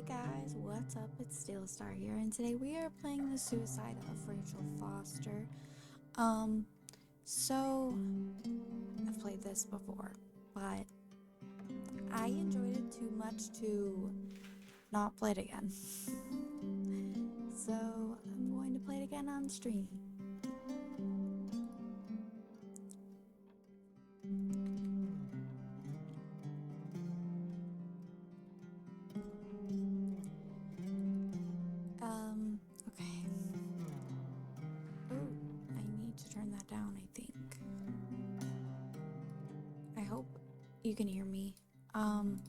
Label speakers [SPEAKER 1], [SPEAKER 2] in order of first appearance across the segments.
[SPEAKER 1] guys, what's up? It's Steelstar here, and today we are playing The Suicide of Rachel Foster. Um, so I've played this before, but I enjoyed it too much to not play it again. So I'm going to play it again on stream. Okay. Oh, I need to turn that down, I think. I hope you can hear me. I'm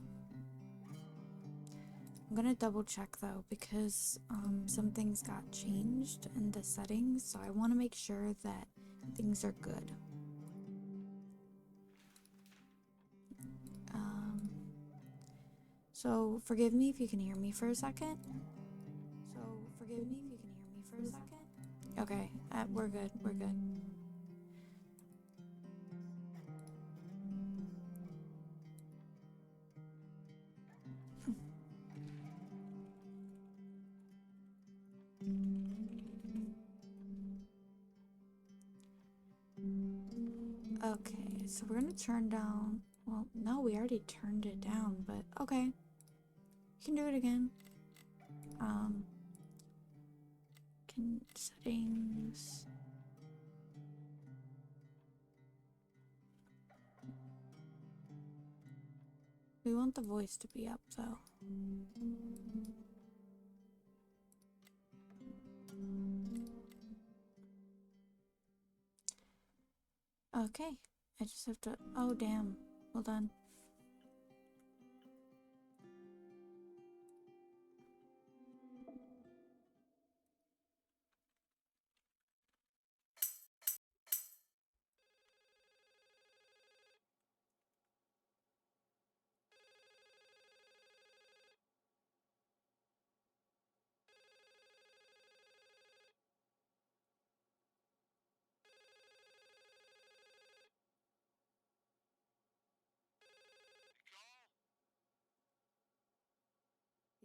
[SPEAKER 1] gonna double check though because some things got changed in the settings, so I want to make sure that things are good. So forgive me if you can hear me for a second. Okay, we're good. We're good. Okay, so we're gonna turn down. Well, no, we already turned it down, but okay. You can do it again. Settings. We want the voice to be up though. Okay, I just have to. Oh, damn. Hold on.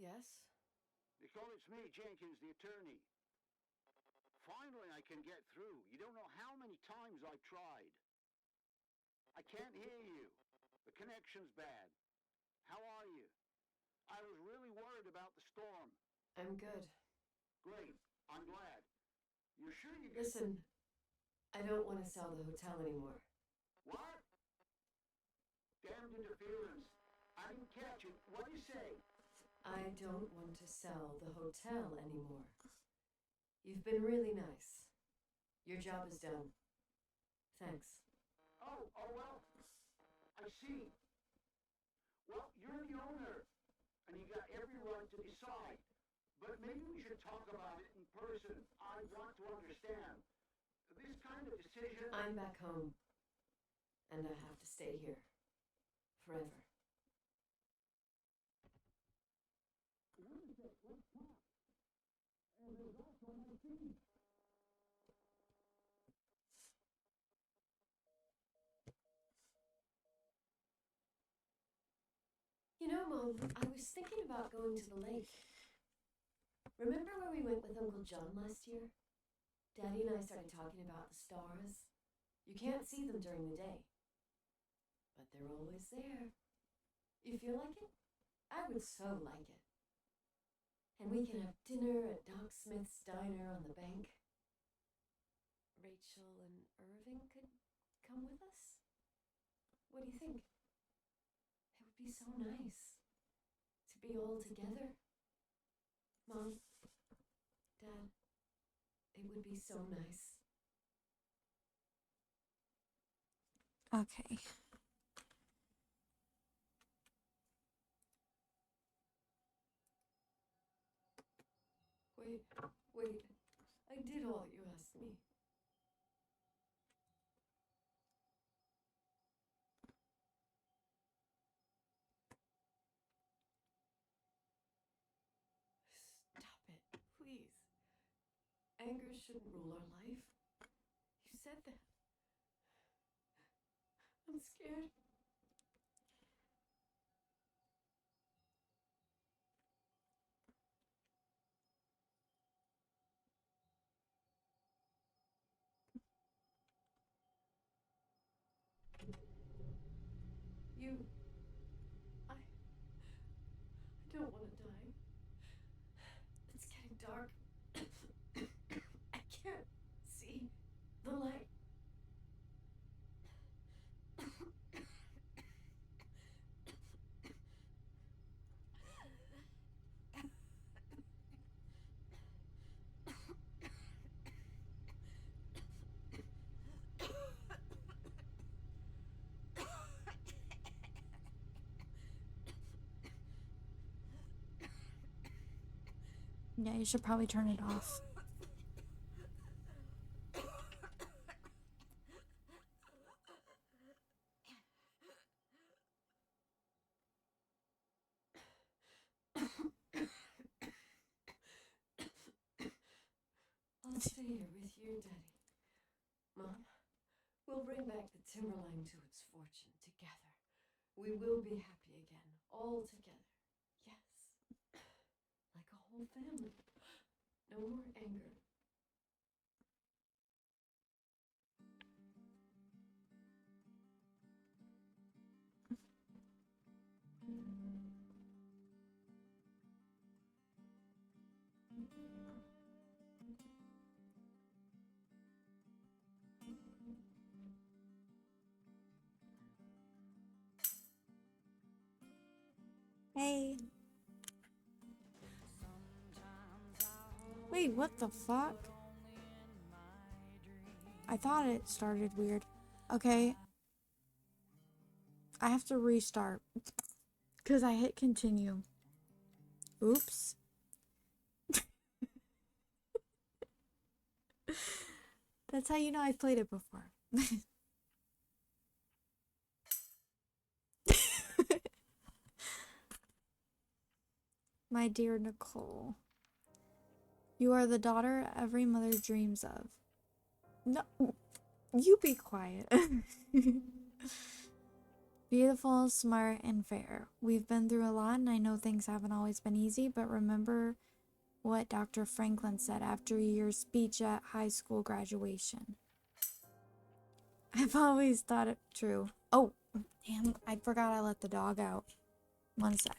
[SPEAKER 2] Yes?
[SPEAKER 3] Nicole, it's me, Jenkins, the attorney. Finally, I can get through. You don't know how many times I've tried. I can't hear you. The connection's bad. How are you? I was really worried about the storm.
[SPEAKER 2] I'm good.
[SPEAKER 3] Great. I'm glad. You're sure you can...
[SPEAKER 2] Listen, I don't want to sell the hotel anymore.
[SPEAKER 3] What? Damned interference. I didn't catch it. What do you say?
[SPEAKER 2] I don't want to sell the hotel anymore. You've been really nice. Your job is done. Thanks.
[SPEAKER 3] Oh, well, I see. Well, you're the owner, and you got every right to decide. But maybe we should talk about it in person. I want to understand. This kind of decision...
[SPEAKER 2] I'm back home, and I have to stay here. Forever. You know, Mom, I was thinking about going to the lake. Remember where we went with Uncle John last year? Daddy and I started talking about the stars. You can't see them during the day, but they're always there. You feel like it? I would so like it. And we can have dinner at Doc Smith's diner on the bank. Rachel and Irving could come with us? What do you think? It would be so nice to be all together. Mom, Dad, it would be so nice.
[SPEAKER 1] Okay.
[SPEAKER 2] Wait. I did all you asked me. Stop it, please. Anger shouldn't rule our life. You said that. I'm scared. I don't want to die. It's getting dark. I can't see the light.
[SPEAKER 1] Yeah, you should probably turn it off.
[SPEAKER 2] I'll stay here with you, Daddy. Mom, we'll bring back the Timberline to its fortune together. We will be happy again, all together. Yes. Like a whole family. No more anger.
[SPEAKER 1] Hey. Wait, what the fuck? I thought it started weird. Okay. I have to restart. Because I hit continue. Oops. That's how you know I've played it before. My dear Nicole, you are the daughter every mother dreams of. No, you be quiet. Beautiful, smart, and fair. We've been through a lot, and I know things haven't always been easy, but remember what Dr. Franklin said after your speech at high school graduation. I've always thought it true. Oh, damn, I forgot I let the dog out. One sec.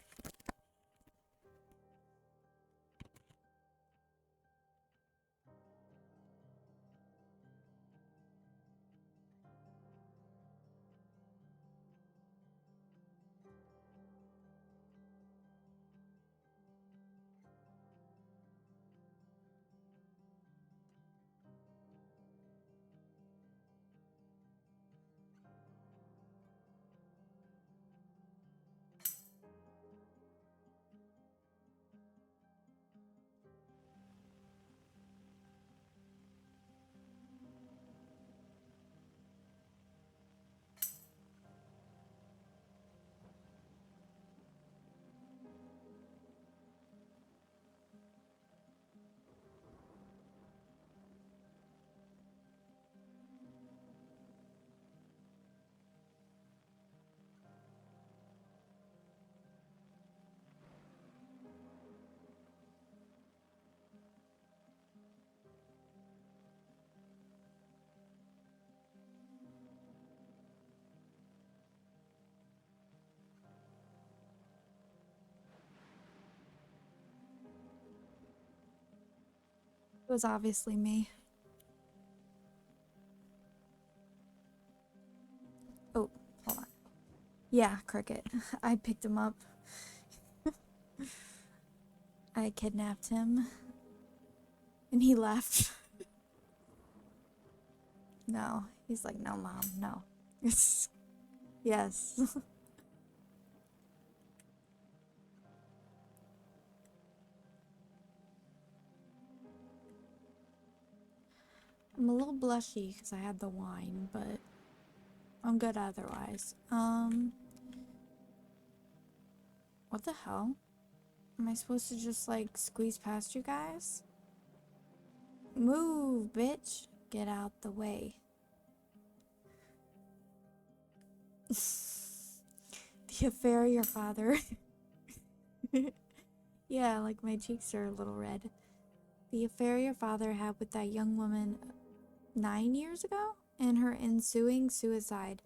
[SPEAKER 1] It was obviously me. Oh, hold on. Yeah, Cricket. I picked him up. I kidnapped him. And he left. No. He's like, no, Mom, no. Yes. I'm a little blushy because I had the wine, but I'm good otherwise. What the hell? Am I supposed to just, like, squeeze past you guys? Move, bitch. Get out the way. The affair your father... Yeah, like my cheeks are a little red. The affair your father had with that young woman 9 years ago, and her ensuing suicide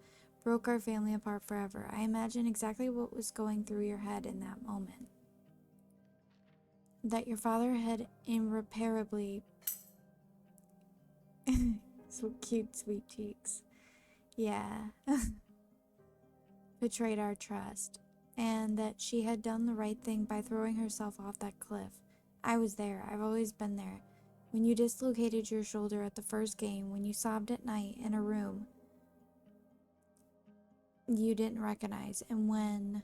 [SPEAKER 1] broke our family apart forever. I imagine exactly what was going through your head in that moment. That your father had irreparably so cute, sweet cheeks. Yeah. Betrayed our trust, and that she had done the right thing by throwing herself off that cliff. I was there. I've always been there. When you dislocated your shoulder at the first game, when you sobbed at night in a room you didn't recognize, and when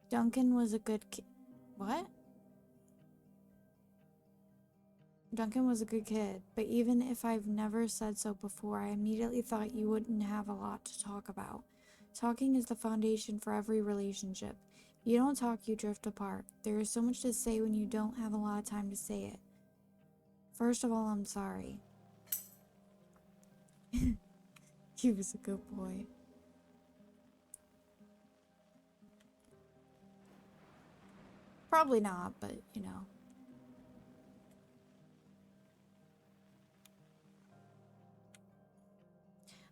[SPEAKER 1] Duncan was a good kid. What? Duncan was a good kid, but even if I've never said so before, I immediately thought you wouldn't have a lot to talk about. Talking is the foundation for every relationship. If you don't talk, you drift apart. There is so much to say when you don't have a lot of time to say it. First of all, I'm sorry. He was a good boy. Probably not, but you know.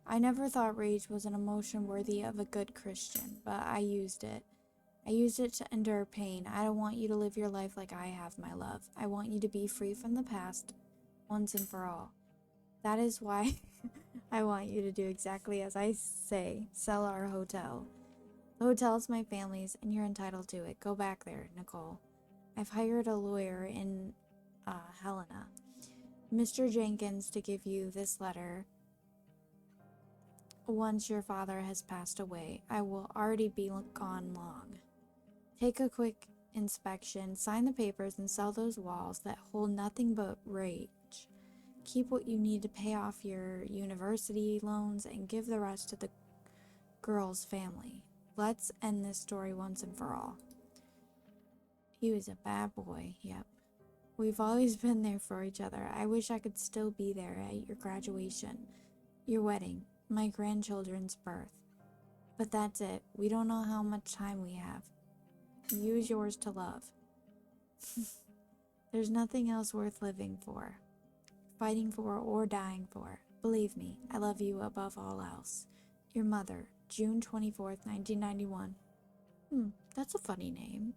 [SPEAKER 1] I never thought rage was an emotion worthy of a good Christian, but I used it. I used it to endure pain. I don't want you to live your life like I have, my love. I want you to be free from the past, once and for all. That is why I want you to do exactly as I say. Sell our hotel. The hotel's my family's, and you're entitled to it. Go back there, Nicole. I've hired a lawyer in Helena. Mr. Jenkins to give you this letter. Once your father has passed away, I will already be gone long. Take a quick inspection, sign the papers, and sell those walls that hold nothing but rage. Keep what you need to pay off your university loans and give the rest to the girl's family. Let's end this story once and for all. He was a bad boy, yep. We've always been there for each other. I wish I could still be there at your graduation, your wedding, my grandchildren's birth. But that's it. We don't know how much time we have. Use yours to love. There's nothing else worth living for, fighting for, or dying for. Believe me, I love you above all else. Your mother, June 24th, 1991. That's a funny name.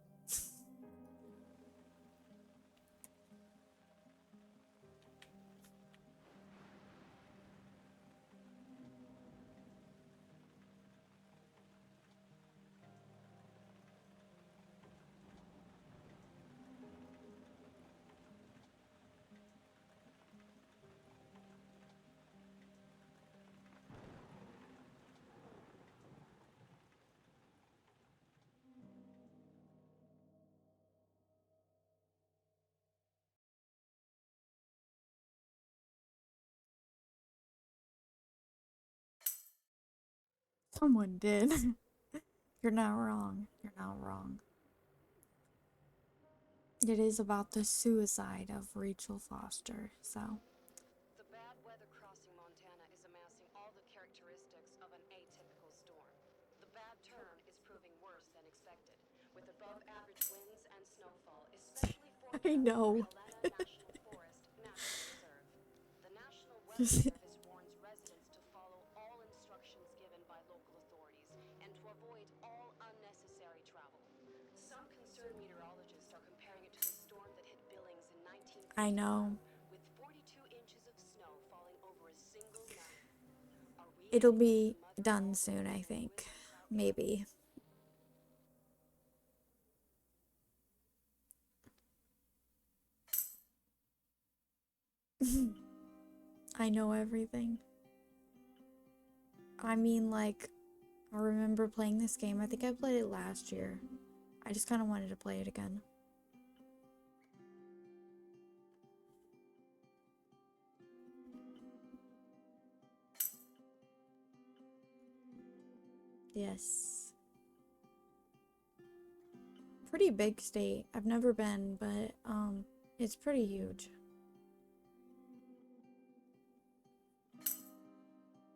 [SPEAKER 1] Someone did. You're not wrong. You're not wrong. It is about the suicide of Rachel Foster, so.
[SPEAKER 4] The bad weather crossing Montana is amassing all the characteristics of an atypical storm. The bad turn is proving worse than expected, with above-average winds and snowfall, especially forecast
[SPEAKER 1] I know.
[SPEAKER 4] for Helena National Forest National Reserve. The National Weather Service warns residents to follow all instructions given by local authorities and to avoid all unnecessary travel. Some concerned meteorologists are comparing it to the storm that hit Billings in 1955.
[SPEAKER 1] I know.
[SPEAKER 4] With 42 inches of snow falling over a single night. Are we
[SPEAKER 1] It'll
[SPEAKER 4] heading
[SPEAKER 1] be
[SPEAKER 4] to mud
[SPEAKER 1] done
[SPEAKER 4] walls
[SPEAKER 1] soon, I
[SPEAKER 4] and
[SPEAKER 1] think.
[SPEAKER 4] winter trout?
[SPEAKER 1] Maybe. I know everything. I mean, like, I remember playing this game. I think I played it last year. I just kind of wanted to play it again. Yes. Pretty big state. I've never been, but it's pretty huge.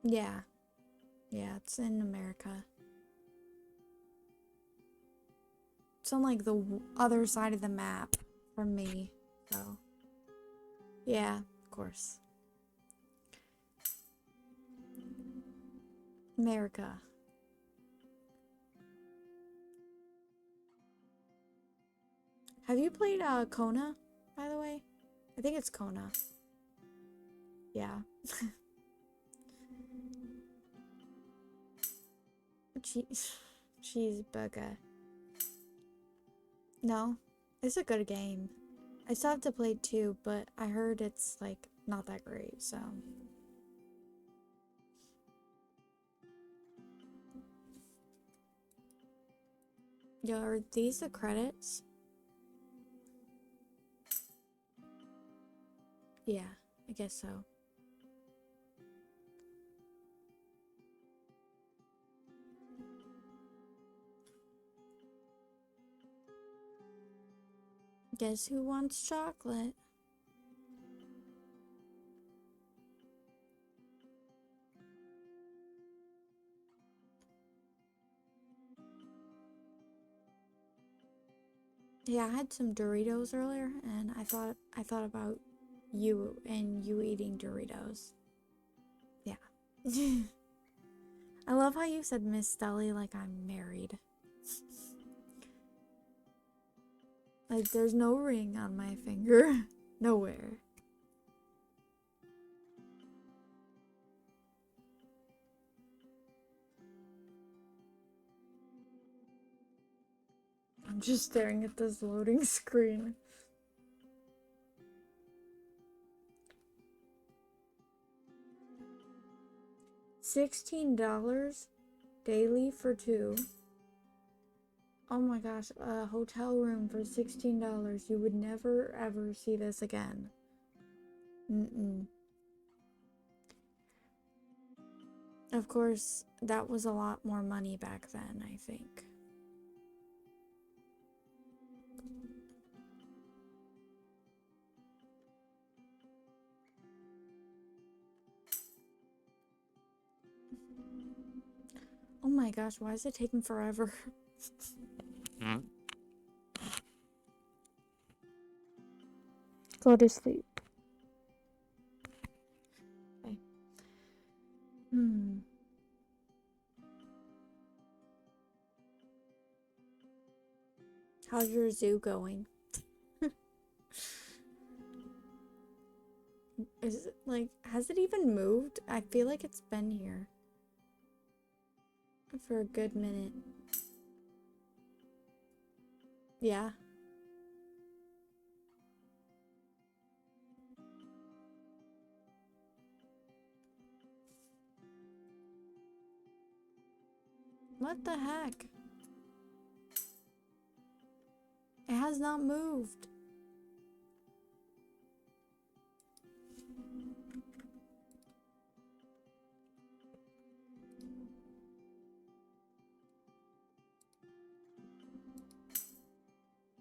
[SPEAKER 1] Yeah. Yeah, it's in America. It's on like the other side of the map from me, so. Yeah, of course. America. Have you played Kona, by the way? I think it's Kona. Yeah. Cheeseburger. No, it's a good game. I still have to play 2, but I heard it's like not that great, so. Yo, are these the credits? Yeah, I guess so. Guess who wants chocolate? Yeah, I had some Doritos earlier, and I thought about you and you eating Doritos. Yeah. I love how you said Miss Stelly like I'm married. Like there's no ring on my finger. Nowhere. I'm just staring at this loading screen. $16 daily for 2. Oh my gosh, a hotel room for $16. You would never ever see this again. Mm-mm. Of course, that was a lot more money back then, I think. Oh my gosh, why is it taking forever? Go to sleep. Okay. How's your zoo going? Is it like, has it even moved? I feel like it's been here for a good minute. Yeah. What the heck? It has not moved.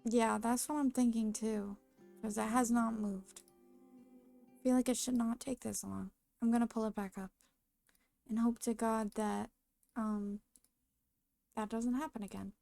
[SPEAKER 1] Yeah, that's what I'm thinking too. Because it has not moved. I feel like it should not take this long. I'm gonna pull it back up. And hope to God that, that doesn't happen again.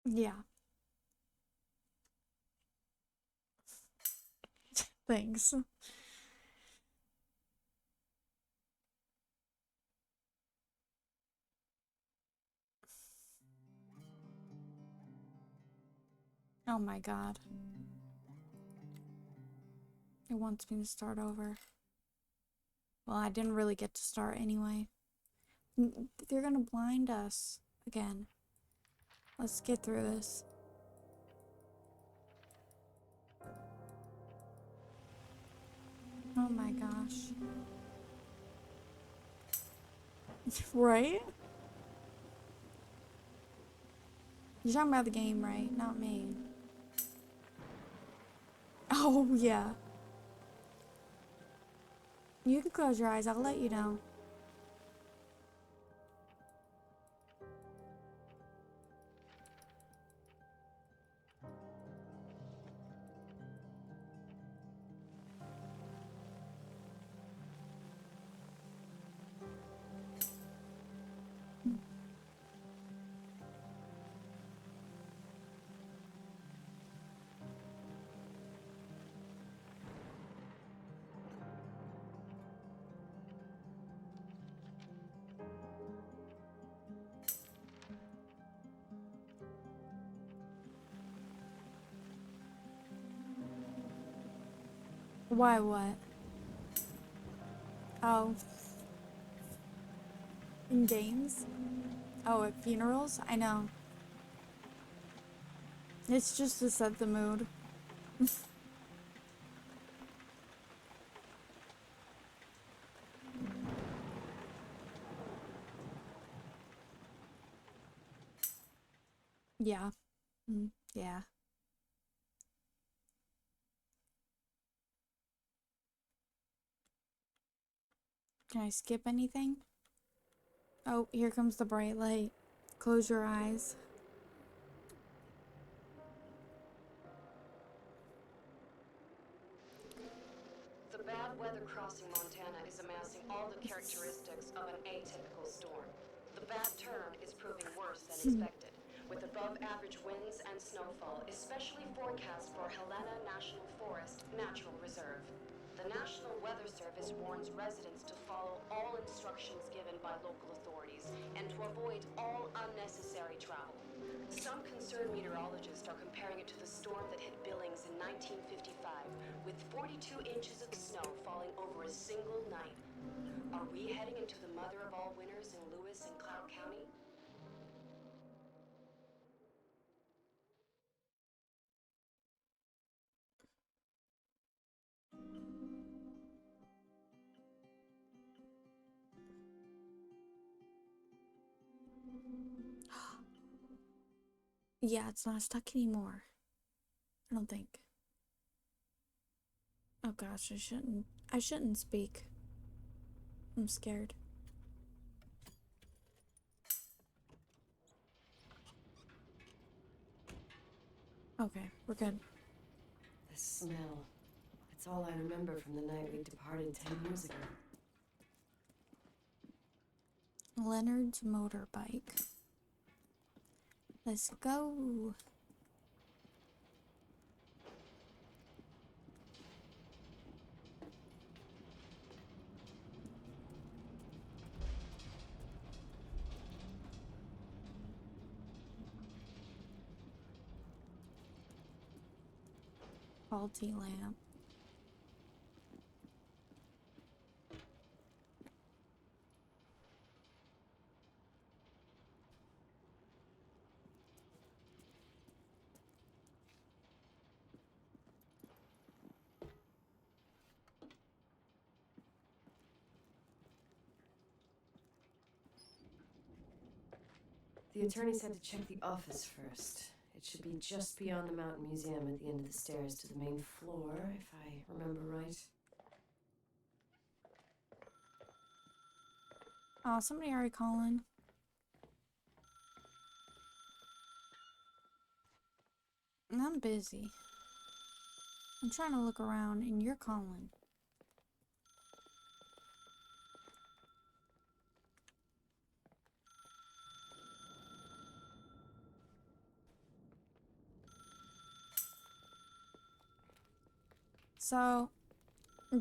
[SPEAKER 1] Yeah. Thanks. Oh my God. It wants me to start over. Well, I didn't really get to start anyway. They're gonna blind us again. Let's get through this. Oh my gosh. Right? You're talking about the game, right? Not me. Oh, yeah. You can close your eyes. I'll let you know. Why what? Oh. In games? Oh, at funerals? I know. It's just to set the mood. Yeah. Yeah. Can I skip anything? Oh, here comes the bright light. Close your eyes.
[SPEAKER 4] The bad weather crossing Montana is amassing all the characteristics of an atypical storm. The bad turn is proving worse than expected, with above-average winds and snowfall, especially forecast for Helena National Forest Natural Reserve. The National Weather Service warns residents to follow all instructions given by local authorities and to avoid all unnecessary travel. Some concerned meteorologists are comparing it to the storm that hit Billings in 1955, with 42 inches of snow falling over a single night. Are we heading into the mother of all winters in Lewis and Cloud County?
[SPEAKER 1] Yeah, it's not stuck anymore. I don't think. Oh gosh, I shouldn't speak. I'm scared. Okay, we're good.
[SPEAKER 2] The smell. It's all I remember from the night we departed 10 years ago.
[SPEAKER 1] Leonard's motorbike. Let's go. Faulty lamp.
[SPEAKER 2] The attorney said to check the office first. It should be just beyond the Mountain Museum at the end of the stairs to the main floor, if I remember right.
[SPEAKER 1] Oh, somebody already calling. I'm busy. I'm trying to look around and you're calling. So,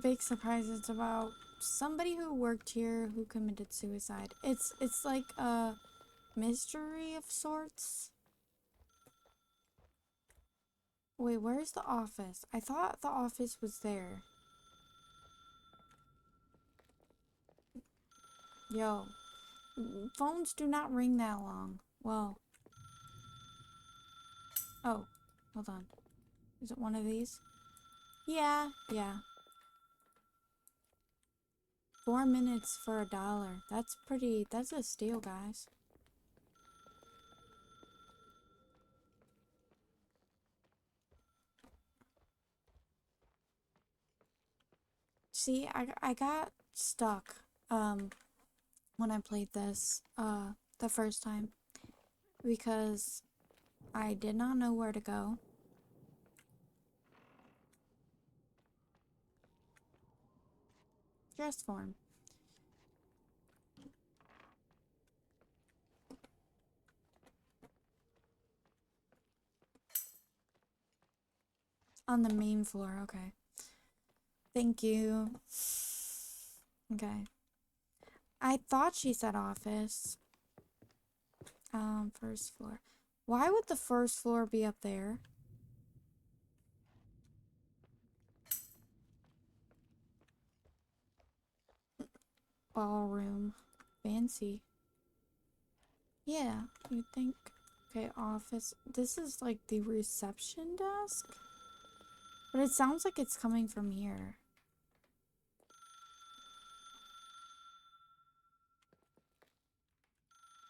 [SPEAKER 1] big surprise, it's about somebody who worked here who committed suicide. It's like a mystery of sorts. Wait, where's the office? I thought the office was there. Yo, phones do not ring that long. Well, oh, hold on. Is it one of these? Yeah. 4 minutes for $1. That's a steal, guys. See, I got stuck, when I played this, the first time. Because I did not know where to go. Dress form. On the main floor, okay. Thank you. Okay. I thought she said office. First floor. Why would the first floor be up there? ballroom. Fancy. Yeah, you'd think. Okay, office. This is like the reception desk? But it sounds like it's coming from here.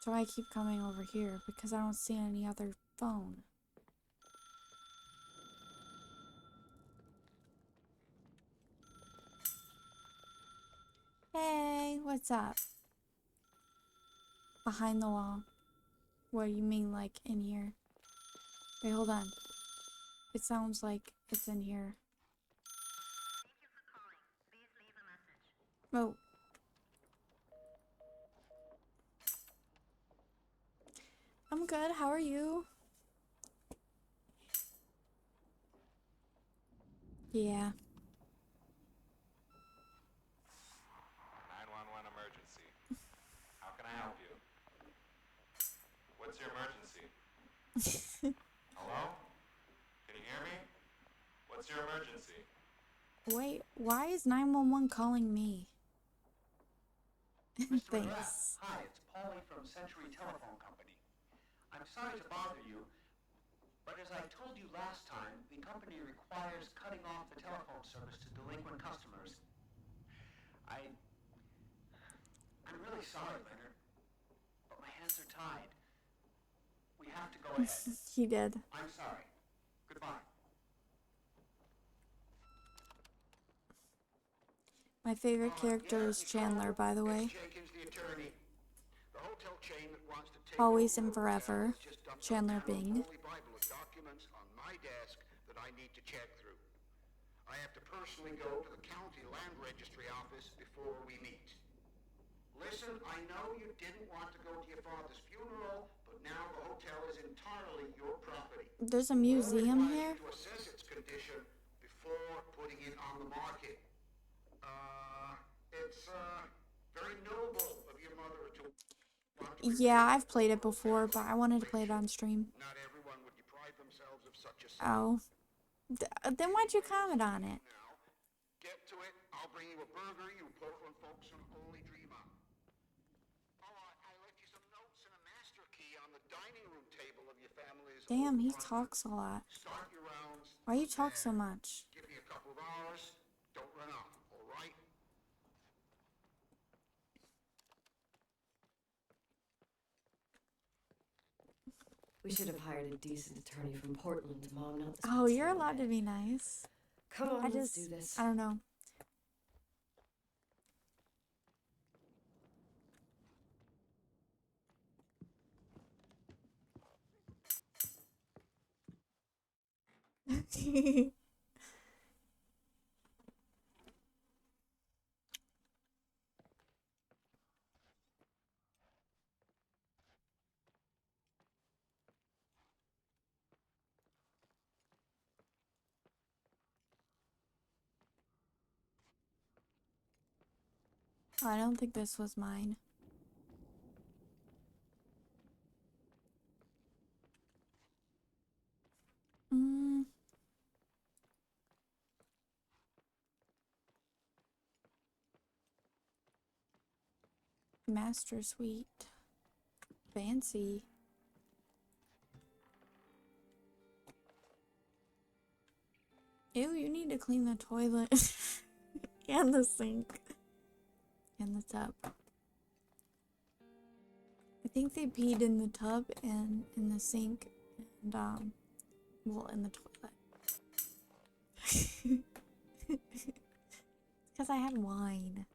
[SPEAKER 1] So I keep coming over here because I don't see any other phone. Hey, what's up? Behind the wall. What do you mean, like, in here? Wait, hold on. It sounds like it's in here. Oh. I'm good, how are you? Yeah.
[SPEAKER 5] 911 emergency. How can I help you? What's your emergency? Hello? Can you hear me? What's your emergency?
[SPEAKER 1] Wait, why is 911 calling me?
[SPEAKER 6] Mr. McGrath,
[SPEAKER 1] Thanks.
[SPEAKER 6] hi, it's Paulie from Century Telephone Company. I'm sorry to bother you, but as I told you last time, the company requires cutting off the telephone service to delinquent customers. I'm really sorry, Leonard, but my hands are tied. We have to go ahead.
[SPEAKER 1] He did.
[SPEAKER 6] I'm sorry. Goodbye.
[SPEAKER 1] My favorite character is Chandler, by the way.
[SPEAKER 3] It's Jenkins, the attorney. The hotel chain that wants to take
[SPEAKER 1] Always
[SPEAKER 3] over
[SPEAKER 1] and
[SPEAKER 3] the hotel
[SPEAKER 1] forever.
[SPEAKER 3] has just dumped
[SPEAKER 1] Chandler
[SPEAKER 3] a
[SPEAKER 1] Bing.
[SPEAKER 3] Holy Bible of documents on my desk that I need to check through. I have to personally go to the county land registry office before we meet. Listen, I know you didn't want to go to your father's funeral, but now the hotel is entirely your property.
[SPEAKER 1] There's a museum here?
[SPEAKER 3] To assess its condition before putting it on the market. It's very noble of your mother to want to.
[SPEAKER 1] Yeah, I've played it before, but I wanted to play it on stream.
[SPEAKER 3] Not everyone would deprive themselves of such a
[SPEAKER 1] Oh. Then why'd you comment on it?
[SPEAKER 3] Now, get to it. I'll bring you a burger you Portland folks can only dream of. Oh, I left you some notes and a master key on the dining room table of your family's.
[SPEAKER 1] Damn, he
[SPEAKER 3] old
[SPEAKER 1] talks a lot.
[SPEAKER 3] Start your rounds.
[SPEAKER 1] Why you talk so much?
[SPEAKER 3] Give me a couple of hours. Don't run off, all right?
[SPEAKER 2] We should have hired a decent attorney from Portland, Mom, not this
[SPEAKER 1] Oh, you're
[SPEAKER 2] potato
[SPEAKER 1] allowed to
[SPEAKER 2] head.
[SPEAKER 1] be nice.
[SPEAKER 2] Come on,
[SPEAKER 1] I
[SPEAKER 2] let's
[SPEAKER 1] just,
[SPEAKER 2] do this.
[SPEAKER 1] I don't know. Oh, I don't think this was mine. Master Suite. Fancy. Ew, you need to clean the toilet. And the sink. And the tub. I think they peed in the tub and in the sink and well, in the toilet. Because I had wine.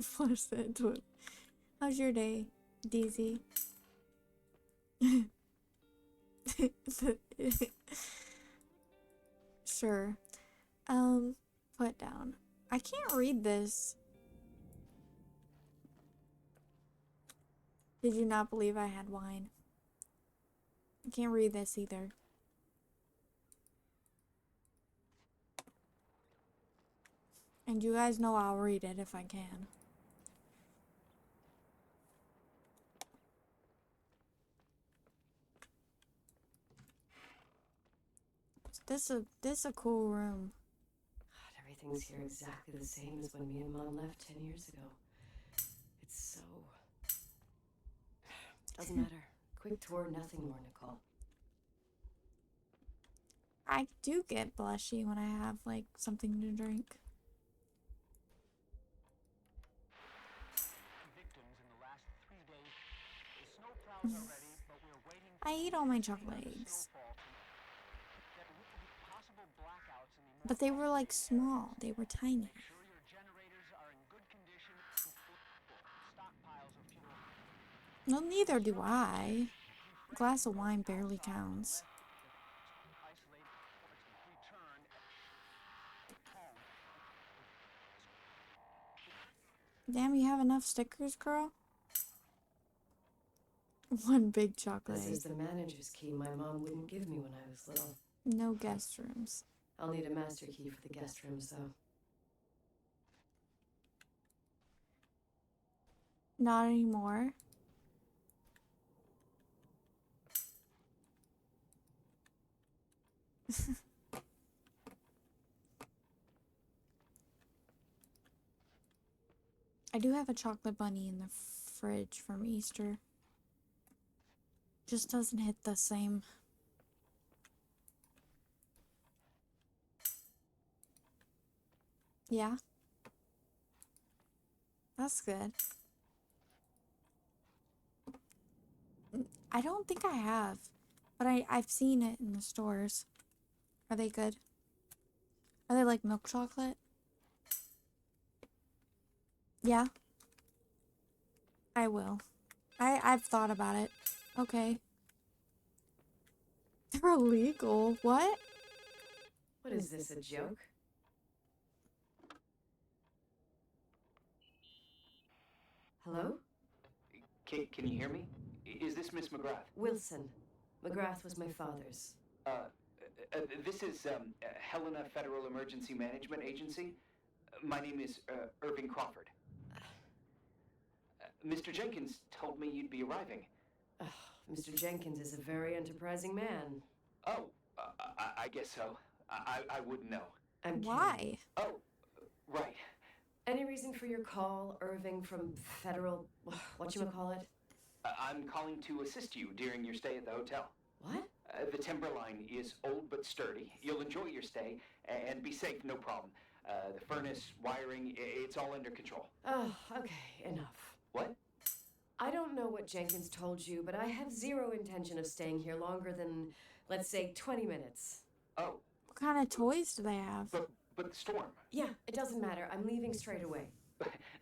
[SPEAKER 1] Flush that toilet. How's your day, DZ? Sure. Put down. I can't read this. Did you not believe I had wine? I can't read this either. And you guys know I'll read it if I can. This a cool room.
[SPEAKER 2] God, everything's here exactly the same as when me and Mom left 10 years ago. It's so... Doesn't matter. Quick tour, nothing more, Nicole.
[SPEAKER 1] I do get blushy when I have like something to drink.
[SPEAKER 6] Victims in the last 3 days. The snow plows are ready, but we're waiting
[SPEAKER 1] I eat all my chocolate eggs.
[SPEAKER 6] There will be possible blackouts in the
[SPEAKER 1] But they were like small. They were tiny.
[SPEAKER 6] Make sure your generators are in good condition to stockpiles of fuel.
[SPEAKER 1] Well, neither do I. A glass of wine barely counts.
[SPEAKER 6] Isolate return home.
[SPEAKER 1] Damn, you have enough stickers, girl? One big chocolate
[SPEAKER 2] This
[SPEAKER 1] egg.
[SPEAKER 2] is the manager's key my mom wouldn't give me when I was little.
[SPEAKER 1] No guest rooms.
[SPEAKER 2] I'll need a master key for the guest rooms, though.
[SPEAKER 1] Not anymore. I do have a chocolate bunny in the fridge from Easter. Just doesn't hit the same. Yeah. That's good. I don't think I have, but I've seen it in the stores. Are they good? Are they like milk chocolate? Yeah. I will. I've thought about it. Okay. They're illegal. What?
[SPEAKER 2] What is this, a joke? Hello?
[SPEAKER 6] Can you hear me? Is this Miss McGrath?
[SPEAKER 2] Wilson. McGrath was my father's.
[SPEAKER 6] This is Helena Federal Emergency Management Agency. My name is Irving Crawford. Mr. Jenkins told me you'd be arriving.
[SPEAKER 2] Mr. Jenkins is a very enterprising man.
[SPEAKER 6] Oh, I guess so. I wouldn't know.
[SPEAKER 2] I'm kidding.
[SPEAKER 1] Why?
[SPEAKER 6] Oh, right.
[SPEAKER 2] Any reason for your call, Irving from Federal... whatchamacallit?
[SPEAKER 6] I'm calling to assist you during your stay at the hotel.
[SPEAKER 2] What?
[SPEAKER 6] The Timberline is old but sturdy. You'll enjoy your stay and be safe, no problem. The furnace, wiring, it's all under control.
[SPEAKER 2] Oh, okay, enough.
[SPEAKER 6] What?
[SPEAKER 2] I don't know what Jenkins told you, but I have zero intention of staying here longer than, let's say, 20 minutes.
[SPEAKER 6] Oh,
[SPEAKER 1] What kind of toys do they have?
[SPEAKER 6] but the storm.
[SPEAKER 2] Yeah, it doesn't matter. I'm leaving straight away.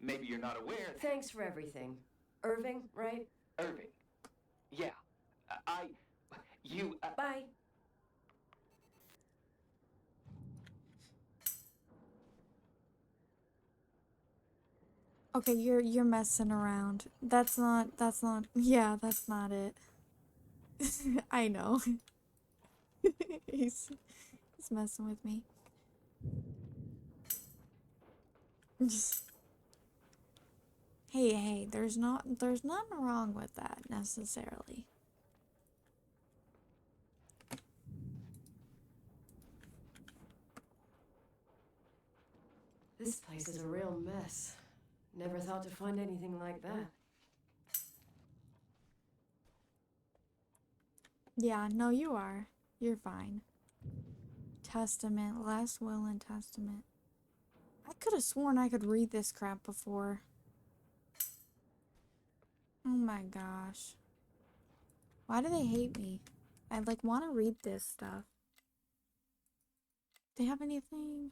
[SPEAKER 6] Maybe you're not aware.
[SPEAKER 2] Thanks for everything. Irving, right?
[SPEAKER 6] Irving. Yeah. You.
[SPEAKER 2] Bye.
[SPEAKER 1] Okay, you're messing around. That's not yeah, that's not it. I know. he's messing with me. Hey, there's nothing wrong with that necessarily.
[SPEAKER 2] This place is a real mess. Never thought to find anything like that.
[SPEAKER 1] Yeah, no, you are. You're fine. Testament, last will and testament. I could have sworn I could read this crap before. Oh my gosh. Why do they hate me? I like want to read this stuff. Do they have anything?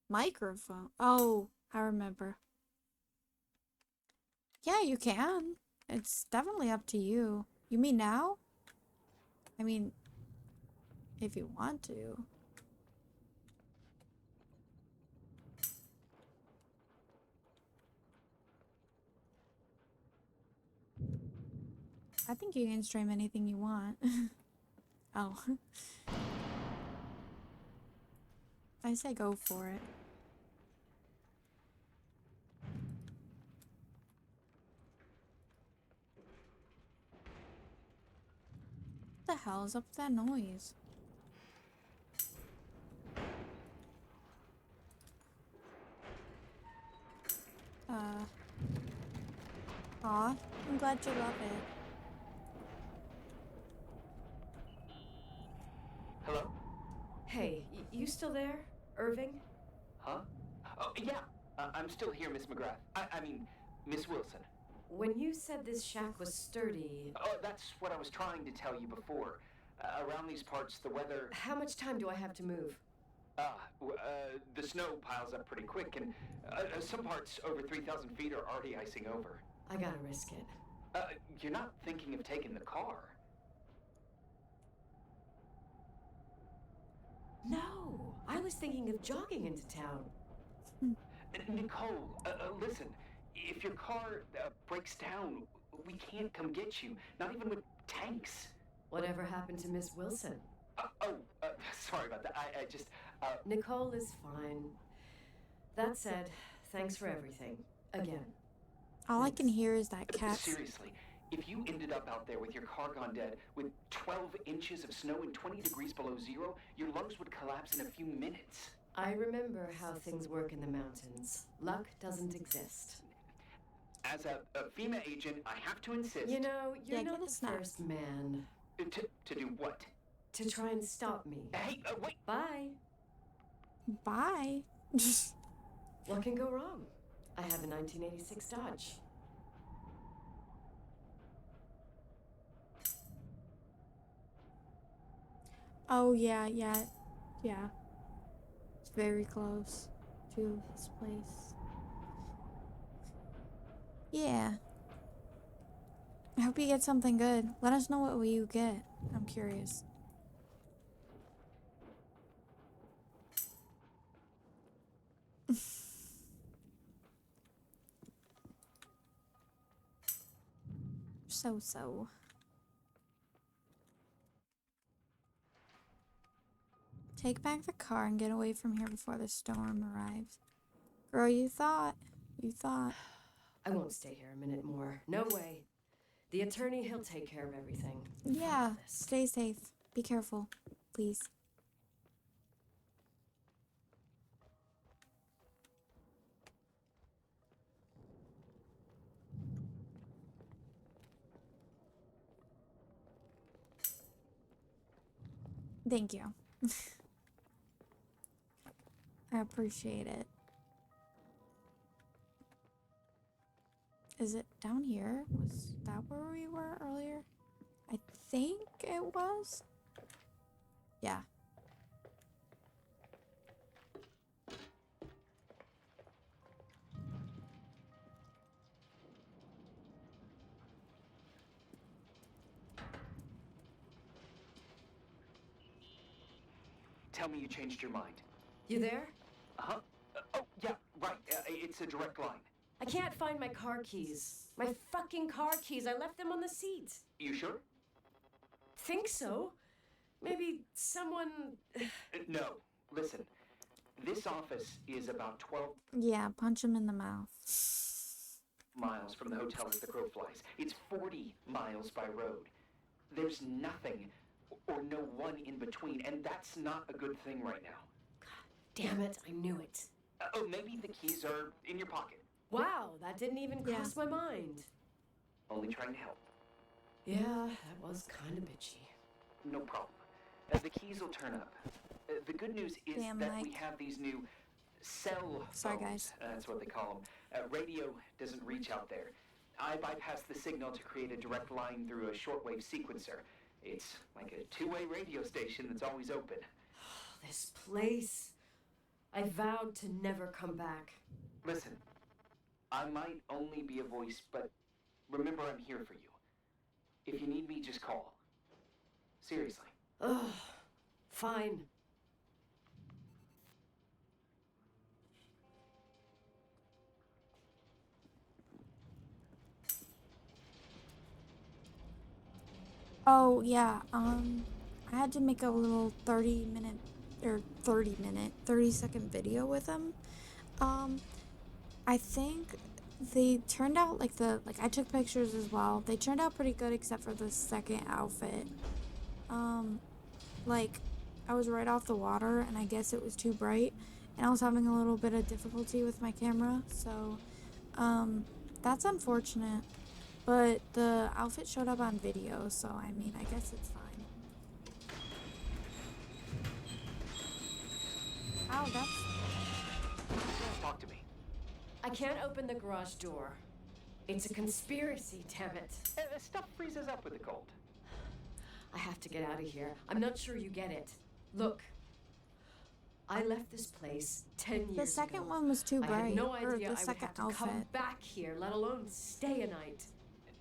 [SPEAKER 1] Microphone. Oh, I remember. Yeah, you can. It's definitely up to you. You mean now? I mean, if you want to. I think you can stream anything you want. Oh. I say go for it. hell is up with that noise? Aw, I'm glad you love it.
[SPEAKER 6] Hello?
[SPEAKER 2] Hey, you still there, Irving?
[SPEAKER 6] Huh? Oh, yeah. I'm still here, Miss McGrath. I mean, Miss Wilson.
[SPEAKER 2] When you said this shack was sturdy,
[SPEAKER 6] Oh, that's what I was trying to tell you before. Around these parts, the weather...
[SPEAKER 2] how much time do I have to move?
[SPEAKER 6] The snow piles up pretty quick, and some parts over 3,000 feet are already icing over.
[SPEAKER 2] I gotta risk it.
[SPEAKER 6] You're not thinking of taking the car?
[SPEAKER 2] No, I was thinking of jogging into town.
[SPEAKER 6] Nicole, listen. If your car breaks down, we can't come get you. Not even with tanks.
[SPEAKER 2] Whatever happened to Miss Wilson?
[SPEAKER 6] Sorry about that. I just...
[SPEAKER 2] Nicole is fine. That said, thanks for everything. Again.
[SPEAKER 1] All I can hear is that cat.
[SPEAKER 6] Seriously, if you ended up out there with your car gone dead, with 12 inches of snow and 20 degrees below zero, your lungs would collapse in a few minutes.
[SPEAKER 2] I remember how things work in the mountains. Luck doesn't exist.
[SPEAKER 6] As a FEMA agent, I have to insist...
[SPEAKER 2] You know, you're
[SPEAKER 1] Yeah,
[SPEAKER 2] not
[SPEAKER 1] get a
[SPEAKER 2] the
[SPEAKER 1] snack.
[SPEAKER 2] first man
[SPEAKER 6] To do what?
[SPEAKER 2] to try and stop me.
[SPEAKER 6] Hey, wait!
[SPEAKER 2] Bye.
[SPEAKER 1] Bye.
[SPEAKER 2] What can go wrong? I have a 1986 Dodge.
[SPEAKER 1] Oh, yeah. It's very close to his place. Yeah. I hope you get something good. Let us know what you get. I'm curious. So. Take back the car and get away from here before the storm arrives. Girl, you thought.
[SPEAKER 2] I won't stay here a minute more. No way. The attorney, he'll take care of everything.
[SPEAKER 1] Yeah,
[SPEAKER 2] Fuck this.
[SPEAKER 1] stay safe. Be careful, please. Thank you. I appreciate it. Is it down here? Was that where we were earlier? I think it was. Yeah.
[SPEAKER 6] Tell me you changed your mind.
[SPEAKER 2] You there?
[SPEAKER 6] Uh-huh. Oh, yeah, right. It's a direct line.
[SPEAKER 2] I can't find my car keys. My fucking car keys. I left them on the seat.
[SPEAKER 6] You sure?
[SPEAKER 2] Think so? Maybe someone...
[SPEAKER 6] No. Listen. This office is about 12
[SPEAKER 1] Yeah, punch him in the mouth.
[SPEAKER 6] miles from the hotel as the crow flies. It's 40 miles by road. There's nothing or no one in between, and that's not a good thing right now.
[SPEAKER 2] Damn it, I knew it.
[SPEAKER 6] Oh, maybe the keys are in your pocket.
[SPEAKER 2] Wow, that didn't even
[SPEAKER 1] Yeah.
[SPEAKER 2] cross my mind.
[SPEAKER 6] Only trying to help.
[SPEAKER 2] Yeah, that was kind of bitchy.
[SPEAKER 6] No problem. The keys will turn up. The good news is
[SPEAKER 1] Damn,
[SPEAKER 6] that we
[SPEAKER 1] Mike.
[SPEAKER 6] have these new cell
[SPEAKER 1] Sorry,
[SPEAKER 6] phones.
[SPEAKER 1] guys.
[SPEAKER 6] That's what they call them. Radio doesn't reach out there. I bypass the signal to create a direct line through a shortwave sequencer. It's like a two-way radio station that's always open.
[SPEAKER 2] This place. I vowed to never come back.
[SPEAKER 6] Listen, I might only be a voice, but remember I'm here for you. If you need me, just call. Seriously.
[SPEAKER 2] Ugh, fine.
[SPEAKER 1] Oh, yeah, I had to make a little 30-second video with him. I think they turned out I took pictures as well. They turned out pretty good except for the second outfit. like, I was right off the water, and I guess it was too bright, and I was having a little bit of difficulty with my camera, so, that's unfortunate. But the outfit showed up on video, so I mean, I guess it's fine. Ow, that's...
[SPEAKER 6] Talk to me.
[SPEAKER 2] I can't open the garage door. It's a conspiracy, damn it.
[SPEAKER 6] Stuff freezes up with the cold.
[SPEAKER 2] I have to get out of here. I'm not sure you get it. Look, I left this place 10 years ago.
[SPEAKER 1] The second one was too
[SPEAKER 2] I
[SPEAKER 1] bright,
[SPEAKER 2] had no
[SPEAKER 1] or
[SPEAKER 2] idea
[SPEAKER 1] the
[SPEAKER 2] I would
[SPEAKER 1] second
[SPEAKER 2] have to
[SPEAKER 1] outfit.
[SPEAKER 2] come back here, let alone stay a night.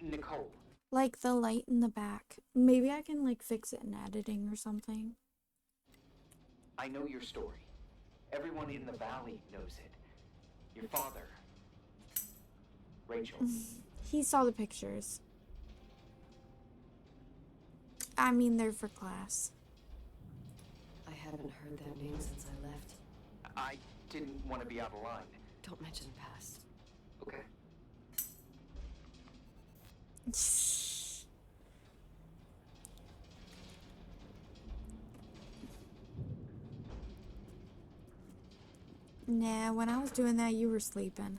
[SPEAKER 6] Nicole,
[SPEAKER 1] Like the light in the back. Maybe I can like fix it in editing or something.
[SPEAKER 6] I know your story. Everyone in the valley knows it. Your father, Rachel.
[SPEAKER 1] He saw the pictures. I mean, they're for class.
[SPEAKER 2] I haven't heard that name since I left.
[SPEAKER 6] I didn't want to be out of line.
[SPEAKER 2] Don't mention the past.
[SPEAKER 6] Okay.
[SPEAKER 1] Nah, when I was doing that, you were sleeping.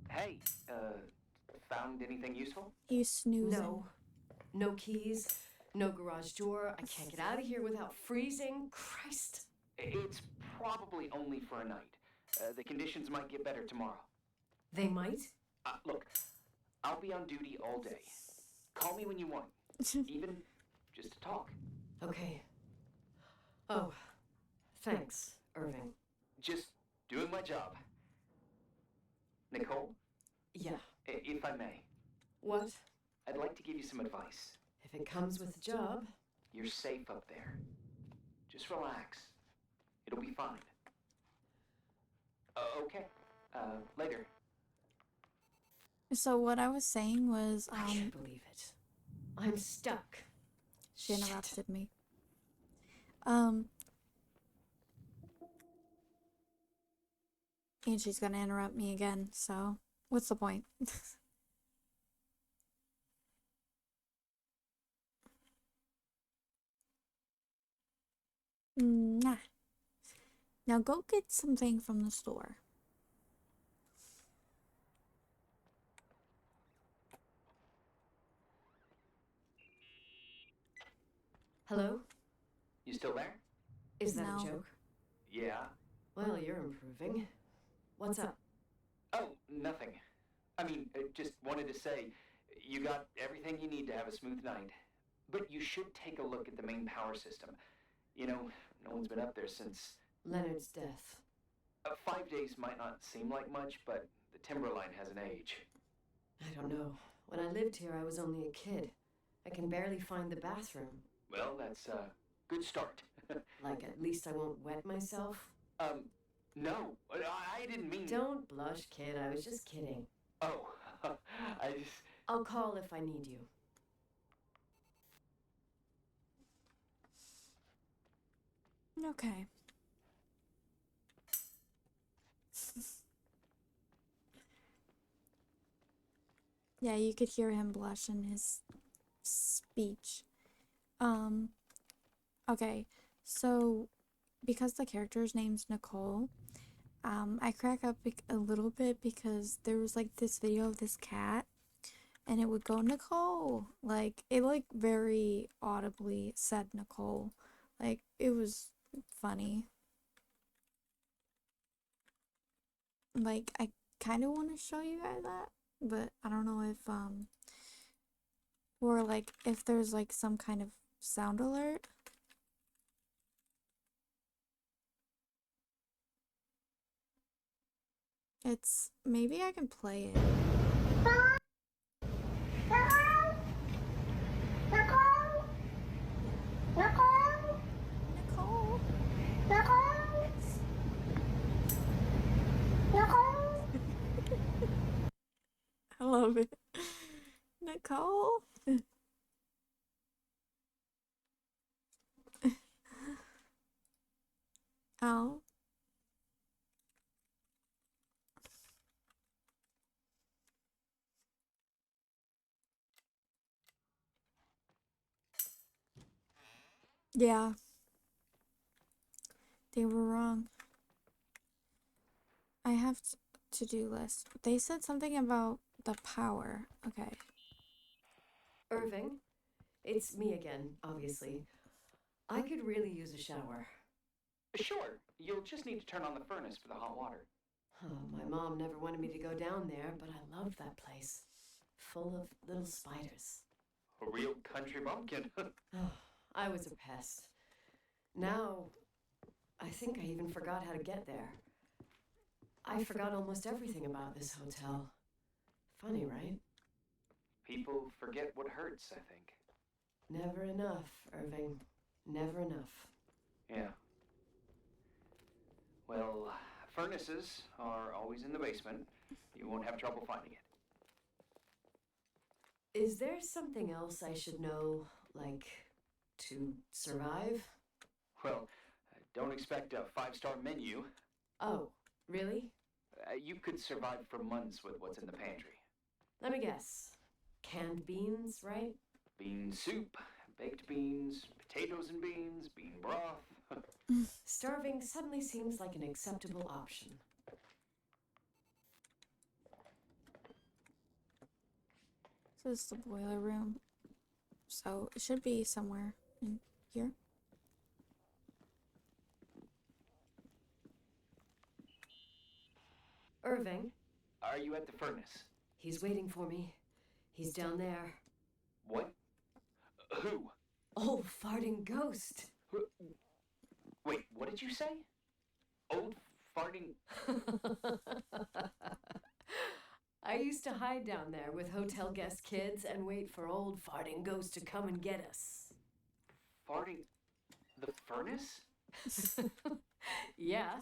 [SPEAKER 6] Hey, found anything useful?
[SPEAKER 1] You snoozing.
[SPEAKER 2] No. No keys, no garage door. I can't get out of here without freezing. Christ.
[SPEAKER 6] It's probably only for a night. The conditions might get better tomorrow.
[SPEAKER 2] They might?
[SPEAKER 6] Look, I'll be on duty all day. Call me when you want, even just to talk.
[SPEAKER 2] Okay. Oh, thanks, Irving.
[SPEAKER 6] Just doing my job. Nicole,
[SPEAKER 2] Yeah.
[SPEAKER 6] if I may,
[SPEAKER 2] What?
[SPEAKER 6] I'd like to give you some advice.
[SPEAKER 2] If it comes with the job.
[SPEAKER 6] You're safe up there. Just relax. It'll be fine. Okay. Later.
[SPEAKER 1] So what I was saying was,
[SPEAKER 2] I can't believe it. I'm stuck.
[SPEAKER 1] she
[SPEAKER 2] Shit.
[SPEAKER 1] interrupted me. And she's gonna interrupt me again, so what's the point? Nah. Now go get something from the store.
[SPEAKER 2] Hello?
[SPEAKER 6] You still there?
[SPEAKER 2] Is that
[SPEAKER 1] No.
[SPEAKER 2] a joke?
[SPEAKER 6] Yeah.
[SPEAKER 2] Well, you're improving. What's up?
[SPEAKER 6] Oh, nothing. I mean, just wanted to say, you got everything you need to have a smooth night. But you should take a look at the main power system. You know, no one's been up there since...
[SPEAKER 2] Leonard's death.
[SPEAKER 6] 5 days might not seem like much, but the timberline has an age.
[SPEAKER 2] I don't know. When I lived here, I was only a kid. I can barely find the bathroom.
[SPEAKER 6] Well, that's a good start.
[SPEAKER 2] Like, at least I won't wet myself.
[SPEAKER 6] No, I didn't mean...
[SPEAKER 2] Don't blush, kid. I was just kidding.
[SPEAKER 6] Oh, I just...
[SPEAKER 2] I'll call if I need you.
[SPEAKER 1] Okay. Yeah, you could hear him blush in his speech. Okay, so because the character's name's Nicole, I crack up a little bit because there was like this video of this cat and it would go Nicole. Like it like very audibly said Nicole. Like it was funny. Like I kind of want to show you guys that, but I don't know if or like if there's like some kind of sound alert. It's maybe I can play it. Nicole. I love it. Nicole. Ow. Yeah. They were wrong. I have to-do list. They said something about the power. Okay.
[SPEAKER 2] Irving, it's me again, obviously. I could really use a shower.
[SPEAKER 6] Sure, you'll just need to turn on the furnace for the hot water.
[SPEAKER 2] Oh, my mom never wanted me to go down there, but I loved that place. Full of little spiders.
[SPEAKER 6] A real country bumpkin.
[SPEAKER 2] Oh, I was a pest. Now, I think I even forgot how to get there. I forgot almost everything about this hotel. Funny, right?
[SPEAKER 6] People forget what hurts, I think.
[SPEAKER 2] Never enough, Irving. Never enough.
[SPEAKER 6] Yeah. Well, furnaces are always in the basement. You won't have trouble finding it.
[SPEAKER 2] Is there something else I should know, like, to survive?
[SPEAKER 6] Well, don't expect a 5-star menu.
[SPEAKER 2] Oh, really?
[SPEAKER 6] You could survive for months with what's in the pantry.
[SPEAKER 2] Let me guess. Canned beans, right?
[SPEAKER 6] Bean soup, baked beans, potatoes and beans, bean broth.
[SPEAKER 2] Starving suddenly seems like an acceptable option.
[SPEAKER 1] This is the boiler room. So it should be somewhere in here.
[SPEAKER 2] Irving,
[SPEAKER 6] Are you at the furnace?
[SPEAKER 2] he's waiting for me. He's down there.
[SPEAKER 6] What? Who?
[SPEAKER 2] Old farting ghost.
[SPEAKER 6] Wait, what did you say? Old farting...
[SPEAKER 2] I used to hide down there with hotel guest kids and wait for old farting ghost to come and get us.
[SPEAKER 6] Farting... The furnace?
[SPEAKER 2] Yeah.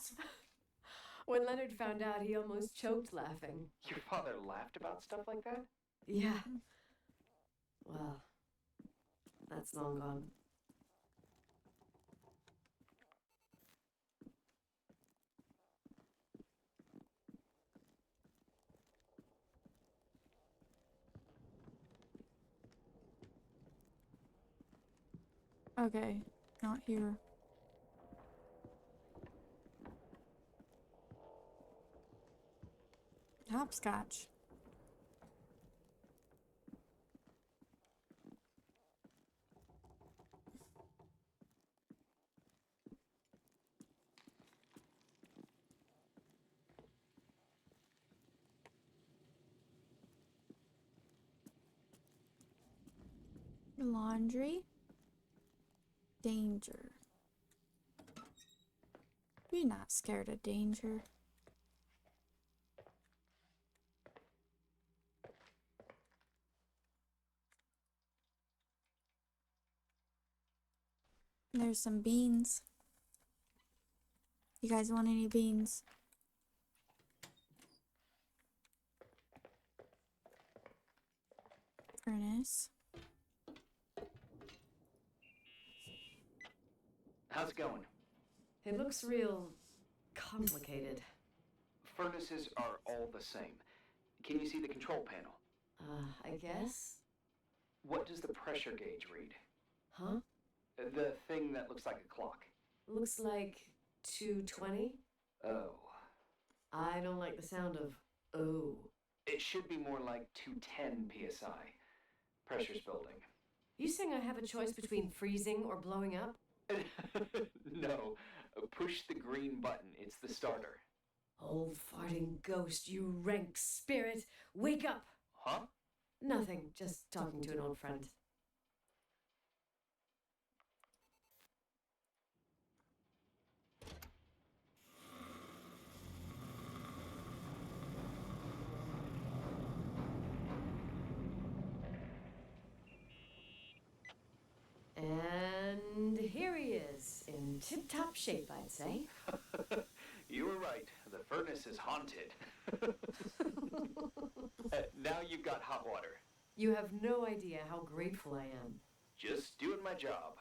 [SPEAKER 2] When Leonard found out, he almost choked laughing.
[SPEAKER 6] Your father laughed about stuff like that?
[SPEAKER 2] Yeah. Well, that's long gone.
[SPEAKER 1] Okay, not here. Hopscotch. Laundry. Danger. You're not scared of danger. There's some beans. You guys want any beans? Furnace.
[SPEAKER 6] How's it going?
[SPEAKER 2] It looks real complicated.
[SPEAKER 6] Furnaces are all the same. Can you see the control panel?
[SPEAKER 2] I guess?
[SPEAKER 6] What does the pressure gauge read?
[SPEAKER 2] Huh?
[SPEAKER 6] The thing that looks like a clock.
[SPEAKER 2] Looks like 220.
[SPEAKER 6] Oh.
[SPEAKER 2] I don't like the sound of oh.
[SPEAKER 6] It should be more like 210 psi. Pressure's building.
[SPEAKER 2] You saying I have a choice between freezing or blowing up?
[SPEAKER 6] No. Push the green button. It's the starter.
[SPEAKER 2] Old farting ghost, you rank spirit, wake up!
[SPEAKER 6] Huh?
[SPEAKER 2] Nothing, just talking to an old friend. And here he is, in tip-top shape, I'd say.
[SPEAKER 6] You were right. The furnace is haunted. Now you've got hot water.
[SPEAKER 2] You have no idea how grateful I am.
[SPEAKER 6] Just doing my job.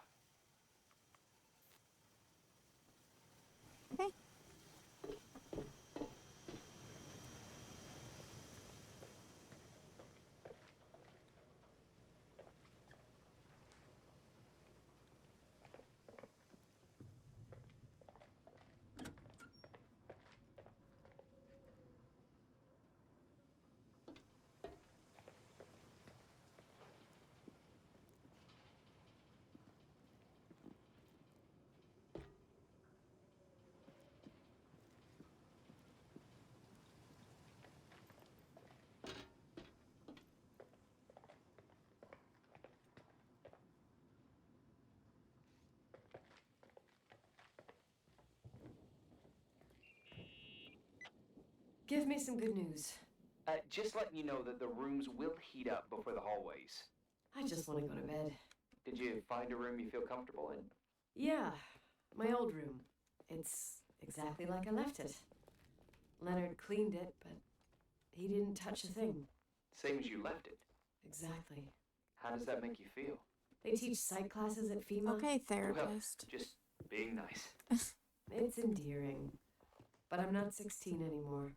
[SPEAKER 2] Give me some good news.
[SPEAKER 6] Just letting you know that the rooms will heat up before the hallways.
[SPEAKER 2] I just want to go to bed.
[SPEAKER 6] Did you find a room you feel comfortable in?
[SPEAKER 2] Yeah, my old room. It's exactly like I left it. Leonard cleaned it, but he didn't touch a thing.
[SPEAKER 6] Same as you left it.
[SPEAKER 2] Exactly.
[SPEAKER 6] How does that make you feel?
[SPEAKER 2] They teach psych classes at FEMA.
[SPEAKER 1] Okay, therapist.
[SPEAKER 6] Just being nice.
[SPEAKER 2] It's endearing. But I'm not 16 anymore.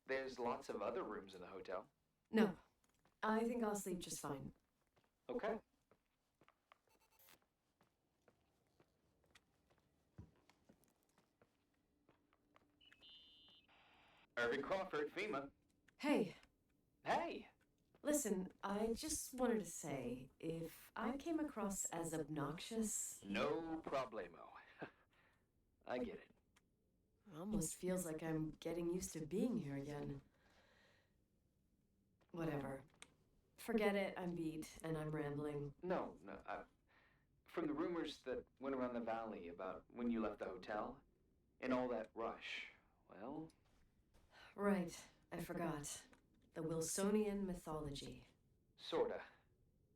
[SPEAKER 6] There's lots of other rooms in the hotel.
[SPEAKER 2] No, I think I'll sleep just fine.
[SPEAKER 6] Okay. Irving Crawford, FEMA.
[SPEAKER 2] Hey,
[SPEAKER 6] Hey!
[SPEAKER 2] listen, I just wanted to say, if I came across as obnoxious,
[SPEAKER 6] No problemo. I get it.
[SPEAKER 2] it almost feels like I'm getting used to being here again. Whatever. Forget it, I'm beat, and I'm rambling.
[SPEAKER 6] No. From the rumors that went around the valley about when you left the hotel and all that rush, well,
[SPEAKER 2] Right, I forgot. The Wilsonian mythology.
[SPEAKER 6] sorta.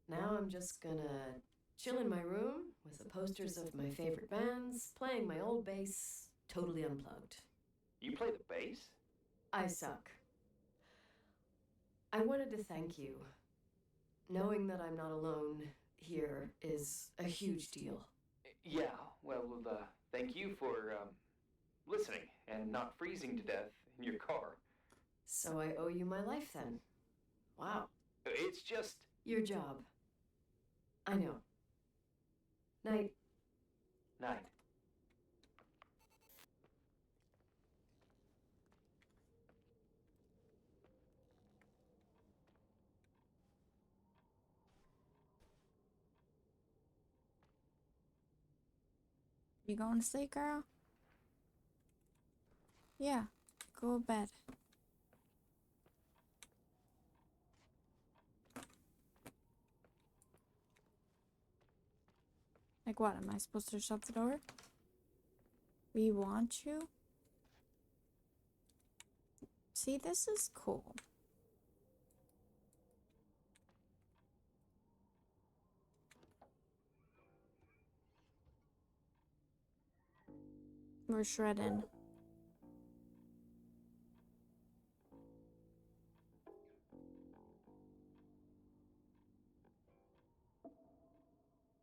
[SPEAKER 2] Now I'm just gonna chill in my room with the posters of my favorite bands, playing my old bass, totally unplugged.
[SPEAKER 6] You play the bass?
[SPEAKER 2] I suck. I wanted to thank you. Knowing that I'm not alone here is a huge deal.
[SPEAKER 6] Yeah, well, thank you for, listening and not freezing to death in your car.
[SPEAKER 2] So I owe you my life then. Wow.
[SPEAKER 6] It's just...
[SPEAKER 2] Your job. I know. Night.
[SPEAKER 6] Night.
[SPEAKER 1] You going to sleep, girl? Yeah, go to bed. Like what? Am I supposed to shut the door? We want you? See, this is cool. We're shredding.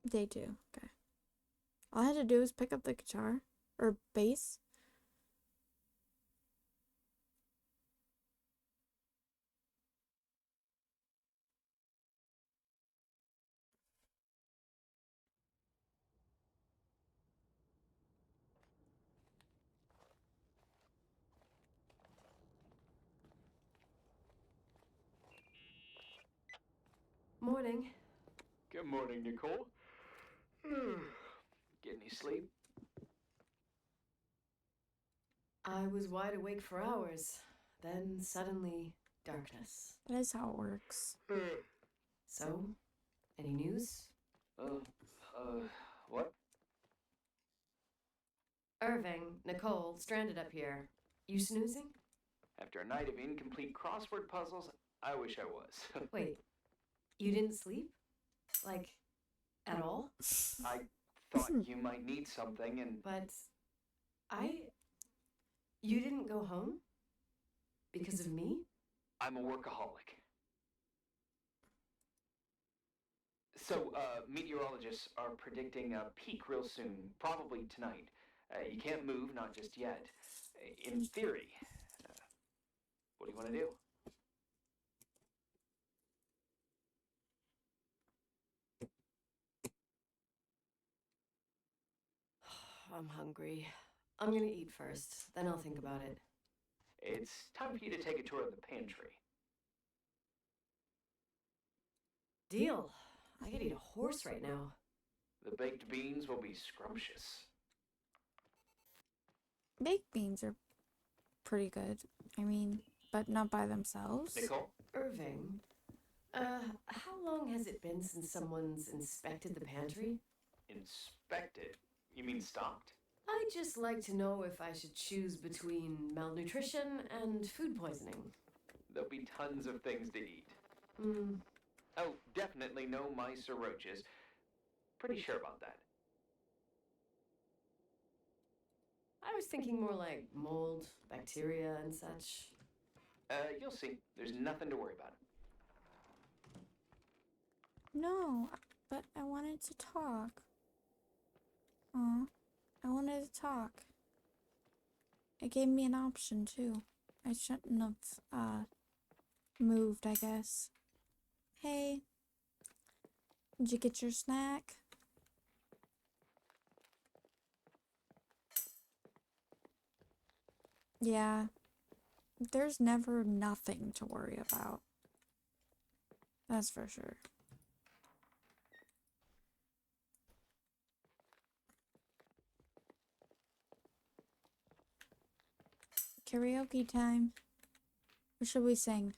[SPEAKER 1] They do. Okay. All I had to do was pick up the guitar or bass.
[SPEAKER 2] Morning.
[SPEAKER 6] Good morning, Nicole. Get any sleep?
[SPEAKER 2] I was wide awake for hours. Then suddenly, darkness.
[SPEAKER 1] That is how it works.
[SPEAKER 2] So, any news?
[SPEAKER 6] What?
[SPEAKER 2] Irving, Nicole, stranded up here. You snoozing?
[SPEAKER 6] After a night of incomplete crossword puzzles, I wish I was.
[SPEAKER 2] Wait, you didn't sleep? Like, at all?
[SPEAKER 6] I thought you might need something, and
[SPEAKER 2] But you didn't go home? Because of me?
[SPEAKER 6] I'm a workaholic. So, meteorologists are predicting a peak real soon, probably tonight. You can't move, not just yet. In theory. What do you want to do?
[SPEAKER 2] I'm hungry. I'm gonna eat first, then I'll think about it.
[SPEAKER 6] It's time for you to take a tour of the pantry.
[SPEAKER 2] Deal. I could eat a horse right now.
[SPEAKER 6] The baked beans will be scrumptious.
[SPEAKER 1] Baked beans are pretty good. I mean, but not by themselves.
[SPEAKER 6] Nicole?
[SPEAKER 2] Irving, how long has it been since someone's inspected the pantry?
[SPEAKER 6] Inspected? You mean stocked?
[SPEAKER 2] I'd just like to know if I should choose between malnutrition and food poisoning.
[SPEAKER 6] There'll be tons of things to eat.
[SPEAKER 2] Hmm.
[SPEAKER 6] Oh, definitely no mice or roaches. Pretty sure about that.
[SPEAKER 2] I was thinking more like mold, bacteria, and such.
[SPEAKER 6] You'll see. There's nothing to worry about.
[SPEAKER 1] No, but I wanted to talk. Aw, I wanted to talk. It gave me an option too. I shouldn't have moved, I guess. Hey, did you get your snack? Yeah, there's never nothing to worry about. That's for sure. Karaoke time. What should we sing?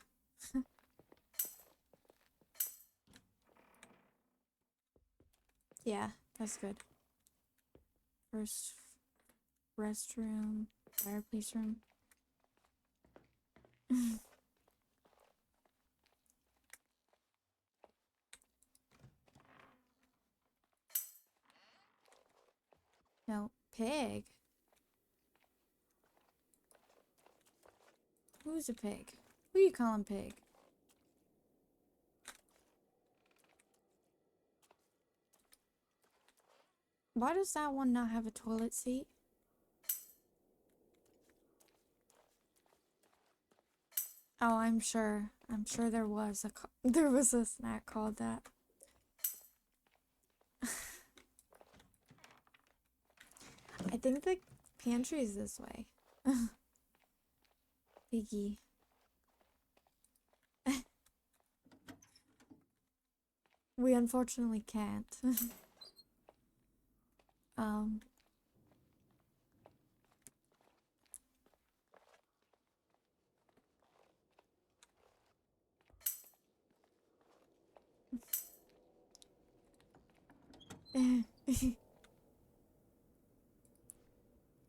[SPEAKER 1] Yeah, that's good. First restroom, fireplace room. No, pig. Who's a pig? Who you calling pig? Why does that one not have a toilet seat? Oh, I'm sure there was there was a snack called that. I think the pantry is this way. Piggy. We unfortunately can't. um.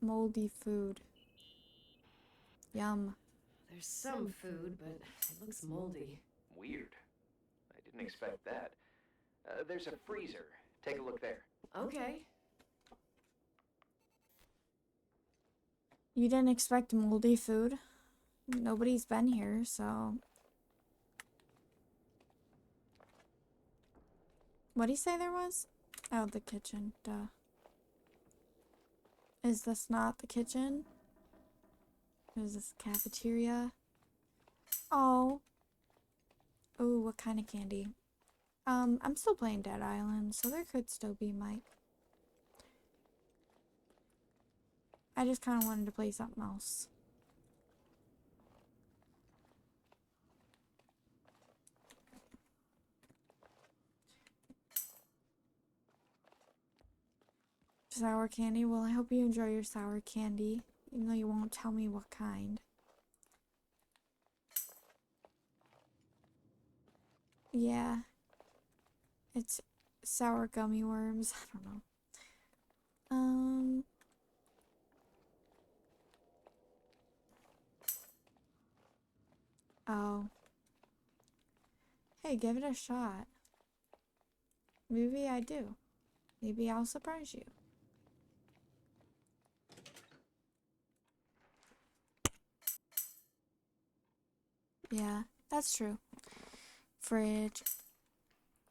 [SPEAKER 1] Moldy food. Yum.
[SPEAKER 2] There's some food, but it looks moldy.
[SPEAKER 6] Weird. I didn't expect that. There's a freezer. Take a look there.
[SPEAKER 2] Okay.
[SPEAKER 1] You didn't expect moldy food? Nobody's been here, so... What'd he say there was? Oh, the kitchen. Duh. Is this not the kitchen? Is this the cafeteria? Oh. Ooh, what kind of candy? I'm still playing Dead Island, so there could still be Mike. I just kind of wanted to play something else. Sour candy? Well, I hope you enjoy your sour candy, even though you won't tell me what kind. Yeah. It's sour gummy worms. I don't know. Oh. Hey, give it a shot. Maybe I do. Maybe I'll surprise you. Yeah, that's true. Fridge.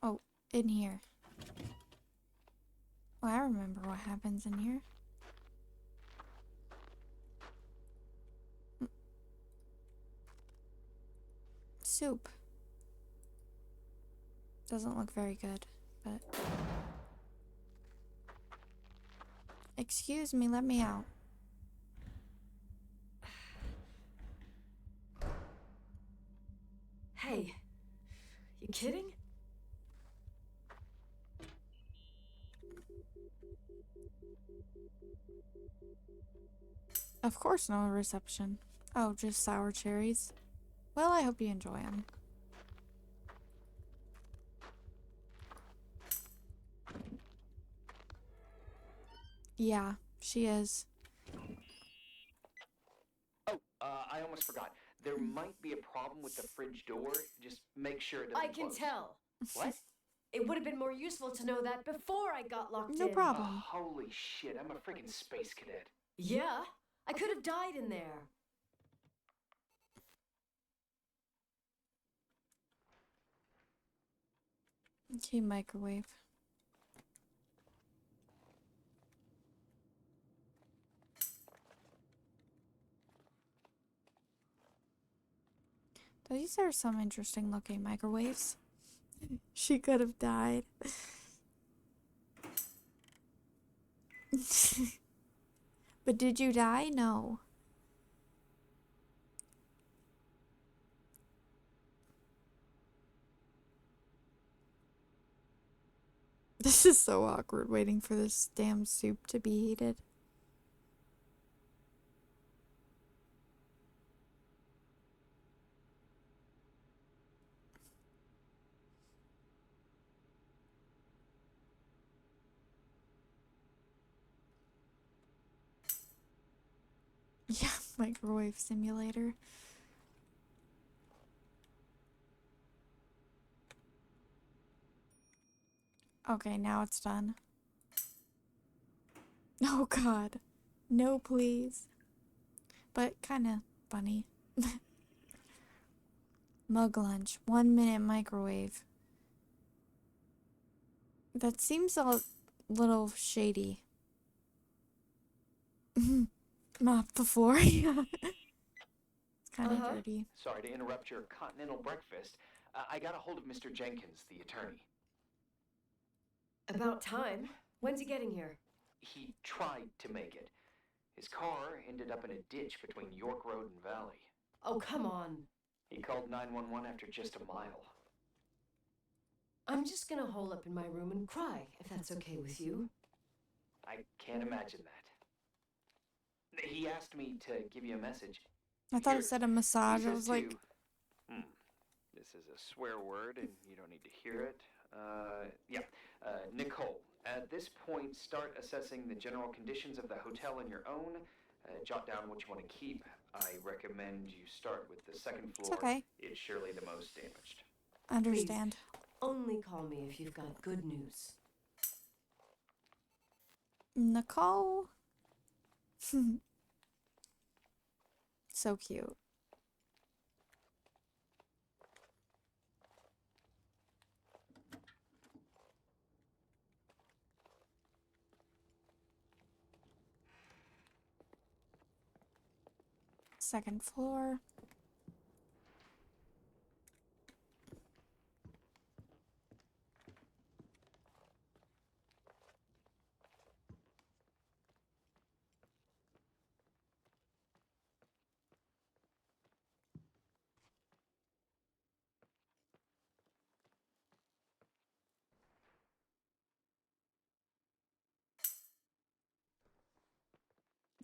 [SPEAKER 1] Oh, in here. Oh, I remember what happens in here. Soup. Doesn't look very good, but... Excuse me, let me out.
[SPEAKER 2] Hey, you kidding?
[SPEAKER 1] Of course, no reception. Oh, just sour cherries. Well, I hope you enjoy them. Yeah, She is.
[SPEAKER 6] Oh, I almost forgot. There might be a problem with the fridge door. Just make sure it doesn't
[SPEAKER 2] I can
[SPEAKER 6] close.
[SPEAKER 2] tell.
[SPEAKER 6] What?
[SPEAKER 2] It would have been more useful to know that before I got locked
[SPEAKER 1] No
[SPEAKER 2] in.
[SPEAKER 1] problem.
[SPEAKER 6] Oh, holy shit, I'm a freaking space cadet.
[SPEAKER 2] Yeah, I could have died in there.
[SPEAKER 1] Okay, microwave. These are some interesting looking microwaves. She could have died. But did you die? No. This is so awkward waiting for this damn soup to be heated. Yeah, microwave simulator. Okay, now it's done. Oh god. No, please. But kinda funny. Mug lunch. 1 minute microwave. That seems a little shady. Mop the floor. Yeah. It's kind of dirty.
[SPEAKER 6] Sorry to interrupt your continental breakfast. I got a hold of Mr. Jenkins, the attorney.
[SPEAKER 2] About time. When's he getting here?
[SPEAKER 6] He tried to make it. His car ended up in a ditch between York Road and Valley.
[SPEAKER 2] Oh, come on.
[SPEAKER 6] He called 911 after just a mile.
[SPEAKER 2] I'm just gonna hole up in my room and cry, if that's okay with you.
[SPEAKER 6] I can't imagine that. He asked me to give you a message.
[SPEAKER 1] I thought
[SPEAKER 6] Here,
[SPEAKER 1] it said a massage.
[SPEAKER 6] He
[SPEAKER 1] I
[SPEAKER 6] says
[SPEAKER 1] was like,
[SPEAKER 6] this is a swear word and you don't need to hear it. Nicole, at this point, start assessing the general conditions of the hotel on your own. Jot down what you want to keep. I recommend you start with the second floor.
[SPEAKER 1] it's okay.
[SPEAKER 6] It's surely the most damaged.
[SPEAKER 1] Understand.
[SPEAKER 2] Only call me if you've got good news.
[SPEAKER 1] Nicole. So cute. Second floor.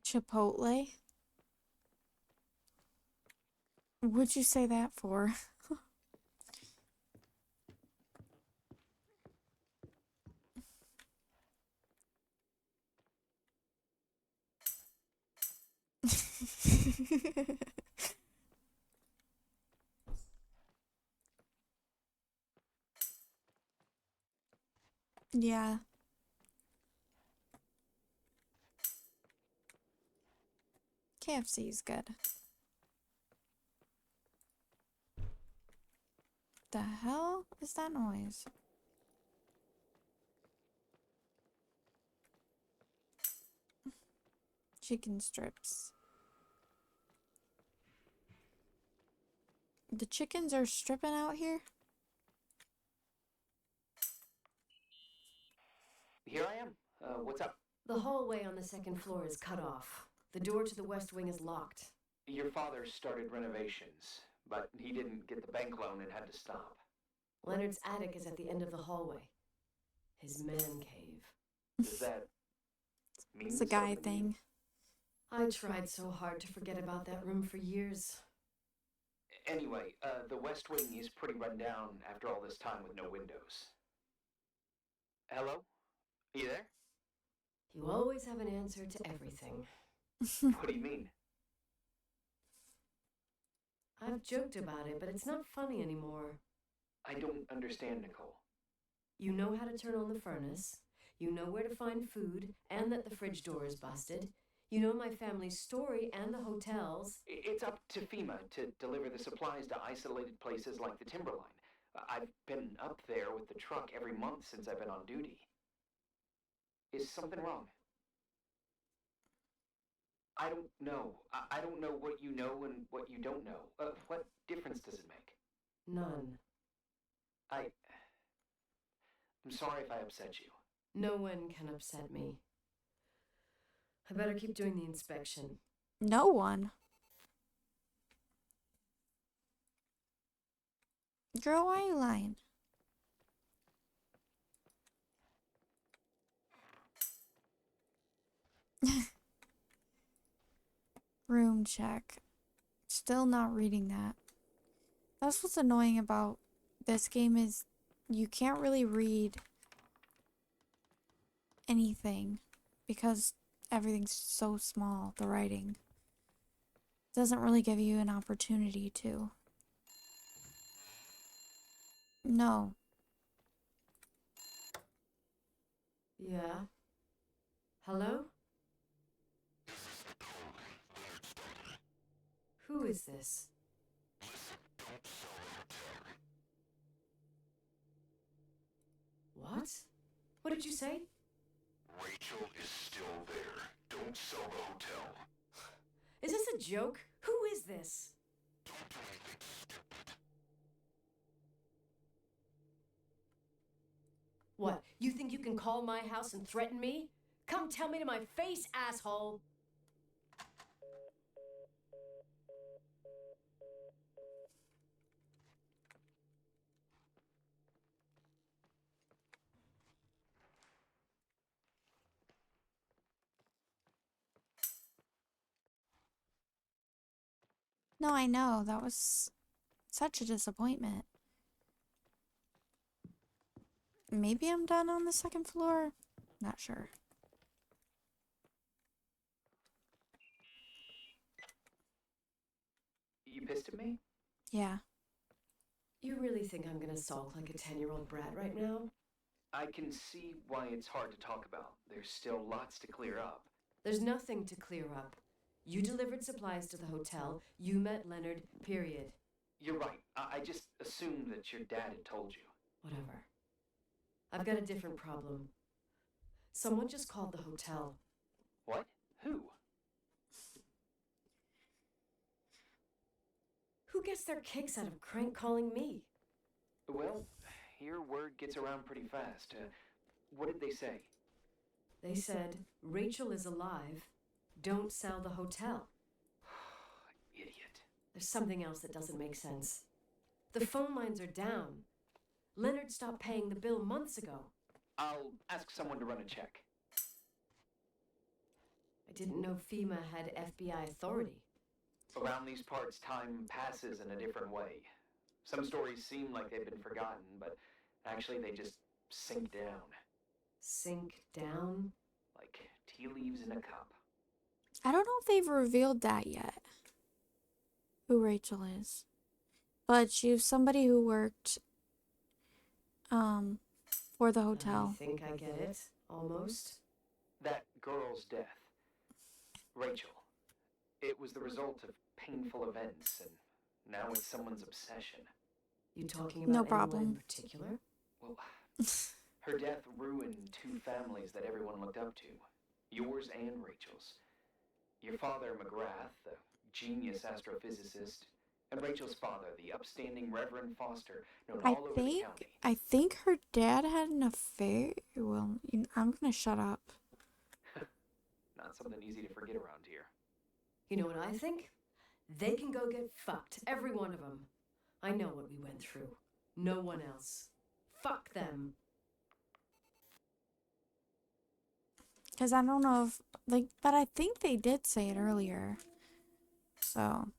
[SPEAKER 1] Chipotle. What'd you say that for? Yeah. KFC is good. The hell is that noise? Chicken strips. The chickens are stripping out here?
[SPEAKER 6] Here I am. What's up?
[SPEAKER 2] The hallway on the second floor is cut off. The door to the west wing is locked.
[SPEAKER 6] Your father started renovations, but he didn't get the bank loan and had to stop.
[SPEAKER 2] Leonard's attic is at the end of the hallway. His man cave.
[SPEAKER 6] Does that mean
[SPEAKER 1] It's a guy
[SPEAKER 6] something?
[SPEAKER 1] thing.
[SPEAKER 2] I tried so hard to forget about that room for years.
[SPEAKER 6] Anyway, the west wing is pretty run down after all this time with no windows. Hello? You there?
[SPEAKER 2] You always have an answer to everything.
[SPEAKER 6] What do you mean?
[SPEAKER 2] I've joked about it, but it's not funny anymore.
[SPEAKER 6] I don't understand, Nicole.
[SPEAKER 2] You know how to turn on the furnace. You know where to find food and that the fridge door is busted. You know my family's story and the hotels.
[SPEAKER 6] It's up to FEMA to deliver the supplies to isolated places like the Timberline. I've been up there with the truck every month since I've been on duty. Is something wrong? I don't know. I don't know what you know and what you don't know. What difference does it make?
[SPEAKER 2] None.
[SPEAKER 6] I'm sorry if I upset you.
[SPEAKER 2] No one can upset me. I better keep doing the inspection.
[SPEAKER 1] No one. Girl, why are you lying? Room check. Still not reading that. That's what's annoying about this game is you can't really read anything because everything's so small, the writing. Doesn't really give you an opportunity to. No.
[SPEAKER 2] Yeah? Hello? Who is this? What? What did you say?
[SPEAKER 7] Rachel is still there. Don't sell the hotel.
[SPEAKER 2] Is this a joke? Who is this?
[SPEAKER 7] Don't do anything stupid.
[SPEAKER 2] What, you think you can call my house and threaten me? Come tell me to my face, asshole!
[SPEAKER 1] No, I know. That was such a disappointment. Maybe I'm done on the second floor? Not sure.
[SPEAKER 6] You pissed at me?
[SPEAKER 1] Yeah.
[SPEAKER 2] You really think I'm gonna sulk like a 10-year-old brat right now?
[SPEAKER 6] I can see why it's hard to talk about. There's still lots to clear up.
[SPEAKER 2] There's nothing to clear up. You delivered supplies to the hotel. You met Leonard, period.
[SPEAKER 6] You're right. I just assumed that your dad had told you.
[SPEAKER 2] Whatever. I've got a different problem. Someone just called the hotel.
[SPEAKER 6] What? Who?
[SPEAKER 2] Who gets their kicks out of crank calling me?
[SPEAKER 6] Well, here word gets around pretty fast. What did they say?
[SPEAKER 2] They said, Rachel is alive. Don't sell the hotel.
[SPEAKER 6] Idiot.
[SPEAKER 2] There's something else that doesn't make sense. The phone lines are down. Leonard stopped paying the bill months ago.
[SPEAKER 6] I'll ask someone to run a check.
[SPEAKER 2] I didn't know FEMA had FBI authority.
[SPEAKER 6] Around these parts, time passes in a different way. Some stories seem like they've been forgotten, but actually they just sink down.
[SPEAKER 2] Sink down?
[SPEAKER 6] Like tea leaves in a cup.
[SPEAKER 1] I don't know if they've revealed that yet. Who Rachel is. But she was somebody who worked for the hotel.
[SPEAKER 2] I think I get it. Almost.
[SPEAKER 6] That girl's death. Rachel. It was the result of painful events, and now it's someone's obsession.
[SPEAKER 2] You talking about
[SPEAKER 1] No
[SPEAKER 2] anyone
[SPEAKER 1] problem.
[SPEAKER 2] in particular?
[SPEAKER 6] Well, her death ruined two families that everyone looked up to. Yours and Rachel's. Your father, McGrath, the genius astrophysicist, and Rachel's father, the upstanding Reverend Foster, known all over the county.
[SPEAKER 1] I think her dad had an affair. Well, I'm gonna shut up.
[SPEAKER 6] Not something easy to forget around here.
[SPEAKER 2] You know what I think? They can go get fucked, every one of them. I know what we went through. No one else. Fuck them.
[SPEAKER 1] Because I don't know if, but I think they did say it earlier. So.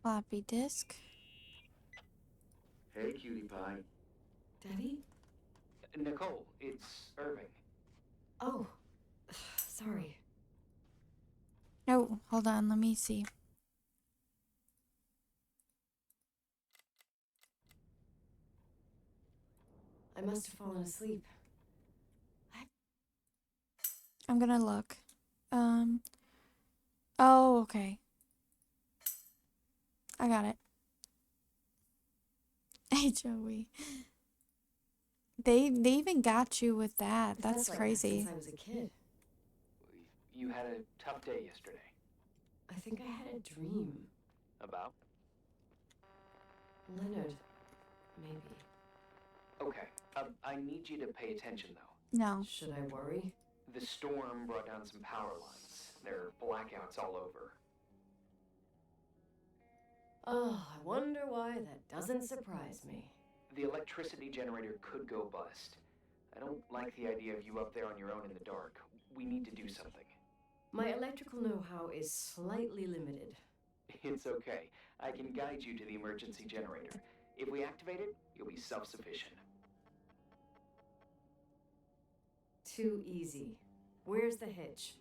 [SPEAKER 1] Floppy disk.
[SPEAKER 6] Hey, cutie pie.
[SPEAKER 2] Daddy?
[SPEAKER 6] Nicole, it's Irving.
[SPEAKER 2] Oh, sorry.
[SPEAKER 1] Oh, hold on, let me see.
[SPEAKER 2] I must have fallen asleep.
[SPEAKER 1] I'm gonna look. Oh, okay. I got it. Hey, Joey. They even got you with that.
[SPEAKER 2] It
[SPEAKER 1] That's
[SPEAKER 2] felt like that
[SPEAKER 1] crazy.
[SPEAKER 2] since I was a kid.
[SPEAKER 6] You had a tough day yesterday.
[SPEAKER 2] I think I had a dream.
[SPEAKER 6] About?
[SPEAKER 2] Leonard, maybe.
[SPEAKER 6] Okay, I need you to pay attention, though.
[SPEAKER 1] No.
[SPEAKER 2] Should I worry?
[SPEAKER 6] The storm brought down some power lines. There are blackouts all over.
[SPEAKER 2] Oh, I wonder why that doesn't surprise me.
[SPEAKER 6] The electricity generator could go bust. I don't like the idea of you up there on your own in the dark. We need to do something.
[SPEAKER 2] My electrical know-how is slightly limited.
[SPEAKER 6] It's okay. I can guide you to the emergency generator. If we activate it, you'll be self-sufficient.
[SPEAKER 2] Too easy. Where's the hitch?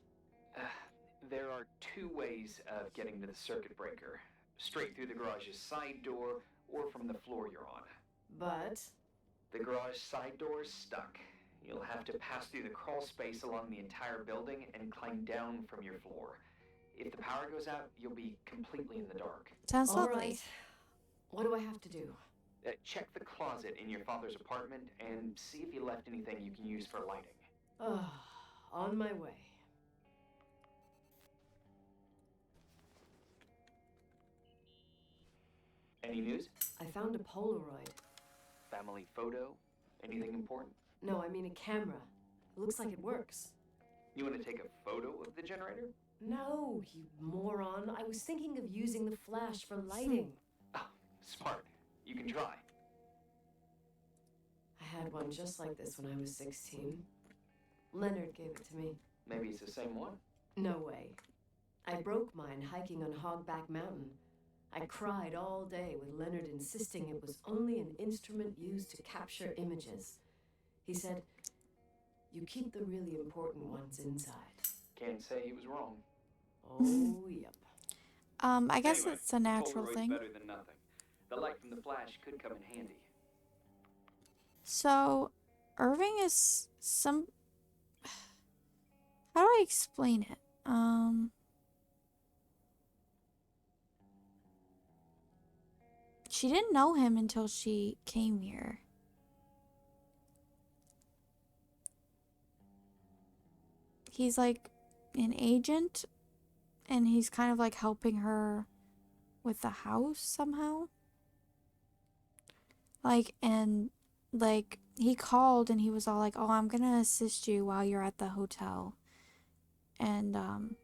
[SPEAKER 6] There are two ways of getting to the circuit breaker. Straight through the garage's side door, or from the floor you're on.
[SPEAKER 2] But
[SPEAKER 6] The garage side door is stuck. You'll have to pass through the crawl space along the entire building and climb down from your floor. If the power goes out, you'll be completely in the dark.
[SPEAKER 1] Sounds
[SPEAKER 2] all
[SPEAKER 1] lovely.
[SPEAKER 2] right. What do I have to do?
[SPEAKER 6] Check the closet in your father's apartment and see if he left anything you can use for lighting.
[SPEAKER 2] Oh, on my way.
[SPEAKER 6] Any news?
[SPEAKER 2] I found a Polaroid.
[SPEAKER 6] Family photo? Anything important?
[SPEAKER 2] No, I mean a camera. It looks like it works.
[SPEAKER 6] You want to take a photo of the generator?
[SPEAKER 2] No, you moron. I was thinking of using the flash for lighting.
[SPEAKER 6] Oh, smart. You can try.
[SPEAKER 2] I had one just like this when I was 16. Leonard gave it to me.
[SPEAKER 6] Maybe it's the same one?
[SPEAKER 2] No way. I broke mine hiking on Hogback Mountain. I cried all day with Leonard insisting it was only an instrument used to capture images. He said, "You keep the really important ones inside."
[SPEAKER 6] Can't say he was wrong.
[SPEAKER 2] Oh, yep.
[SPEAKER 1] I guess
[SPEAKER 6] Anyway,
[SPEAKER 1] it's a natural
[SPEAKER 6] Polaroid's
[SPEAKER 1] thing.
[SPEAKER 6] better than nothing. The light from the flash could come in handy.
[SPEAKER 1] So, Irving is some. How do I explain it? She didn't know him until she came here. He's like an agent, and he's kind of like helping her with the house somehow. Like, he called and he was all like, "Oh, I'm gonna assist you while you're at the hotel." And,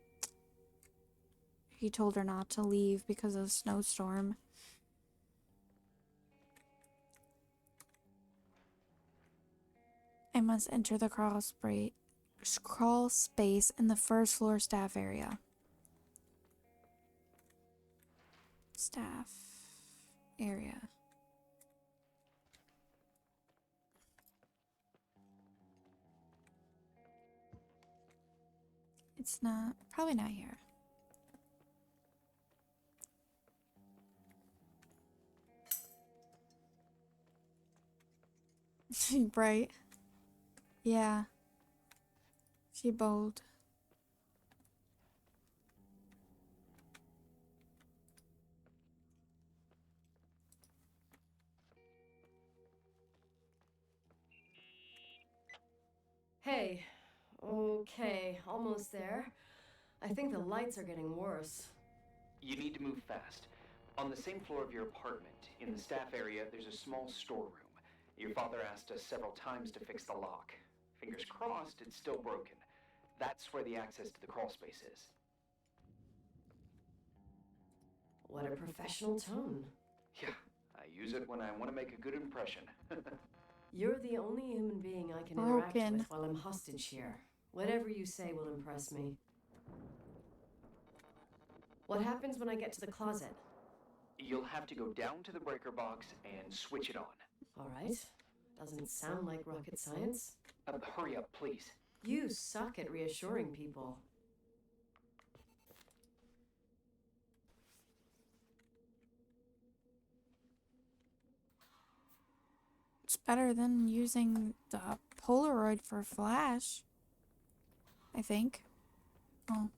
[SPEAKER 1] he told her not to leave because of a snowstorm. I must enter the crawl space in the first floor staff area. Staff area. It's not, probably not here. Right? Yeah. She bold.
[SPEAKER 2] Hey. Okay, almost there. I think the lights are getting worse.
[SPEAKER 6] You need to move fast. On the same floor of your apartment, in the staff area, there's a small storeroom. Your father asked us several times to fix the lock. Fingers crossed, it's still broken. That's where the access to the crawl space is.
[SPEAKER 2] What a professional tone.
[SPEAKER 6] Yeah, I use it when I want to make a good impression.
[SPEAKER 2] You're the only human being I can interact
[SPEAKER 1] Broken.
[SPEAKER 2] with while I'm hostage here. Whatever you say will impress me. What happens when I get to the closet?
[SPEAKER 6] You'll have to go down to the breaker box and switch it on.
[SPEAKER 2] All right. Doesn't sound like rocket science.
[SPEAKER 6] Hurry up, please.
[SPEAKER 2] You suck at reassuring people.
[SPEAKER 1] It's better than using the Polaroid for flash, I think. Oh.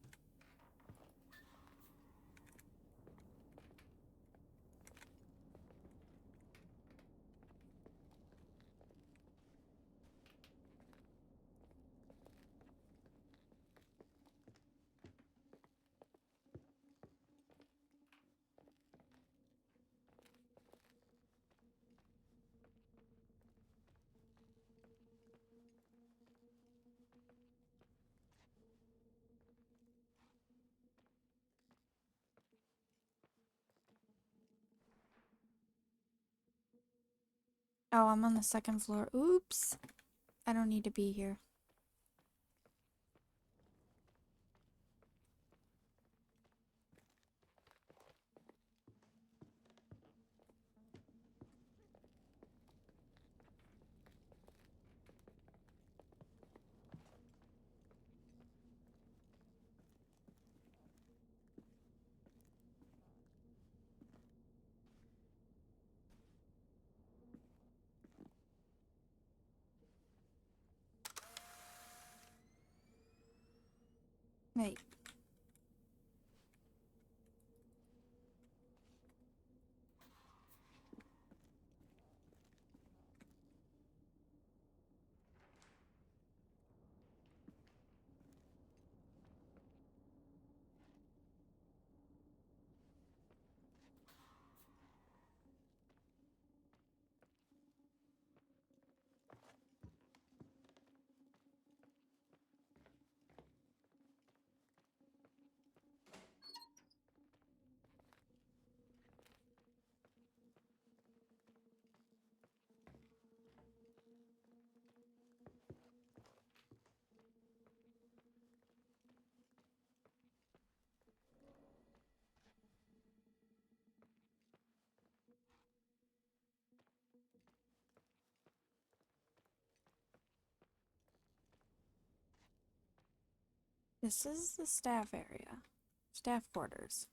[SPEAKER 1] Oh, I'm on the second floor. Oops. I don't need to be here. Wait. This is the staff area. Staff quarters.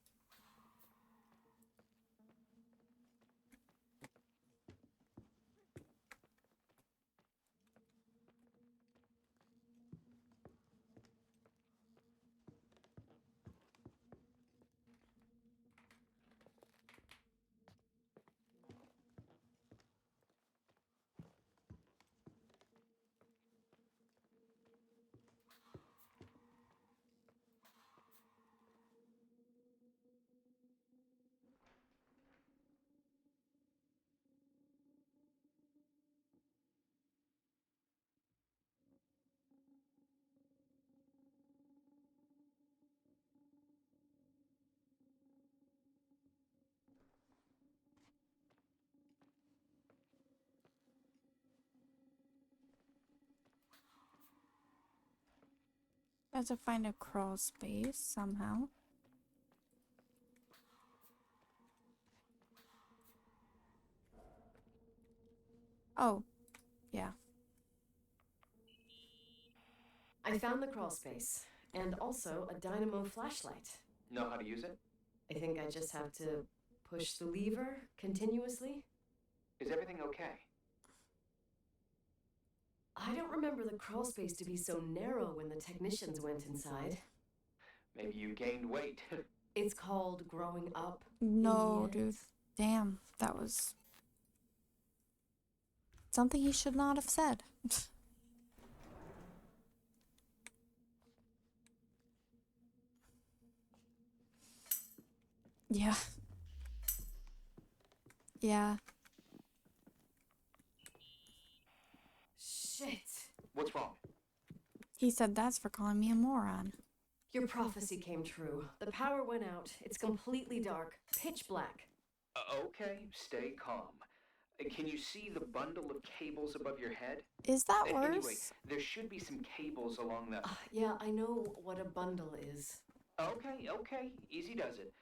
[SPEAKER 1] I have to find a crawl space somehow. Oh, yeah.
[SPEAKER 2] I found the crawl space, and also a dynamo flashlight.
[SPEAKER 6] Know how to use it?
[SPEAKER 2] I think I just have to push the lever continuously.
[SPEAKER 6] Is everything okay?
[SPEAKER 2] I don't remember the crawl space to be so narrow when the technicians went inside.
[SPEAKER 6] Maybe you gained weight.
[SPEAKER 2] It's called growing up.
[SPEAKER 1] No,
[SPEAKER 2] idiot.
[SPEAKER 1] dude. Damn, that was something he should not have said. Yeah. Yeah.
[SPEAKER 2] Shit.
[SPEAKER 6] What's wrong?
[SPEAKER 1] He said that's for calling me a moron.
[SPEAKER 2] Your prophecy came true. The power went out. It's completely dark. Pitch black.
[SPEAKER 6] Okay, stay calm. Can you see the bundle of cables above your head?
[SPEAKER 1] Is that worse?
[SPEAKER 6] Anyway, there should be some cables along the...
[SPEAKER 2] Yeah, I know what a bundle is.
[SPEAKER 6] Okay, easy does it.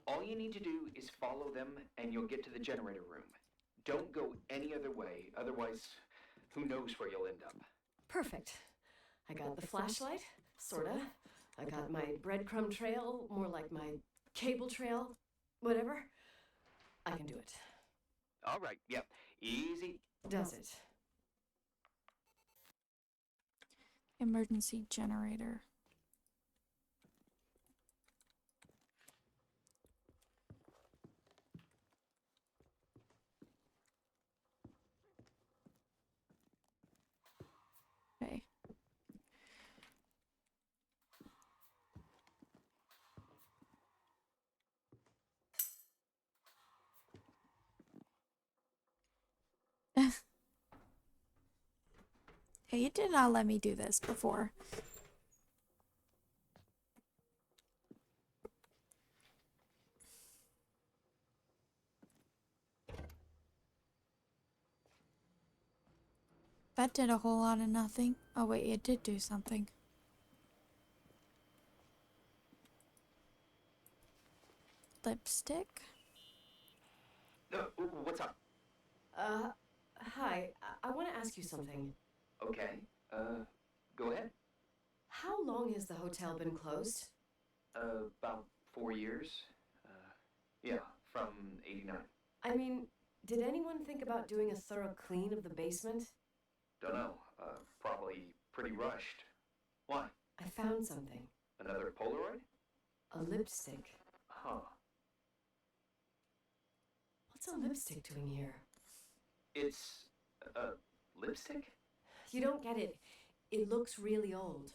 [SPEAKER 6] All you need to do is follow them and you'll get to the generator room. Don't go any other way, otherwise, who knows where you'll end up.
[SPEAKER 2] Perfect. I got the flashlight, sorta. I got my breadcrumb trail, more like my cable trail, whatever. I can do it.
[SPEAKER 6] All right, yeah, easy.
[SPEAKER 2] Does it?
[SPEAKER 1] Emergency generator. Okay. Hey, you did not let me do this before. That did a whole lot of nothing. Oh wait, it did do something. Lipstick?
[SPEAKER 6] What's up?
[SPEAKER 2] Hi. I want to ask you something.
[SPEAKER 6] Okay, go ahead.
[SPEAKER 2] How long has the hotel been closed?
[SPEAKER 6] About 4 years. Yeah, from 89.
[SPEAKER 2] I mean, did anyone think about doing a thorough clean of the basement?
[SPEAKER 6] Dunno, probably pretty rushed. Why?
[SPEAKER 2] I found something.
[SPEAKER 6] Another Polaroid?
[SPEAKER 2] A lipstick.
[SPEAKER 6] Huh.
[SPEAKER 2] What's a lipstick doing here?
[SPEAKER 6] It's a lipstick?
[SPEAKER 2] You don't get it. It looks really old.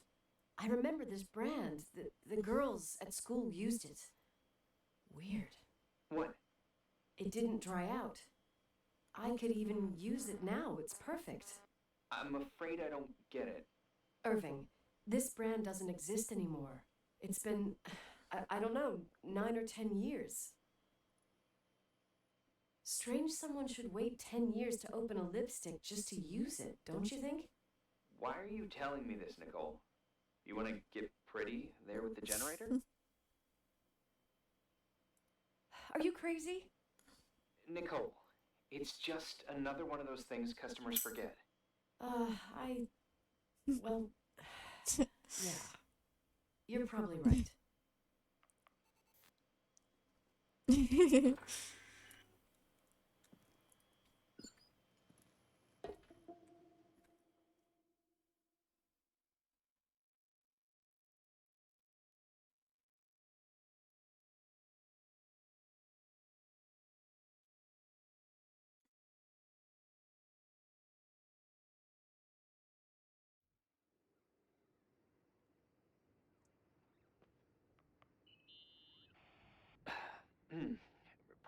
[SPEAKER 2] I remember this brand. The girls at school used it. Weird.
[SPEAKER 6] What?
[SPEAKER 2] It didn't dry out. I could even use it now. It's perfect.
[SPEAKER 6] I'm afraid I don't get it.
[SPEAKER 2] Irving, this brand doesn't exist anymore. It's been, I don't know, 9 or 10 years. Strange someone should wait 10 years to open a lipstick just to use it, don't you think?
[SPEAKER 6] Why are you telling me this, Nicole? You want to get pretty there with the generator?
[SPEAKER 2] Are you crazy?
[SPEAKER 6] Nicole, it's just another one of those things customers forget.
[SPEAKER 2] Well, yeah. You're probably right.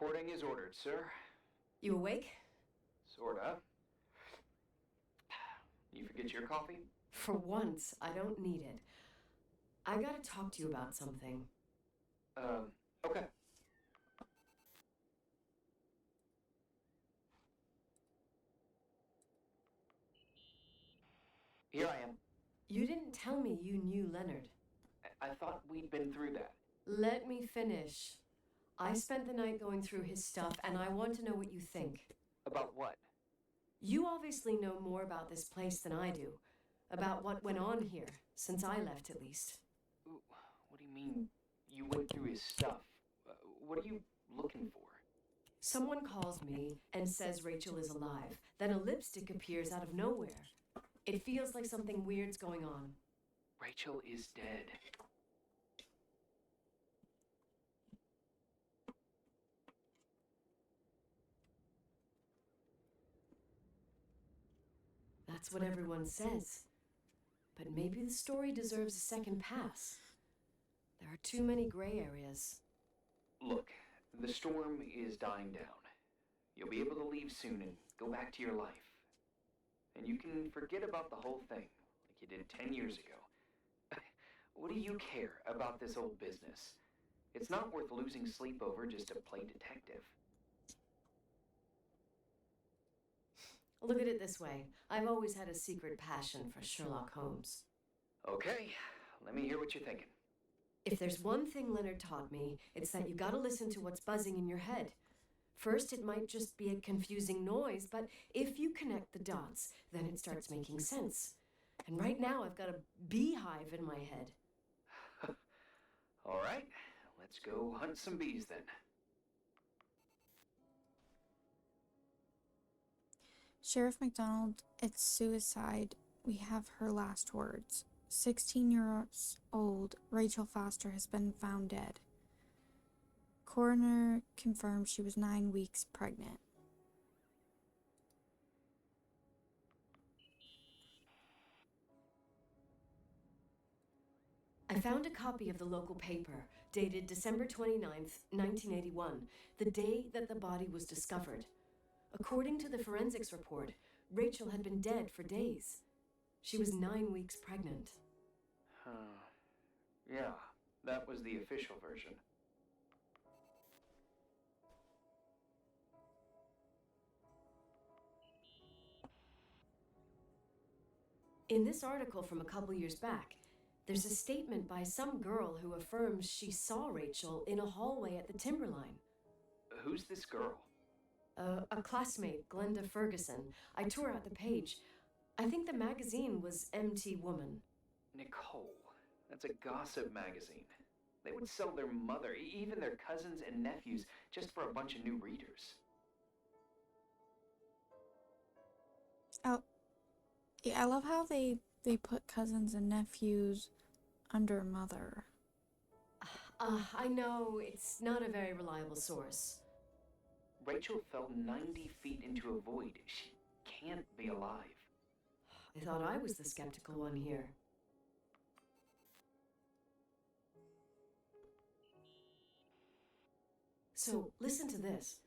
[SPEAKER 6] Reporting is ordered, sir.
[SPEAKER 2] You awake?
[SPEAKER 6] Sorta. You forget your coffee?
[SPEAKER 2] For once, I don't need it. I gotta talk to you about something.
[SPEAKER 6] Okay. Here I am.
[SPEAKER 2] You didn't tell me you knew Leonard.
[SPEAKER 6] I thought we'd been through that.
[SPEAKER 2] Let me finish. I spent the night going through his stuff, and I want to know what you think.
[SPEAKER 6] About what?
[SPEAKER 2] You obviously know more about this place than I do. About what went on here, since I left at least.
[SPEAKER 6] What do you mean, you went through his stuff? What are you looking for?
[SPEAKER 2] Someone calls me and says Rachel is alive. Then a lipstick appears out of nowhere. It feels like something weird's going on.
[SPEAKER 6] Rachel is dead.
[SPEAKER 2] That's what everyone says. But maybe the story deserves a second pass. There are too many gray areas.
[SPEAKER 6] Look, the storm is dying down. You'll be able to leave soon and go back to your life. And you can forget about the whole thing, like you did 10 years ago. What do you care about this old business? It's not worth losing sleep over just to play detective.
[SPEAKER 2] Look at it this way. I've always had a secret passion for Sherlock Holmes.
[SPEAKER 6] Okay, let me hear what you're thinking.
[SPEAKER 2] If there's one thing Leonard taught me, it's that you gotta listen to what's buzzing in your head. First, it might just be a confusing noise, but if you connect the dots, then it starts making sense. And right now, I've got a beehive in my head.
[SPEAKER 6] All right, let's go hunt some bees then.
[SPEAKER 1] Sheriff McDonald, it's suicide. We have her last words. 16 years old Rachel Foster has been found dead. Coroner confirmed she was 9 weeks pregnant.
[SPEAKER 2] I found a copy of the local paper, dated December 29th, 1981, the day that the body was discovered. According to the forensics report, Rachel had been dead for days. She was 9 weeks pregnant.
[SPEAKER 6] Yeah, that was the official version.
[SPEAKER 2] In this article from a couple years back, there's a statement by some girl who affirms she saw Rachel in a hallway at the Timberline.
[SPEAKER 6] Who's this girl?
[SPEAKER 2] A classmate, Glenda Ferguson. I tore out the page. I think the magazine was MT Woman.
[SPEAKER 6] Nicole. That's a gossip magazine. They would sell their mother, even their cousins and nephews, just for a bunch of new readers.
[SPEAKER 1] Oh, yeah, I love how they put cousins and nephews under mother.
[SPEAKER 2] I know it's not a very reliable source.
[SPEAKER 6] Rachel fell 90 feet into a void. She can't be alive.
[SPEAKER 2] I thought I was the skeptical one here. So, listen to this.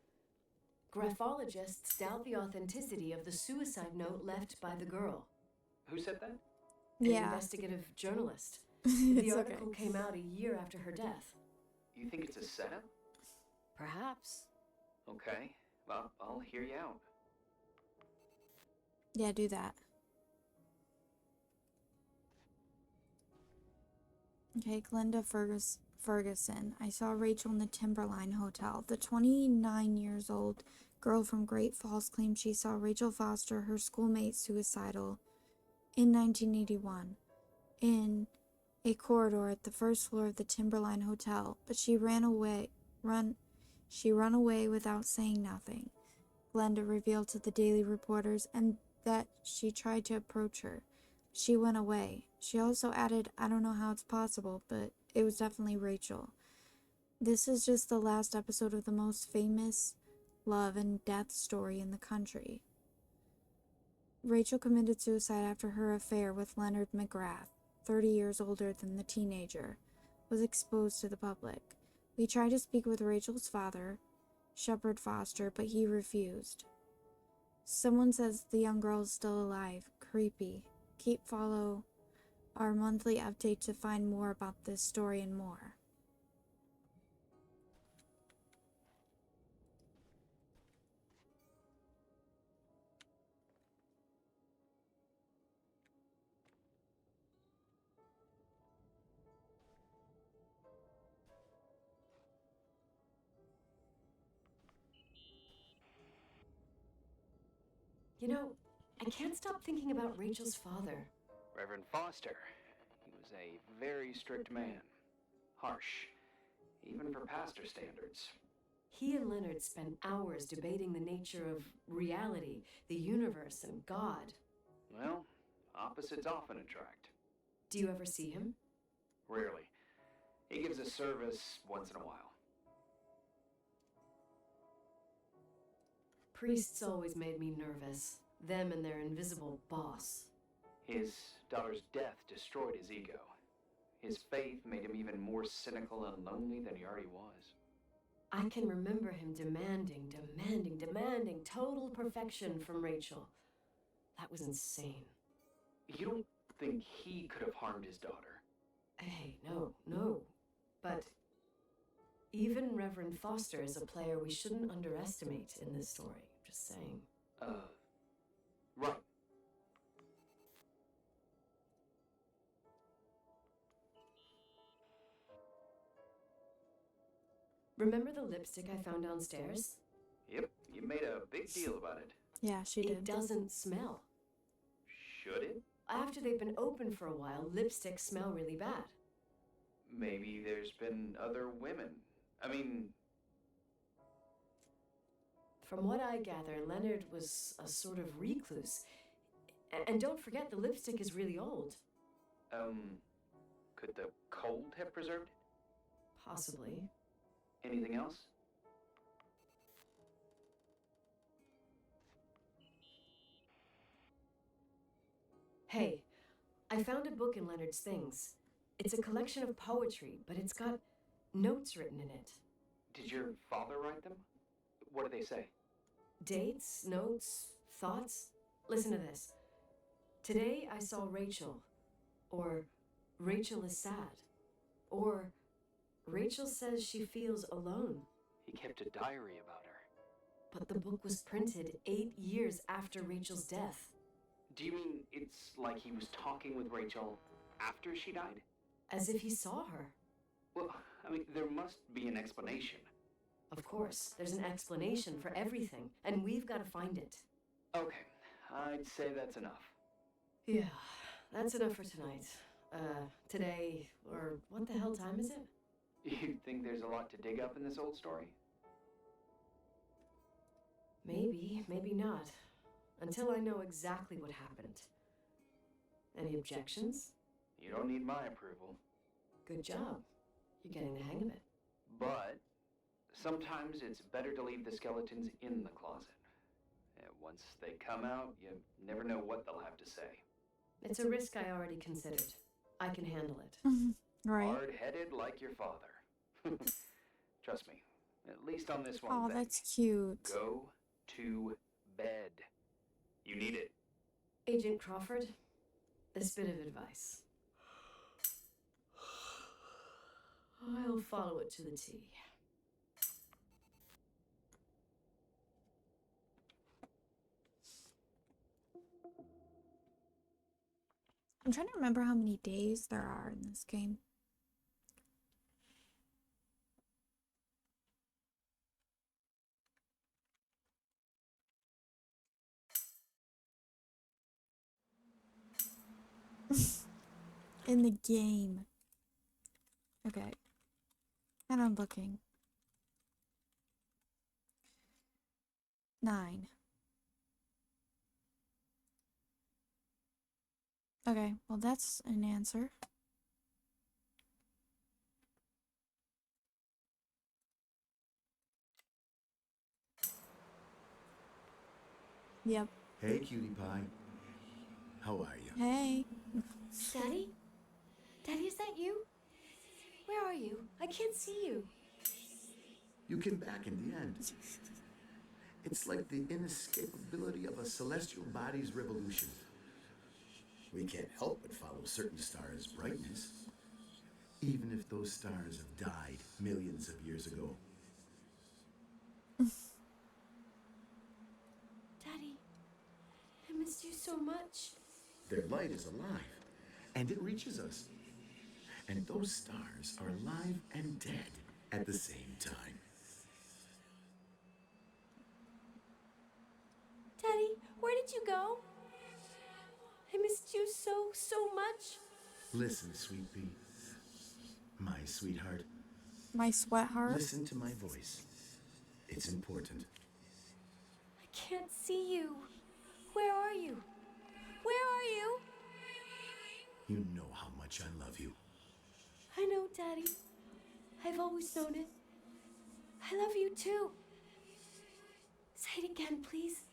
[SPEAKER 2] Graphologists doubt the authenticity of the suicide note left by the girl.
[SPEAKER 6] Who said that?
[SPEAKER 2] An
[SPEAKER 1] Yeah.
[SPEAKER 2] investigative journalist. The
[SPEAKER 1] It's
[SPEAKER 2] article
[SPEAKER 1] okay.
[SPEAKER 2] came out a year after her death.
[SPEAKER 6] You think it's a setup?
[SPEAKER 2] Perhaps.
[SPEAKER 6] Okay, well, I'll hear you out.
[SPEAKER 1] Yeah, do that. Okay, Glenda Ferguson. I saw Rachel in the Timberline Hotel. The 29 years old girl from Great Falls claimed she saw Rachel Foster, her schoolmate, suicidal in 1981 in a corridor at the first floor of the Timberline Hotel, but she ran away without saying nothing. Glenda revealed to the Daily Reporters and that she tried to approach her. She went away. She also added, I don't know how it's possible, but it was definitely Rachel. This is just the last episode of the most famous love and death story in the country. Rachel committed suicide after her affair with Leonard McGrath, 30 years older than the teenager, was exposed to the public. We tried to speak with Rachel's father, Shepard Foster, but he refused. Someone says the young girl is still alive. Creepy. Follow our monthly update to find more about this story and more.
[SPEAKER 2] You know, I can't stop thinking about Rachel's father.
[SPEAKER 6] Reverend Foster. He was a very strict man. Harsh, even for pastor standards.
[SPEAKER 2] He and Leonard spent hours debating the nature of reality, the universe, and God.
[SPEAKER 6] Well, opposites often attract.
[SPEAKER 2] Do you ever see him?
[SPEAKER 6] Rarely. He gives a service once in a while.
[SPEAKER 2] Priests always made me nervous. Them and their invisible boss.
[SPEAKER 6] His daughter's death destroyed his ego. His faith made him even more cynical and lonely than he already was.
[SPEAKER 2] I can remember him demanding total perfection from Rachel. That was insane.
[SPEAKER 6] You don't think he could have harmed his daughter?
[SPEAKER 2] Hey, no. But even Reverend Foster is a player we shouldn't underestimate in this story. Just saying.
[SPEAKER 6] Right.
[SPEAKER 2] Remember the lipstick I found downstairs?
[SPEAKER 6] Yep, you made a big deal about it.
[SPEAKER 1] Yeah, she
[SPEAKER 2] It
[SPEAKER 1] did.
[SPEAKER 2] doesn't smell.
[SPEAKER 6] Should it?
[SPEAKER 2] After they've been open for a while, lipsticks smell really bad.
[SPEAKER 6] Maybe there's been other women. I mean,
[SPEAKER 2] From what I gather, Leonard was a sort of recluse. And don't forget, the lipstick is really old.
[SPEAKER 6] could the cold have preserved it?
[SPEAKER 2] Possibly.
[SPEAKER 6] Anything else?
[SPEAKER 2] Hey, I found a book in Leonard's things. It's a collection of poetry, but it's got notes written in it.
[SPEAKER 6] Did your father write them? What do they say?
[SPEAKER 2] Dates, notes, thoughts. Listen to this. Today I saw Rachel. Or Rachel is sad. Or Rachel says she feels alone.
[SPEAKER 6] He kept a diary about her.
[SPEAKER 2] But the book was printed 8 years after Rachel's death.
[SPEAKER 6] Do you mean it's like he was talking with Rachel after she died?
[SPEAKER 2] As if he saw her.
[SPEAKER 6] Well, I mean, there must be an explanation.
[SPEAKER 2] Of course, there's an explanation for everything, and we've got to find it.
[SPEAKER 6] Okay, I'd say that's enough.
[SPEAKER 2] Yeah, that's enough for tonight. Today, or what the hell time is it?
[SPEAKER 6] You think there's a lot to dig up in this old story?
[SPEAKER 2] Maybe, maybe not. Until I know exactly what happened. Any objections?
[SPEAKER 6] You don't need my approval.
[SPEAKER 2] Good job. You're getting the hang of it.
[SPEAKER 6] But sometimes it's better to leave the skeletons in the closet. Once they come out, you never know what they'll have to say.
[SPEAKER 2] It's a risk I already considered. I can handle it.
[SPEAKER 1] Right.
[SPEAKER 6] Hard-headed like your father. Trust me, at least on this one
[SPEAKER 1] Oh,
[SPEAKER 6] thing.
[SPEAKER 1] that's cute.
[SPEAKER 6] Go to bed. You need it.
[SPEAKER 2] Agent Crawford, this bit of advice. I'll follow it to the T.
[SPEAKER 1] I'm trying to remember how many days there are in this game. In the game. Okay. And I'm looking. 9. Okay, well that's an answer. Yep.
[SPEAKER 8] Hey, cutie pie. How are you?
[SPEAKER 1] Hey.
[SPEAKER 2] Daddy? Daddy, is that you? Where are you? I can't see you.
[SPEAKER 8] You came back in the end. It's like the inescapability of a celestial body's revolution. We can't help but follow certain stars' brightness, even if those stars have died millions of years ago.
[SPEAKER 2] Daddy, I missed you so much.
[SPEAKER 8] Their light is alive, and it reaches us. And those stars are alive and dead at the same time.
[SPEAKER 2] Daddy, where did you go? I missed you so much.
[SPEAKER 8] Listen, sweet pea. My sweetheart.
[SPEAKER 1] My sweat heart.
[SPEAKER 8] Listen to my voice. It's important.
[SPEAKER 2] I can't see you. Where are you? Where are you?
[SPEAKER 8] You know how much I love you.
[SPEAKER 2] I know, Daddy. I've always known it. I love you too. Say it again, please.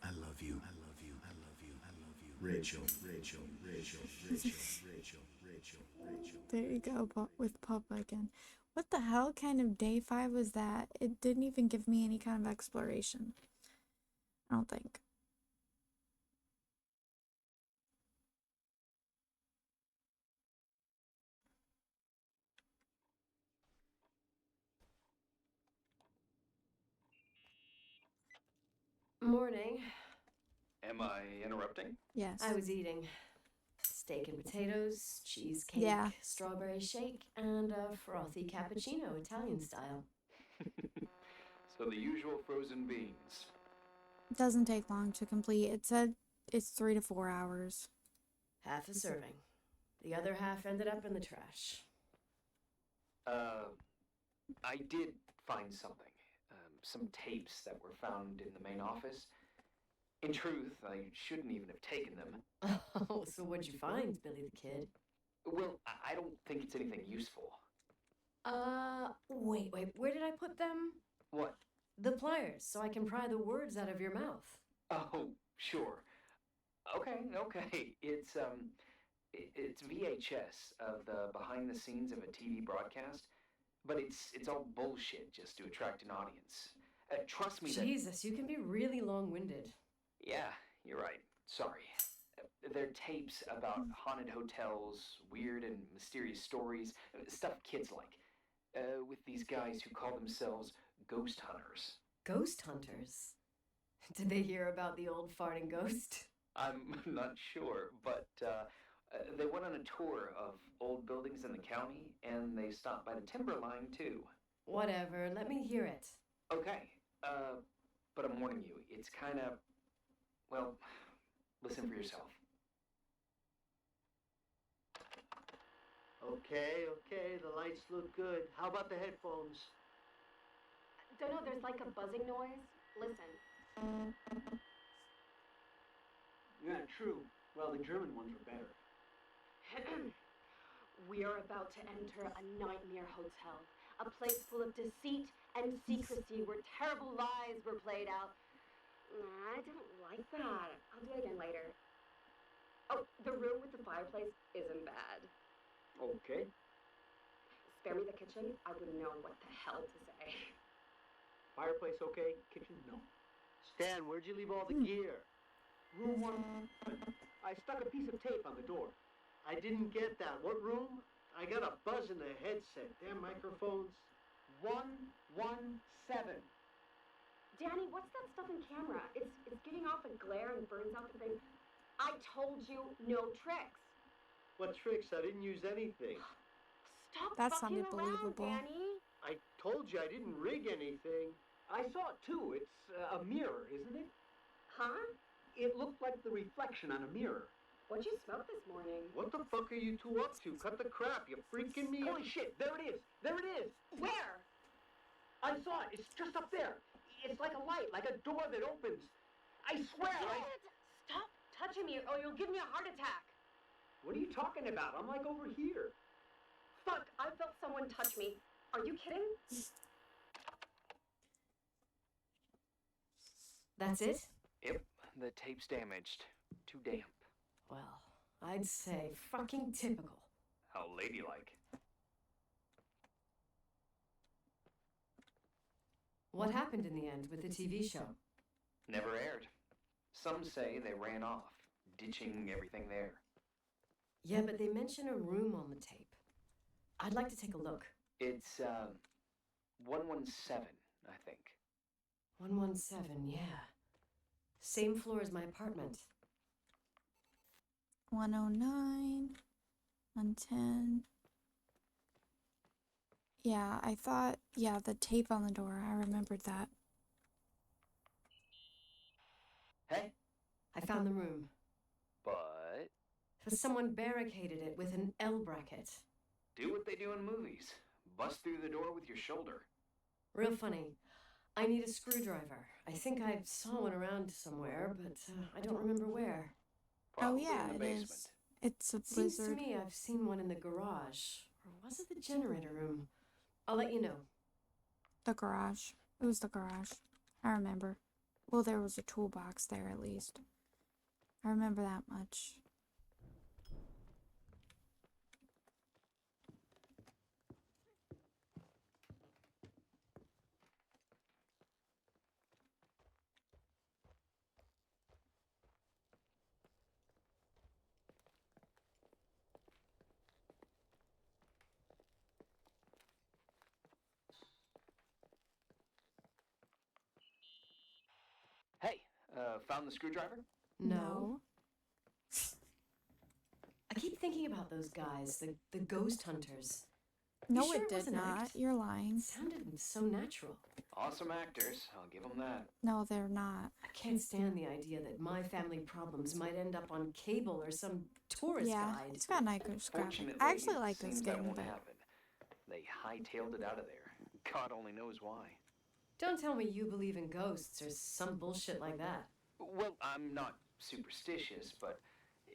[SPEAKER 8] I love you. I love you. I love you. I love you. Rachel, Rachel, Rachel, Rachel, Rachel, Rachel, Rachel.
[SPEAKER 1] There you go, with Papa again. What the hell kind of day 5 was that? It didn't even give me any kind of exploration. I don't think.
[SPEAKER 2] Morning.
[SPEAKER 6] Am I interrupting?
[SPEAKER 1] Yes.
[SPEAKER 2] I was eating. steak and potatoes, cheesecake,
[SPEAKER 1] Yeah.
[SPEAKER 2] strawberry shake, and a frothy cappuccino, Italian style.
[SPEAKER 6] So the usual frozen beans.
[SPEAKER 1] It doesn't take long to complete. It said it's 3 to 4 hours.
[SPEAKER 2] Half a serving. The other half ended up in the trash.
[SPEAKER 6] I did find something. Some tapes that were found in the main office. In truth, I shouldn't even have taken them.
[SPEAKER 2] Oh, so what'd you find, Billy the Kid?
[SPEAKER 6] Well, I don't think it's anything useful.
[SPEAKER 2] Wait, where did I put them?
[SPEAKER 6] What?
[SPEAKER 2] The pliers, so I can pry the words out of your mouth.
[SPEAKER 6] Oh, sure. Okay. It's VHS of the behind the scenes of a TV broadcast, but it's all bullshit just to attract an audience. Trust me that...
[SPEAKER 2] Jesus, you can be really long-winded.
[SPEAKER 6] Yeah, you're right. Sorry. They're tapes about haunted hotels, weird and mysterious stories, stuff kids like. With these guys who call themselves ghost hunters.
[SPEAKER 2] Ghost hunters? Did they hear about the old farting ghost?
[SPEAKER 6] I'm not sure, but they went on a tour of old buildings in the county, and they stopped by the Timberline, too.
[SPEAKER 2] Whatever, let me hear it.
[SPEAKER 6] Okay, but I'm warning you, it's kind of... Well, listen for yourself.
[SPEAKER 9] Okay, the lights look good. How about the headphones?
[SPEAKER 4] Don't know, there's like a buzzing noise. Listen.
[SPEAKER 9] Yeah, true. Well, the German ones were better.
[SPEAKER 4] We are about to enter a nightmare hotel. A place full of deceit and secrecy where terrible lies were played out. I didn't like that. I'll do it again later. Oh, the room with the fireplace isn't bad.
[SPEAKER 9] Okay.
[SPEAKER 4] Spare me the kitchen. I wouldn't know what the hell to say.
[SPEAKER 9] Fireplace okay? Kitchen no. Stan, where'd you leave all the gear? Room 1. I stuck a piece of tape on the door. I didn't get that. What room? I got a buzz in the headset. Damn microphones. 117.
[SPEAKER 4] Danny, what's that stuff in camera? It's getting off a glare and burns out the thing. I told you no tricks.
[SPEAKER 9] What tricks? I didn't use anything.
[SPEAKER 4] Stop
[SPEAKER 1] That
[SPEAKER 4] fucking
[SPEAKER 1] sounded
[SPEAKER 4] around,
[SPEAKER 1] believable.
[SPEAKER 4] Danny.
[SPEAKER 9] I told you I didn't rig anything. I saw it too. It's a mirror, isn't it?
[SPEAKER 4] Huh?
[SPEAKER 9] It looked like the reflection on a mirror.
[SPEAKER 4] What'd you smoke this morning?
[SPEAKER 9] What the fuck are you two up to? Cut the crap. You freaking me. Holy shit. There it is. There it is.
[SPEAKER 4] Where?
[SPEAKER 9] I saw it. It's just up there. It's like a light, like a door that opens. I swear.
[SPEAKER 4] Dad, stop touching me or you'll give me a heart attack.
[SPEAKER 9] What are you talking about? I'm like over here.
[SPEAKER 4] Fuck, I felt someone touch me. Are you kidding?
[SPEAKER 2] That's it?
[SPEAKER 6] Yep, the tape's damaged. Too damp.
[SPEAKER 2] Well, I'd say fucking typical.
[SPEAKER 6] How ladylike.
[SPEAKER 2] What happened in the end with the TV show?
[SPEAKER 6] Never aired. Some say they ran off, ditching everything there.
[SPEAKER 2] Yeah, but they mention a room on the tape. I'd like to take a look.
[SPEAKER 6] It's, 117, I think.
[SPEAKER 2] 117, yeah. Same floor as my apartment.
[SPEAKER 1] 109, 110. Yeah, I thought, yeah, the tape on the door. I remembered that.
[SPEAKER 6] Hey?
[SPEAKER 2] I found the room.
[SPEAKER 6] But...
[SPEAKER 2] Someone barricaded it with an L bracket.
[SPEAKER 6] do what they do in movies. Bust through the door with your shoulder.
[SPEAKER 2] Real funny. I need a screwdriver. I think I saw one around somewhere, but I don't remember where.
[SPEAKER 6] Probably
[SPEAKER 1] oh yeah,
[SPEAKER 6] in the
[SPEAKER 1] it
[SPEAKER 6] basement.
[SPEAKER 1] is. It's a
[SPEAKER 2] Seems to
[SPEAKER 1] blizzard.
[SPEAKER 2] me I've seen one in the garage. Or was it the generator room? I'll let you know.
[SPEAKER 1] The garage. It was the garage. I remember. Well, there was a toolbox there at least. I remember that much.
[SPEAKER 6] Hey, found the screwdriver?
[SPEAKER 2] No. I thinking about those guys, the ghost hunters.
[SPEAKER 1] No,
[SPEAKER 2] sure
[SPEAKER 1] it
[SPEAKER 2] it
[SPEAKER 1] did
[SPEAKER 2] wasn't
[SPEAKER 1] not.
[SPEAKER 2] act?
[SPEAKER 1] You're lying.
[SPEAKER 2] It sounded so natural.
[SPEAKER 6] Awesome actors, I'll give them that.
[SPEAKER 1] No, they're not.
[SPEAKER 2] I can't stand the idea that my family problems might end up on cable or some tourist
[SPEAKER 1] Yeah,
[SPEAKER 2] guide.
[SPEAKER 1] it's got nice graphics.
[SPEAKER 6] Fortunately,
[SPEAKER 1] I actually
[SPEAKER 6] it
[SPEAKER 1] like this
[SPEAKER 6] seems
[SPEAKER 1] game,
[SPEAKER 6] that won't
[SPEAKER 1] but
[SPEAKER 6] happen. They hightailed it out of there. God only knows why.
[SPEAKER 2] Don't tell me you believe in ghosts or some bullshit like that.
[SPEAKER 6] Well, I'm not superstitious, but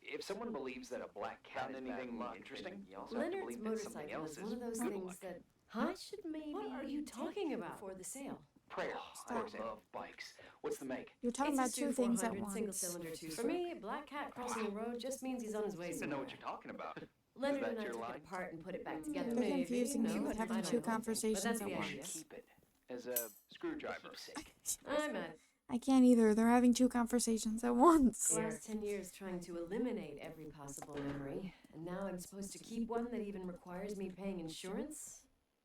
[SPEAKER 6] if someone believes that a black cat is anything interesting, you also have to
[SPEAKER 2] Leonard's
[SPEAKER 6] believe that something
[SPEAKER 2] motorcycle
[SPEAKER 6] else
[SPEAKER 2] is one of those
[SPEAKER 6] good
[SPEAKER 2] things
[SPEAKER 6] luck.
[SPEAKER 2] that.
[SPEAKER 10] I should maybe.
[SPEAKER 2] What are you talking about before the sale?
[SPEAKER 6] Prayer.
[SPEAKER 1] Stop.
[SPEAKER 6] I love bikes. What's the make?
[SPEAKER 1] you're talking
[SPEAKER 2] It's a
[SPEAKER 1] about two
[SPEAKER 2] Stu
[SPEAKER 1] things at
[SPEAKER 2] 400 single
[SPEAKER 1] once.
[SPEAKER 2] cylinder two-stroke. For me, black cat crossing the road just means he's on his way
[SPEAKER 6] I don't
[SPEAKER 2] somewhere.
[SPEAKER 6] know what you're talking about.
[SPEAKER 2] Leonard
[SPEAKER 6] Is
[SPEAKER 2] and
[SPEAKER 6] that
[SPEAKER 2] I
[SPEAKER 6] your
[SPEAKER 2] took
[SPEAKER 6] line?
[SPEAKER 2] it apart and put it back together.
[SPEAKER 1] They're
[SPEAKER 2] Maybe,
[SPEAKER 1] confusing me
[SPEAKER 2] no,
[SPEAKER 1] with
[SPEAKER 2] I
[SPEAKER 1] having
[SPEAKER 2] don't
[SPEAKER 1] two
[SPEAKER 2] know. But
[SPEAKER 1] conversations
[SPEAKER 2] that's
[SPEAKER 1] at
[SPEAKER 2] the
[SPEAKER 1] once.
[SPEAKER 2] idea.
[SPEAKER 6] Keep it as a screwdriver. Keepsake.
[SPEAKER 2] I'm at
[SPEAKER 1] I can't either. They're having two conversations at once.
[SPEAKER 2] the last 10 years trying to eliminate every possible memory, and now I'm supposed to keep one that even requires me paying insurance?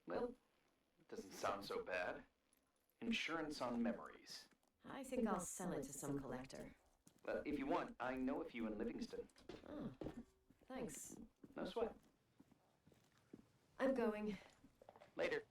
[SPEAKER 6] Well, doesn't sound so bad. Insurance on memories.
[SPEAKER 2] I think I'll sell it to some collector.
[SPEAKER 6] If you want, I know a few in Livingston.
[SPEAKER 2] Oh, thanks.
[SPEAKER 6] No sweat.
[SPEAKER 2] I'm going.
[SPEAKER 6] Later.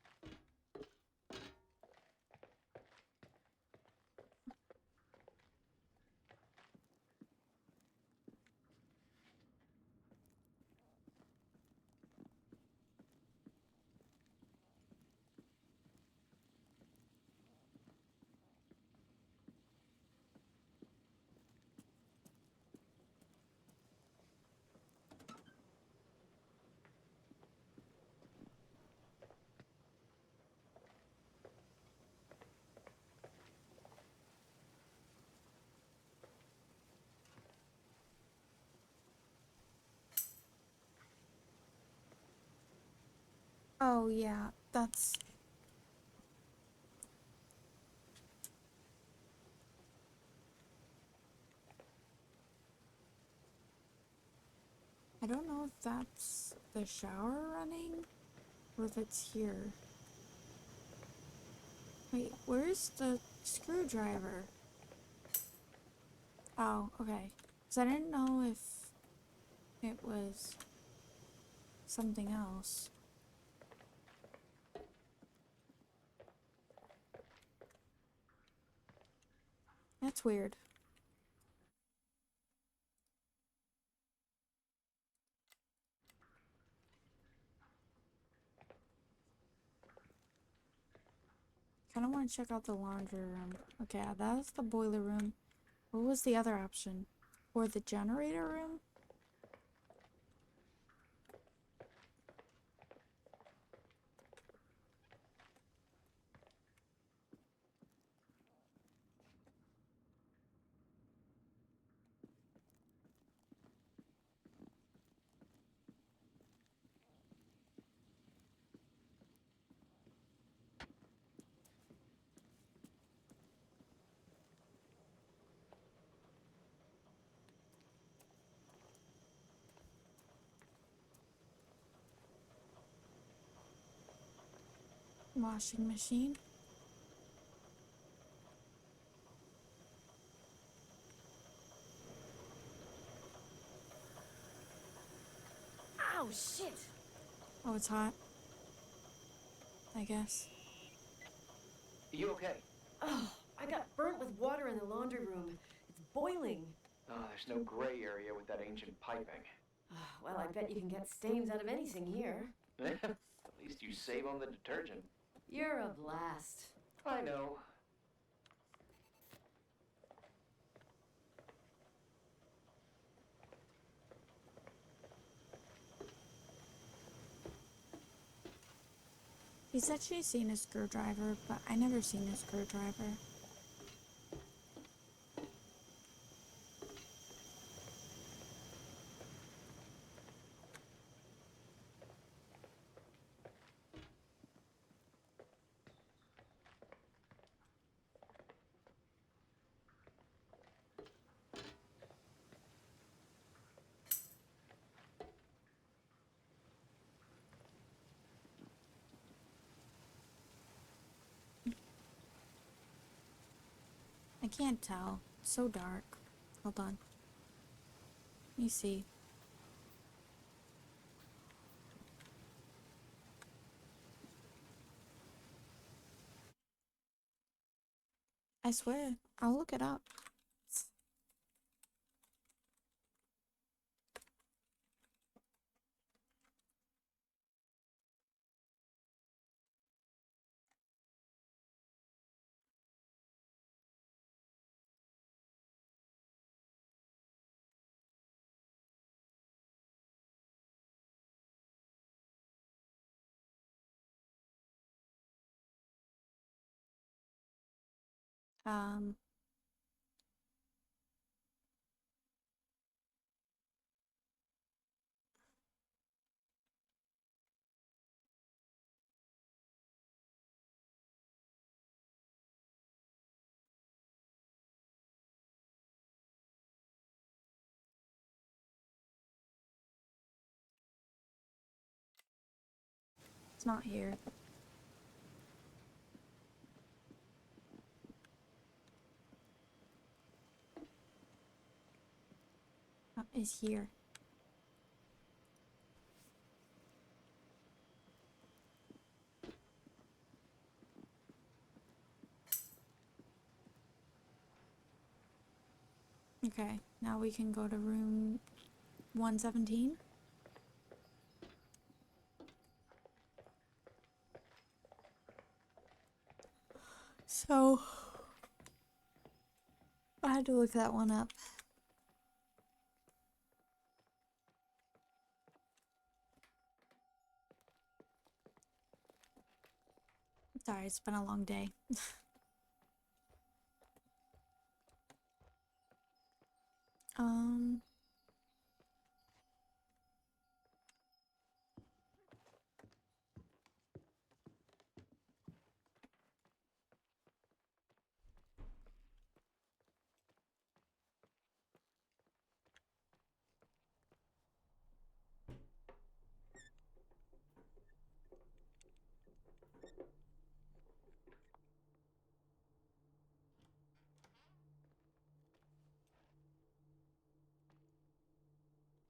[SPEAKER 1] Oh, yeah, that's. I don't know if that's the shower running or if it's here. Wait, where's the screwdriver? Oh, okay. Because I didn't know if it was something else. That's weird. Kind of want to check out the laundry room. Okay, that was the boiler room. What was the other option? Or the generator room? Washing machine.
[SPEAKER 2] Ow, shit!
[SPEAKER 1] Oh, it's hot. I guess.
[SPEAKER 6] You okay?
[SPEAKER 2] Oh, I got burnt with water in the laundry room. It's boiling.
[SPEAKER 6] Oh, there's no gray area with that ancient piping.
[SPEAKER 2] Well, I bet you can get stains out of anything here.
[SPEAKER 6] At least you save on the detergent.
[SPEAKER 2] You're a blast.
[SPEAKER 6] I know.
[SPEAKER 1] She said she's seen a screwdriver, but I never seen a screwdriver. I can't tell. It's so dark. Hold on. Let me see. I swear. I'll look it up. Um, it's not here. It's here. Okay, now we can go to room 117. So, I had to look that one up. Sorry, it's been a long day. um...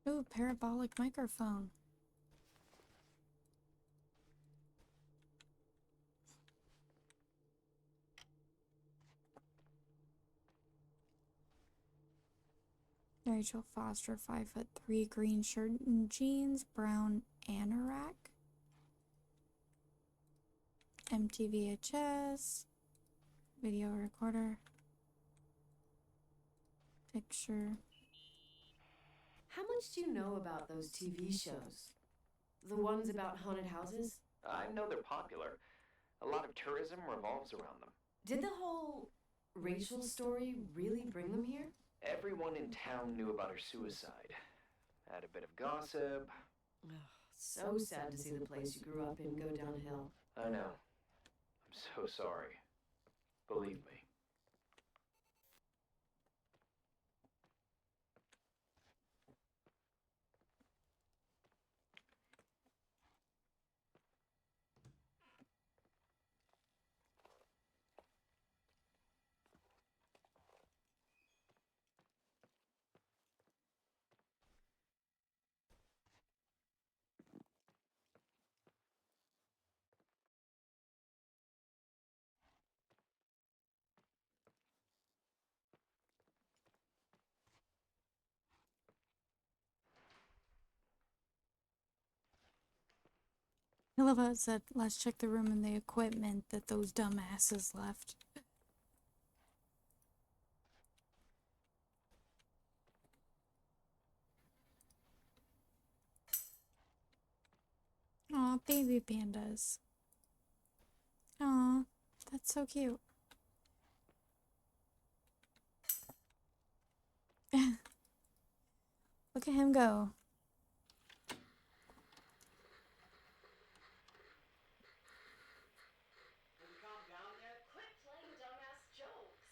[SPEAKER 1] Ooh, parabolic microphone. Rachel Foster, 5'3", green shirt and jeans, brown anorak. Empty VHS. Video recorder. Picture.
[SPEAKER 2] How much do you know about those TV shows? The ones about haunted houses?
[SPEAKER 6] I know they're popular. A lot of tourism revolves around them.
[SPEAKER 2] Did the whole Rachel story really bring them here?
[SPEAKER 6] Everyone in town knew about her suicide. Had a bit of gossip.
[SPEAKER 2] Ugh, so sad to see the place you grew up in go downhill.
[SPEAKER 6] I know. I'm so sorry. Believe me.
[SPEAKER 1] I love how it said, let's check the room and the equipment that those dumbasses left. Aw, baby pandas. Aw, that's so cute. Look at him go.
[SPEAKER 2] Quit playing dumbass jokes.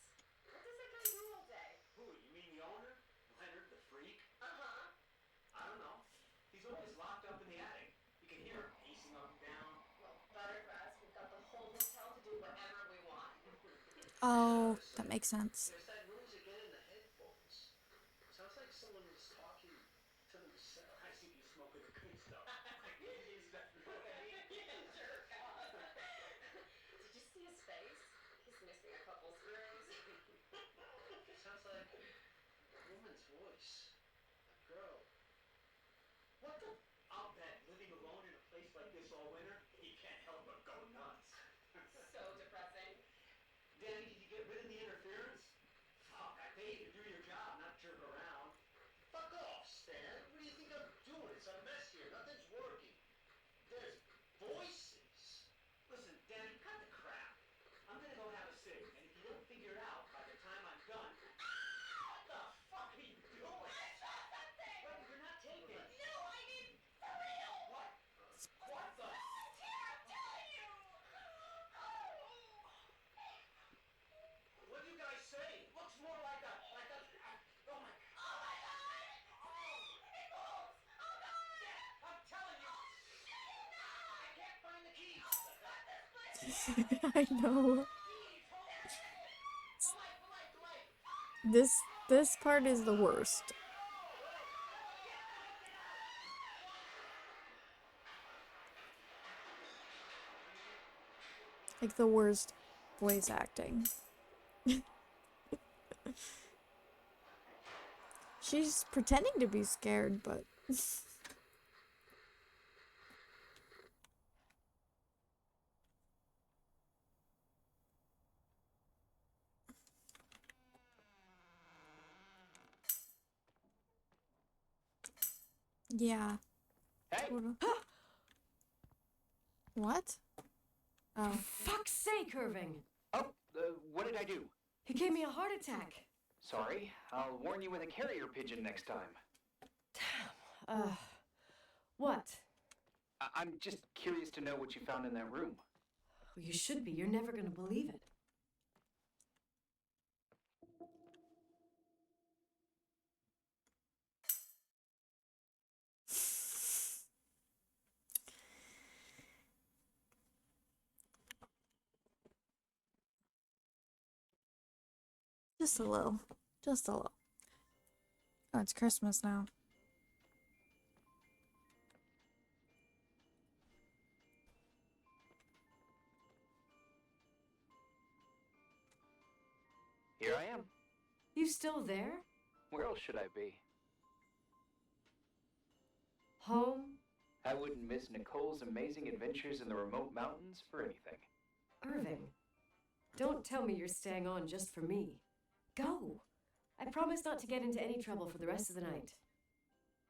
[SPEAKER 2] What does that guy do all day?
[SPEAKER 9] Who, you mean the owner? Leonard the freak?
[SPEAKER 2] Uh-huh.
[SPEAKER 9] I don't know. He's always locked up in the attic. You can hear him pacing up and down.
[SPEAKER 2] Well, better for us. We've got the whole hotel to do whatever we want.
[SPEAKER 1] Oh, that makes sense.
[SPEAKER 9] There's that noise again in the headphones. Sounds like someone was talking to themselves. I see you smoking the good stuff. Is that what I mean?
[SPEAKER 2] Yeah, jerk off. Did you see his face? He's missing a couple screws.
[SPEAKER 1] I know. This part is the worst. Like the worst voice acting. She's pretending to be scared, but yeah.
[SPEAKER 6] Hey!
[SPEAKER 1] Total- What? Oh.
[SPEAKER 2] For fuck's sake, Irving!
[SPEAKER 6] Oh, what did I do?
[SPEAKER 2] He gave me a heart attack.
[SPEAKER 6] Sorry, I'll warn you with a carrier pigeon next time.
[SPEAKER 2] What?
[SPEAKER 6] I'm just curious to know what you found in that room.
[SPEAKER 2] Well, you should be. You're never gonna believe it.
[SPEAKER 1] Just a little. Just a little. Oh, it's Christmas now.
[SPEAKER 6] Here I am.
[SPEAKER 2] You still there?
[SPEAKER 6] Where else should I be?
[SPEAKER 2] Home?
[SPEAKER 6] I wouldn't miss Nicole's amazing adventures in the remote mountains for anything.
[SPEAKER 2] Irving, don't tell me you're staying on just for me. Go! I promise not to get into any trouble for the rest of the night.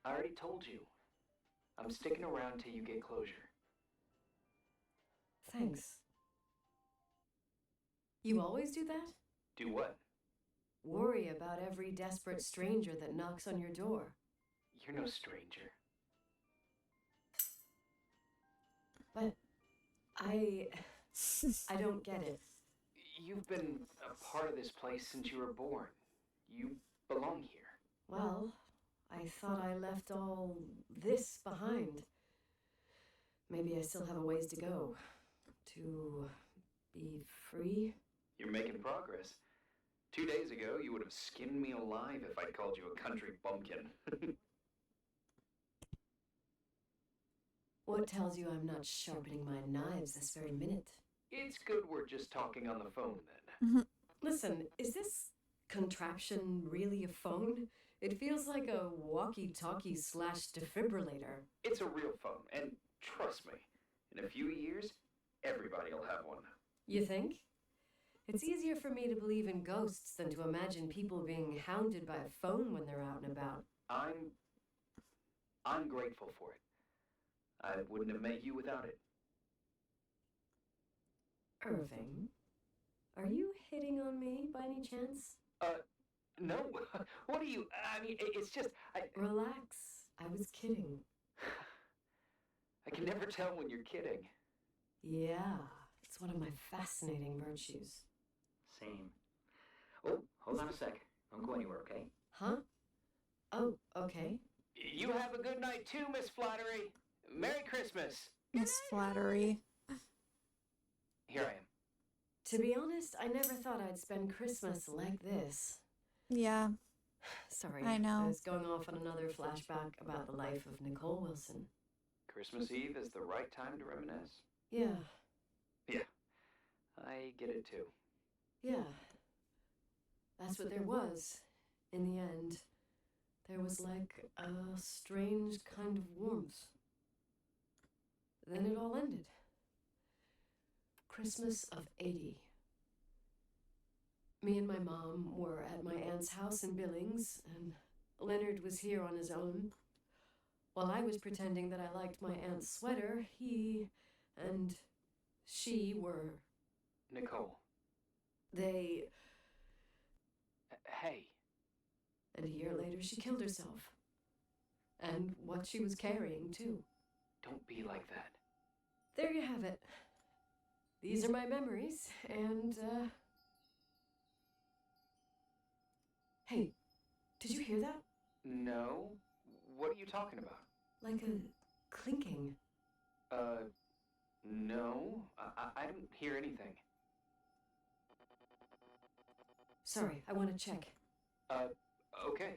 [SPEAKER 6] I already told you. I'm sticking around till you get closure.
[SPEAKER 2] Thanks. You always do that?
[SPEAKER 6] Do what?
[SPEAKER 2] Worry about every desperate stranger that knocks on your door.
[SPEAKER 6] You're no stranger.
[SPEAKER 2] But I don't get it.
[SPEAKER 6] You've been a part of this place since you were born. You belong here.
[SPEAKER 2] Well, I thought I left all this behind. Maybe I still have a ways to go. To be free?
[SPEAKER 6] You're making progress. 2 days ago, you would have skinned me alive if I'd called you a country bumpkin.
[SPEAKER 2] What tells you I'm not sharpening my knives this very minute?
[SPEAKER 6] It's good we're just talking on the phone, then.
[SPEAKER 2] Listen, is this contraption really a phone? It feels like a walkie-talkie / defibrillator.
[SPEAKER 6] It's a real phone, and trust me, in a few years, everybody will have one.
[SPEAKER 2] You think? It's easier for me to believe in ghosts than to imagine people being hounded by a phone when they're out and about.
[SPEAKER 6] I'm grateful for it. I wouldn't have met you without it.
[SPEAKER 2] Irving, are you hitting on me by any chance?
[SPEAKER 6] No. What are you... I mean, it's just...
[SPEAKER 2] Relax. I was kidding.
[SPEAKER 6] I can never tell when you're kidding.
[SPEAKER 2] Yeah, it's one of my fascinating virtues.
[SPEAKER 10] Same. Oh, hold on a sec. Don't go anywhere, okay?
[SPEAKER 2] Huh? Oh, okay.
[SPEAKER 6] You have a good night too, Miss Flattery. Merry Christmas.
[SPEAKER 1] Miss Flattery.
[SPEAKER 6] Here I am.
[SPEAKER 2] To be honest, I never thought I'd spend Christmas like this.
[SPEAKER 1] Yeah.
[SPEAKER 2] Sorry,
[SPEAKER 1] I know.
[SPEAKER 2] I was going off on another flashback about the life of Nicole Wilson.
[SPEAKER 6] Christmas Eve is the right time to reminisce.
[SPEAKER 2] Yeah.
[SPEAKER 6] Yeah. I get it too.
[SPEAKER 2] Yeah. That's what there was. In the end, there was like a strange kind of warmth. Then it all ended. Christmas of '80. Me and my mom were at my aunt's house in Billings, and Leonard was here on his own. While I was pretending that I liked my aunt's sweater, he and she were...
[SPEAKER 6] Nicole.
[SPEAKER 2] They...
[SPEAKER 6] Hey.
[SPEAKER 2] And a year later, she killed herself. And what she was carrying, too.
[SPEAKER 6] Don't be like that.
[SPEAKER 2] There you have it. These are my memories, and, Hey, did you hear that?
[SPEAKER 6] No. What are you talking about?
[SPEAKER 2] Like a clinking.
[SPEAKER 6] No, I don't hear anything.
[SPEAKER 2] Sorry, I want to check.
[SPEAKER 6] Okay.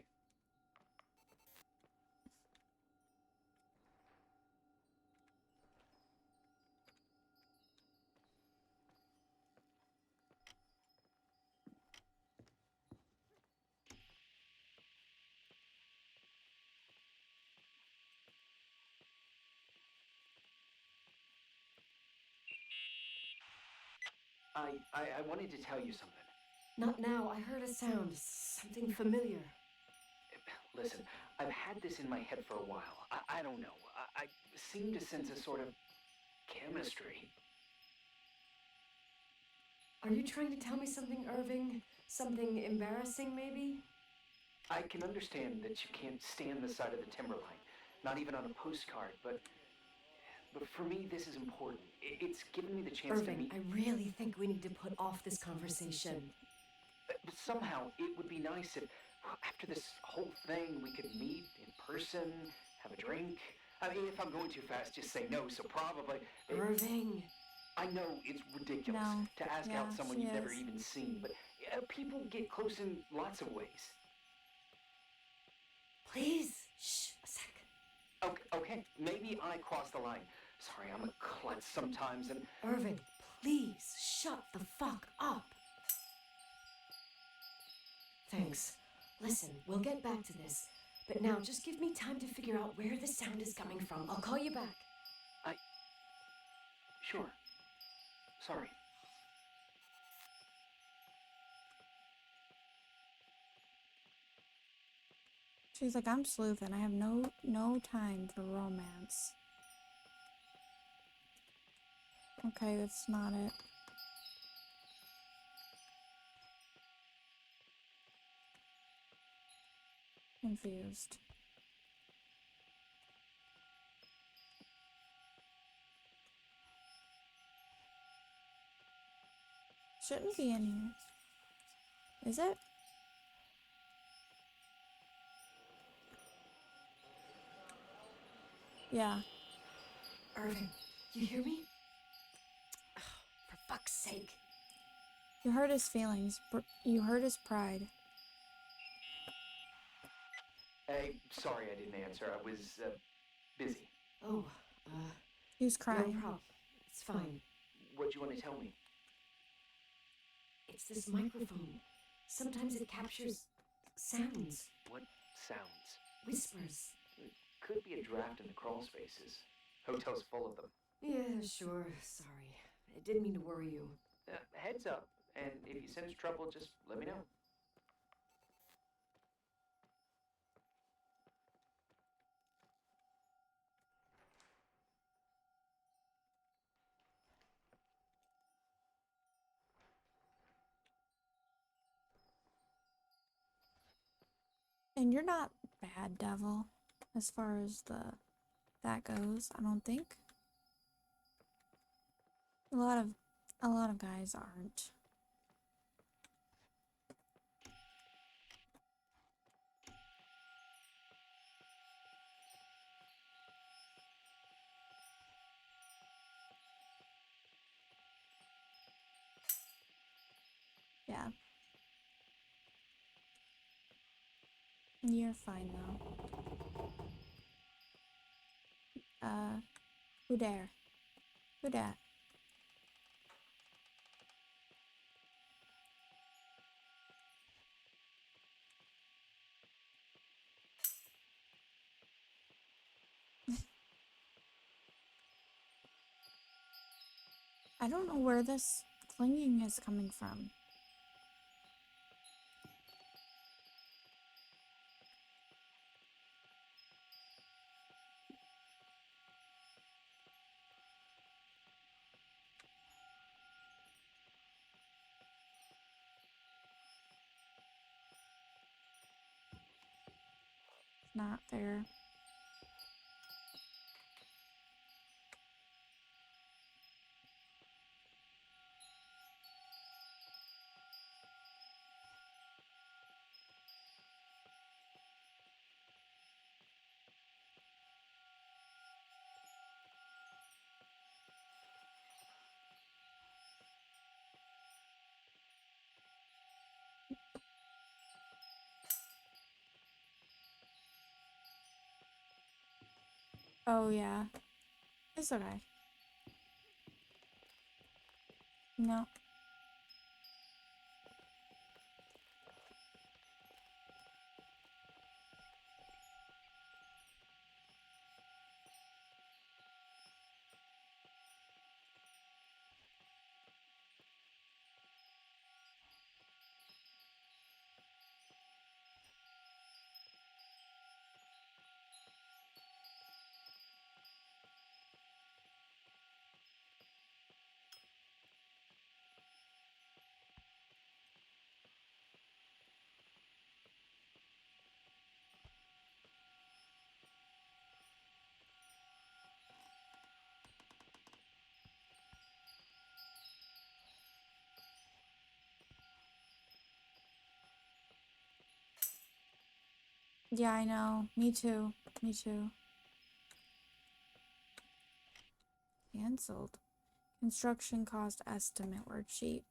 [SPEAKER 6] I wanted to tell you something.
[SPEAKER 2] Not now. I heard a sound. Something familiar.
[SPEAKER 6] Listen, I've had this in my head for a while. I don't know. I seem to sense a sort of chemistry.
[SPEAKER 2] Are you trying to tell me something, Irving? Something embarrassing, maybe?
[SPEAKER 6] I can understand that you can't stand the sight of the timberline, not even on a postcard, but for me, this is important. It's given me the chance to
[SPEAKER 2] Irving,
[SPEAKER 6] meet...
[SPEAKER 2] I really think we need to put off this conversation.
[SPEAKER 6] But somehow, it would be nice if, after this whole thing, we could meet in person, have a drink. I mean, if I'm going too fast, just say no, so probably...
[SPEAKER 2] Irving!
[SPEAKER 6] I know it's ridiculous
[SPEAKER 1] No.
[SPEAKER 6] to ask
[SPEAKER 1] Yeah,
[SPEAKER 6] out someone
[SPEAKER 1] she
[SPEAKER 6] you've never
[SPEAKER 1] is.
[SPEAKER 6] even seen, but people get close in lots of ways.
[SPEAKER 2] Please! Shh, a sec.
[SPEAKER 6] Okay, maybe I crossed the line. Sorry, I'm a klutz sometimes, and...
[SPEAKER 2] Irving, please shut the fuck up. Thanks. Listen, we'll get back to this. But now, just give me time to figure out where the sound is coming from. I'll call you back.
[SPEAKER 6] Sure. Sorry.
[SPEAKER 1] She's like, I'm sleuthing. I have no time for romance. Okay, that's not it. Confused. Shouldn't be in here. Is it? Yeah.
[SPEAKER 2] Irving, you hear me? Oh, for fuck's sake.
[SPEAKER 1] You hurt his feelings. You hurt his pride.
[SPEAKER 6] Hey, sorry I didn't answer. I was, busy.
[SPEAKER 2] Oh,
[SPEAKER 1] He was
[SPEAKER 2] no
[SPEAKER 1] crying.
[SPEAKER 2] problem. It's fine.
[SPEAKER 6] What'd you want to tell me?
[SPEAKER 2] It's this microphone. Sometimes it captures sounds,
[SPEAKER 6] What sounds?
[SPEAKER 2] whispers.
[SPEAKER 6] Could be a draft in the crawl spaces. Hotel's full of them.
[SPEAKER 2] Yeah, sure. Sorry. I didn't mean to worry you.
[SPEAKER 6] Heads up, and if you sense trouble, just let me know.
[SPEAKER 1] And you're not bad, devil, as far as that goes, I don't think. A lot of guys aren't. Yeah. You're fine though. Who dare? Who dat? I don't know where this clinging is coming from. Not there. Oh, yeah. It's okay. No. Yeah, I know. Me too. Me too. Cancelled. Construction cost estimate worksheet.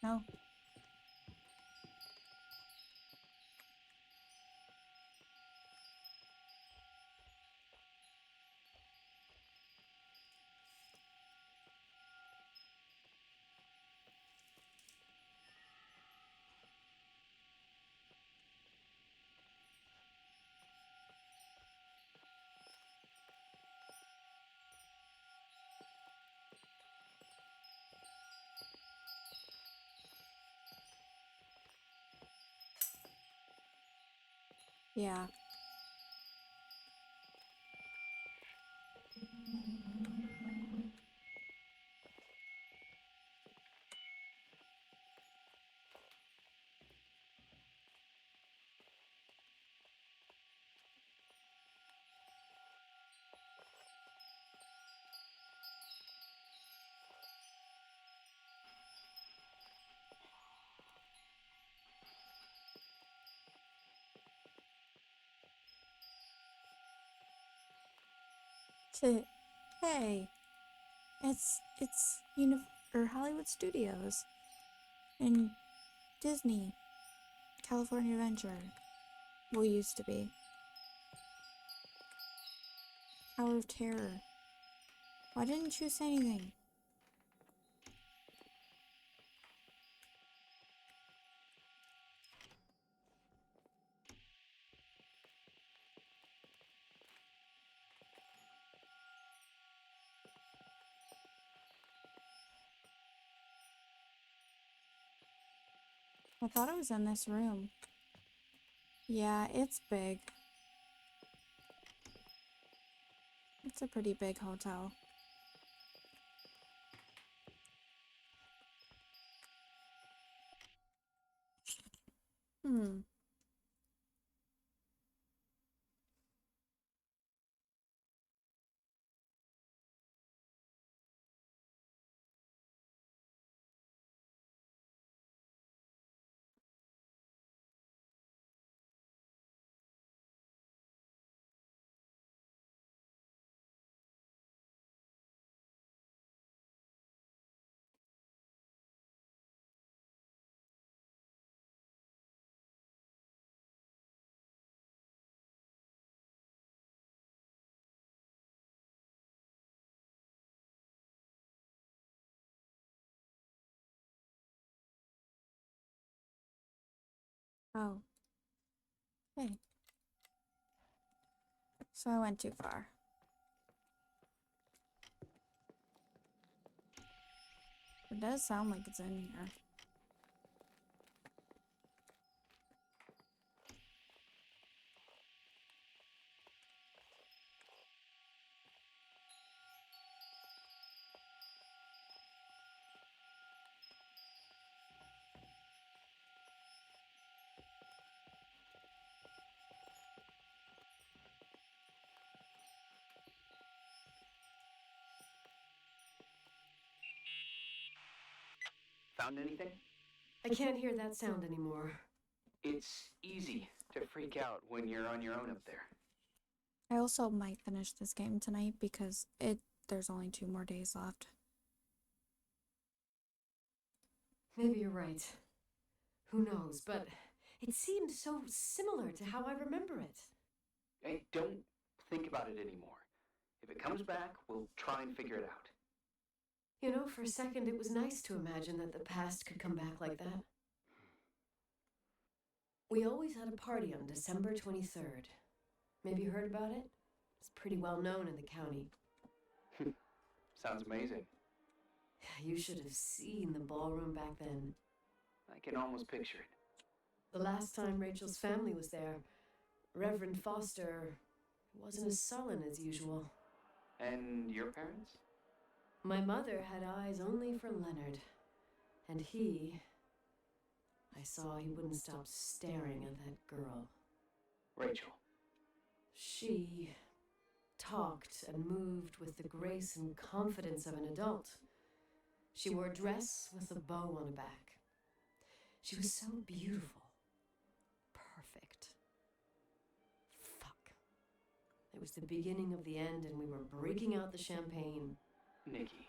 [SPEAKER 1] No. Yeah. Hey, it's Hollywood Studios and Disney, California Adventure. Well, used to be. Tower of Terror. Why didn't you say anything? I thought it was in this room. Yeah, it's big. It's a pretty big hotel. Hmm. Oh. Hey. So I went too far. It does sound like it's in here.
[SPEAKER 6] Found anything?
[SPEAKER 2] I can't hear that sound anymore.
[SPEAKER 6] It's easy to freak out when you're on your own up there.
[SPEAKER 1] I also might finish this game tonight because there's only 2 more days left.
[SPEAKER 2] Maybe you're right. Who knows, but it seemed so similar to how I remember it.
[SPEAKER 6] Hey, don't think about it anymore. If it comes back, we'll try and figure it out.
[SPEAKER 2] You know, for a second it was nice to imagine that the past could come back like that. We always had a party on December 23rd. Maybe you heard about it? It's pretty well known in the county.
[SPEAKER 6] Sounds amazing.
[SPEAKER 2] You should have seen the ballroom back then.
[SPEAKER 6] I can almost picture it.
[SPEAKER 2] The last time Rachel's family was there, Reverend Foster wasn't as sullen as usual.
[SPEAKER 6] And your parents?
[SPEAKER 2] My mother had eyes only for Leonard, and I saw he wouldn't stop staring at that girl.
[SPEAKER 6] Rachel.
[SPEAKER 2] She talked and moved with the grace and confidence of an adult. She wore a dress with a bow on her back. She was so beautiful. Perfect. Fuck. It was the beginning of the end, and we were breaking out the champagne.
[SPEAKER 6] Nikki,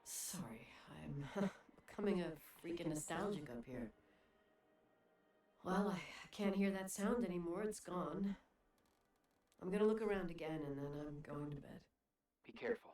[SPEAKER 2] Sorry, I'm becoming a freaking nostalgic up here. Well, I can't hear that sound anymore. It's gone. I'm gonna look around again, and then I'm going to bed.
[SPEAKER 6] Be careful.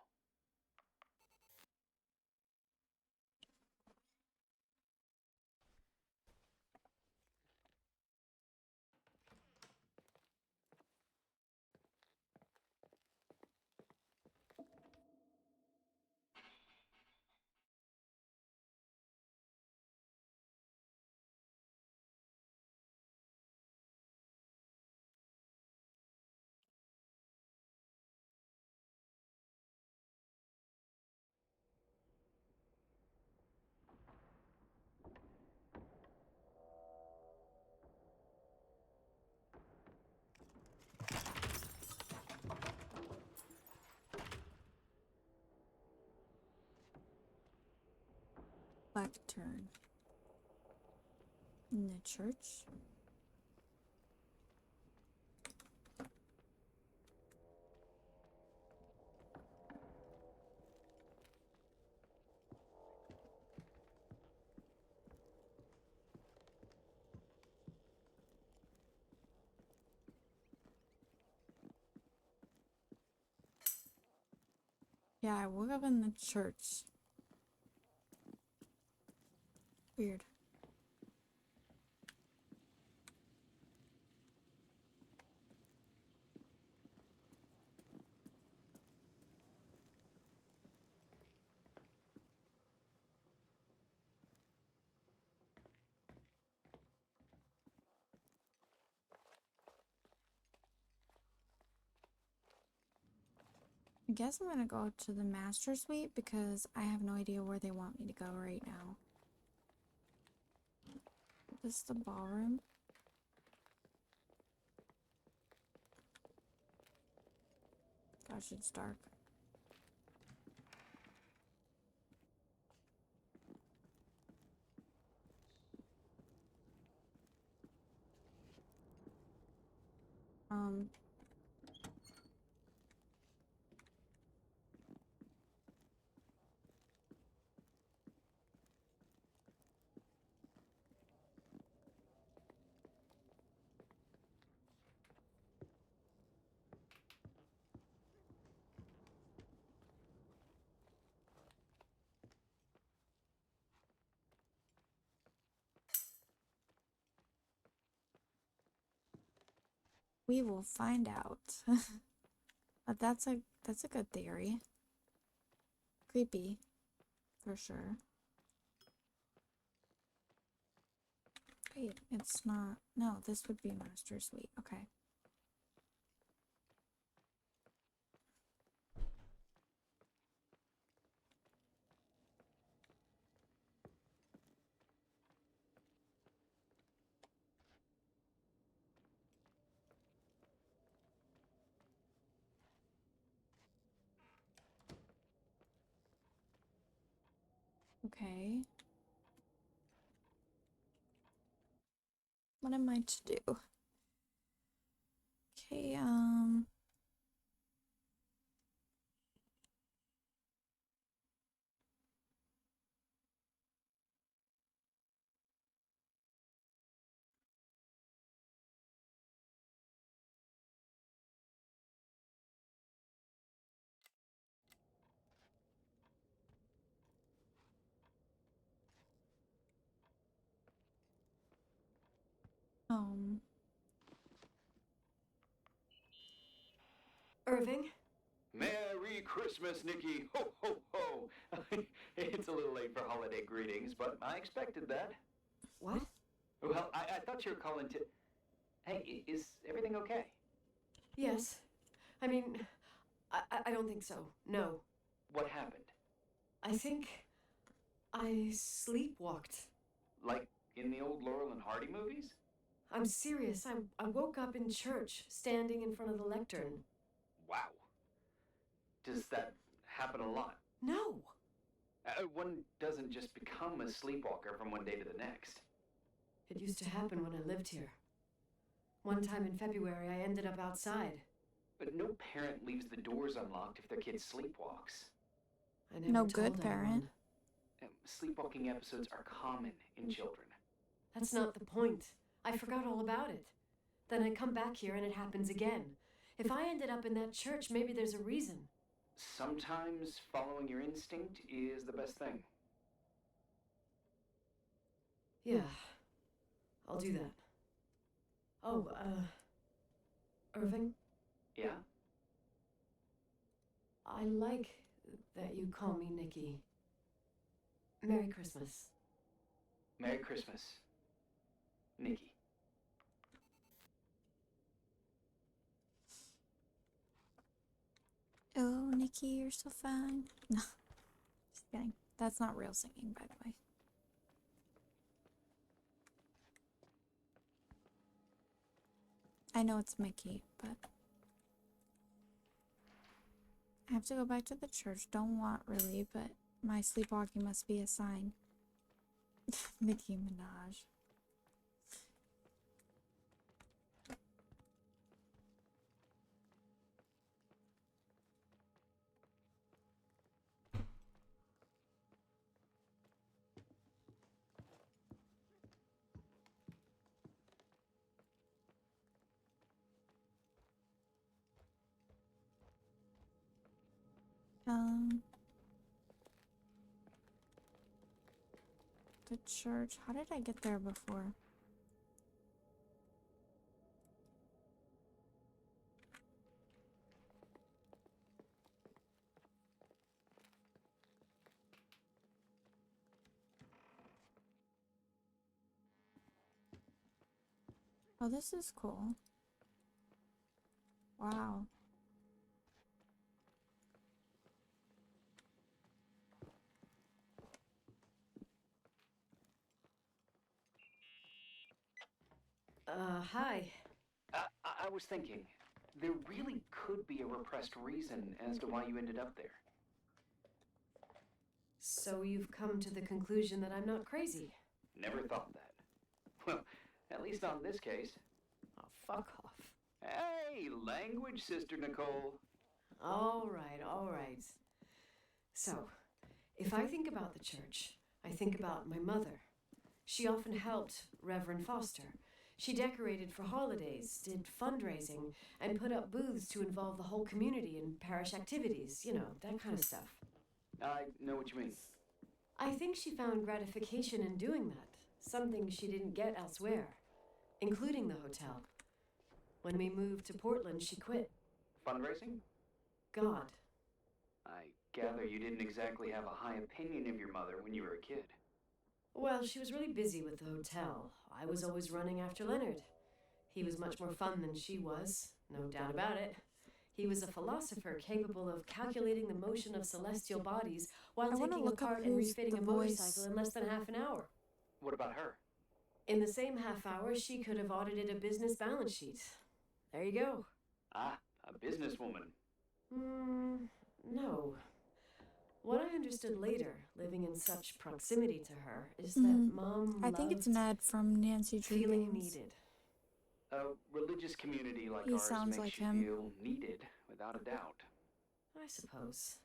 [SPEAKER 1] Lectern. In the church? Yeah, I woke up in the church. Weird. I guess I'm gonna go to the master suite because I have no idea where they want me to go right now. This is the ballroom. Gosh, it's dark. We will find out. But that's a good theory. Creepy, for sure. Wait, it's not. No, this would be Master Suite. Okay. Okay. What am I to do? Okay,
[SPEAKER 2] Irving?
[SPEAKER 6] Merry Christmas, Nikki! Ho, ho, ho! It's a little late for holiday greetings, but I expected that.
[SPEAKER 2] What?
[SPEAKER 6] Well, I thought you were calling to... Hey, is everything okay?
[SPEAKER 2] Yes. I mean, I don't think so. No.
[SPEAKER 6] What happened?
[SPEAKER 2] I think I sleepwalked.
[SPEAKER 6] Like in the old Laurel and Hardy movies?
[SPEAKER 2] I'm serious. I woke up in church, standing in front of the lectern.
[SPEAKER 6] Wow. Does that happen a lot?
[SPEAKER 2] No.
[SPEAKER 6] One doesn't just become a sleepwalker from one day to the next.
[SPEAKER 2] It used to happen when I lived here. One time in February, I ended up outside.
[SPEAKER 6] But no parent leaves the doors unlocked if their kid sleepwalks.
[SPEAKER 2] I never
[SPEAKER 1] no
[SPEAKER 2] told
[SPEAKER 1] good
[SPEAKER 2] anyone.
[SPEAKER 1] parent.
[SPEAKER 6] Sleepwalking episodes are common in children.
[SPEAKER 2] That's not the point. I forgot all about it. Then I come back here and it happens again. If I ended up in that church, maybe there's a reason.
[SPEAKER 6] Sometimes following your instinct is the best thing.
[SPEAKER 2] Yeah, I'll do that. Oh, Irving?
[SPEAKER 6] Yeah?
[SPEAKER 2] I like that you call me Nikki. Merry Christmas.
[SPEAKER 6] Merry Christmas, Nikki.
[SPEAKER 1] Oh, Nikki, you're so fine. No, just kidding. That's not real singing, by the way. I know it's Mickey, but I have to go back to the church. Don't want really, but my sleepwalking must be a sign. Nicki Minaj. The church. How did I get there before? Oh, this is cool. Wow.
[SPEAKER 2] Hi.
[SPEAKER 6] I was thinking, there really could be a repressed reason as to why you ended up there.
[SPEAKER 2] So you've come to the conclusion that I'm not crazy?
[SPEAKER 6] Never thought that. Well, at least on this case.
[SPEAKER 2] Oh, fuck off.
[SPEAKER 6] Hey, language, Sister Nicole.
[SPEAKER 2] All right. So, if I think about the church, I think about my mother. She often helped Reverend Foster. She decorated for holidays, did fundraising, and put up booths to involve the whole community in parish activities, you know, that kind of stuff.
[SPEAKER 6] I know what you mean.
[SPEAKER 2] I think she found gratification in doing that, something she didn't get elsewhere, including the hotel. When we moved to Portland, she quit.
[SPEAKER 6] Fundraising?
[SPEAKER 2] God.
[SPEAKER 6] I gather you didn't exactly have a high opinion of your mother when you were a kid.
[SPEAKER 2] Well, she was really busy with the hotel. I was always running after Leonard. He was much more fun than she was, no doubt about it. He was a philosopher capable of calculating the motion of celestial bodies while
[SPEAKER 1] I wanna
[SPEAKER 2] taking
[SPEAKER 1] look up
[SPEAKER 2] apart and
[SPEAKER 1] who's
[SPEAKER 2] refitting
[SPEAKER 1] the
[SPEAKER 2] a
[SPEAKER 1] voice.
[SPEAKER 2] motorcycle in less than half an hour.
[SPEAKER 6] What about her?
[SPEAKER 2] In the same half hour, she could have audited a business balance sheet. There you go.
[SPEAKER 6] Ah, a businesswoman.
[SPEAKER 2] No. What I understood later, living in such proximity to her, is that
[SPEAKER 1] Mhm.
[SPEAKER 2] Mom
[SPEAKER 1] I think it's
[SPEAKER 2] loved
[SPEAKER 1] Ned from Nancy Drew
[SPEAKER 2] feeling
[SPEAKER 1] Games.
[SPEAKER 2] needed.
[SPEAKER 6] A religious community like
[SPEAKER 1] He
[SPEAKER 6] ours
[SPEAKER 1] sounds
[SPEAKER 6] makes
[SPEAKER 1] like
[SPEAKER 6] you
[SPEAKER 1] him.
[SPEAKER 6] feel needed, without a doubt.
[SPEAKER 2] I suppose.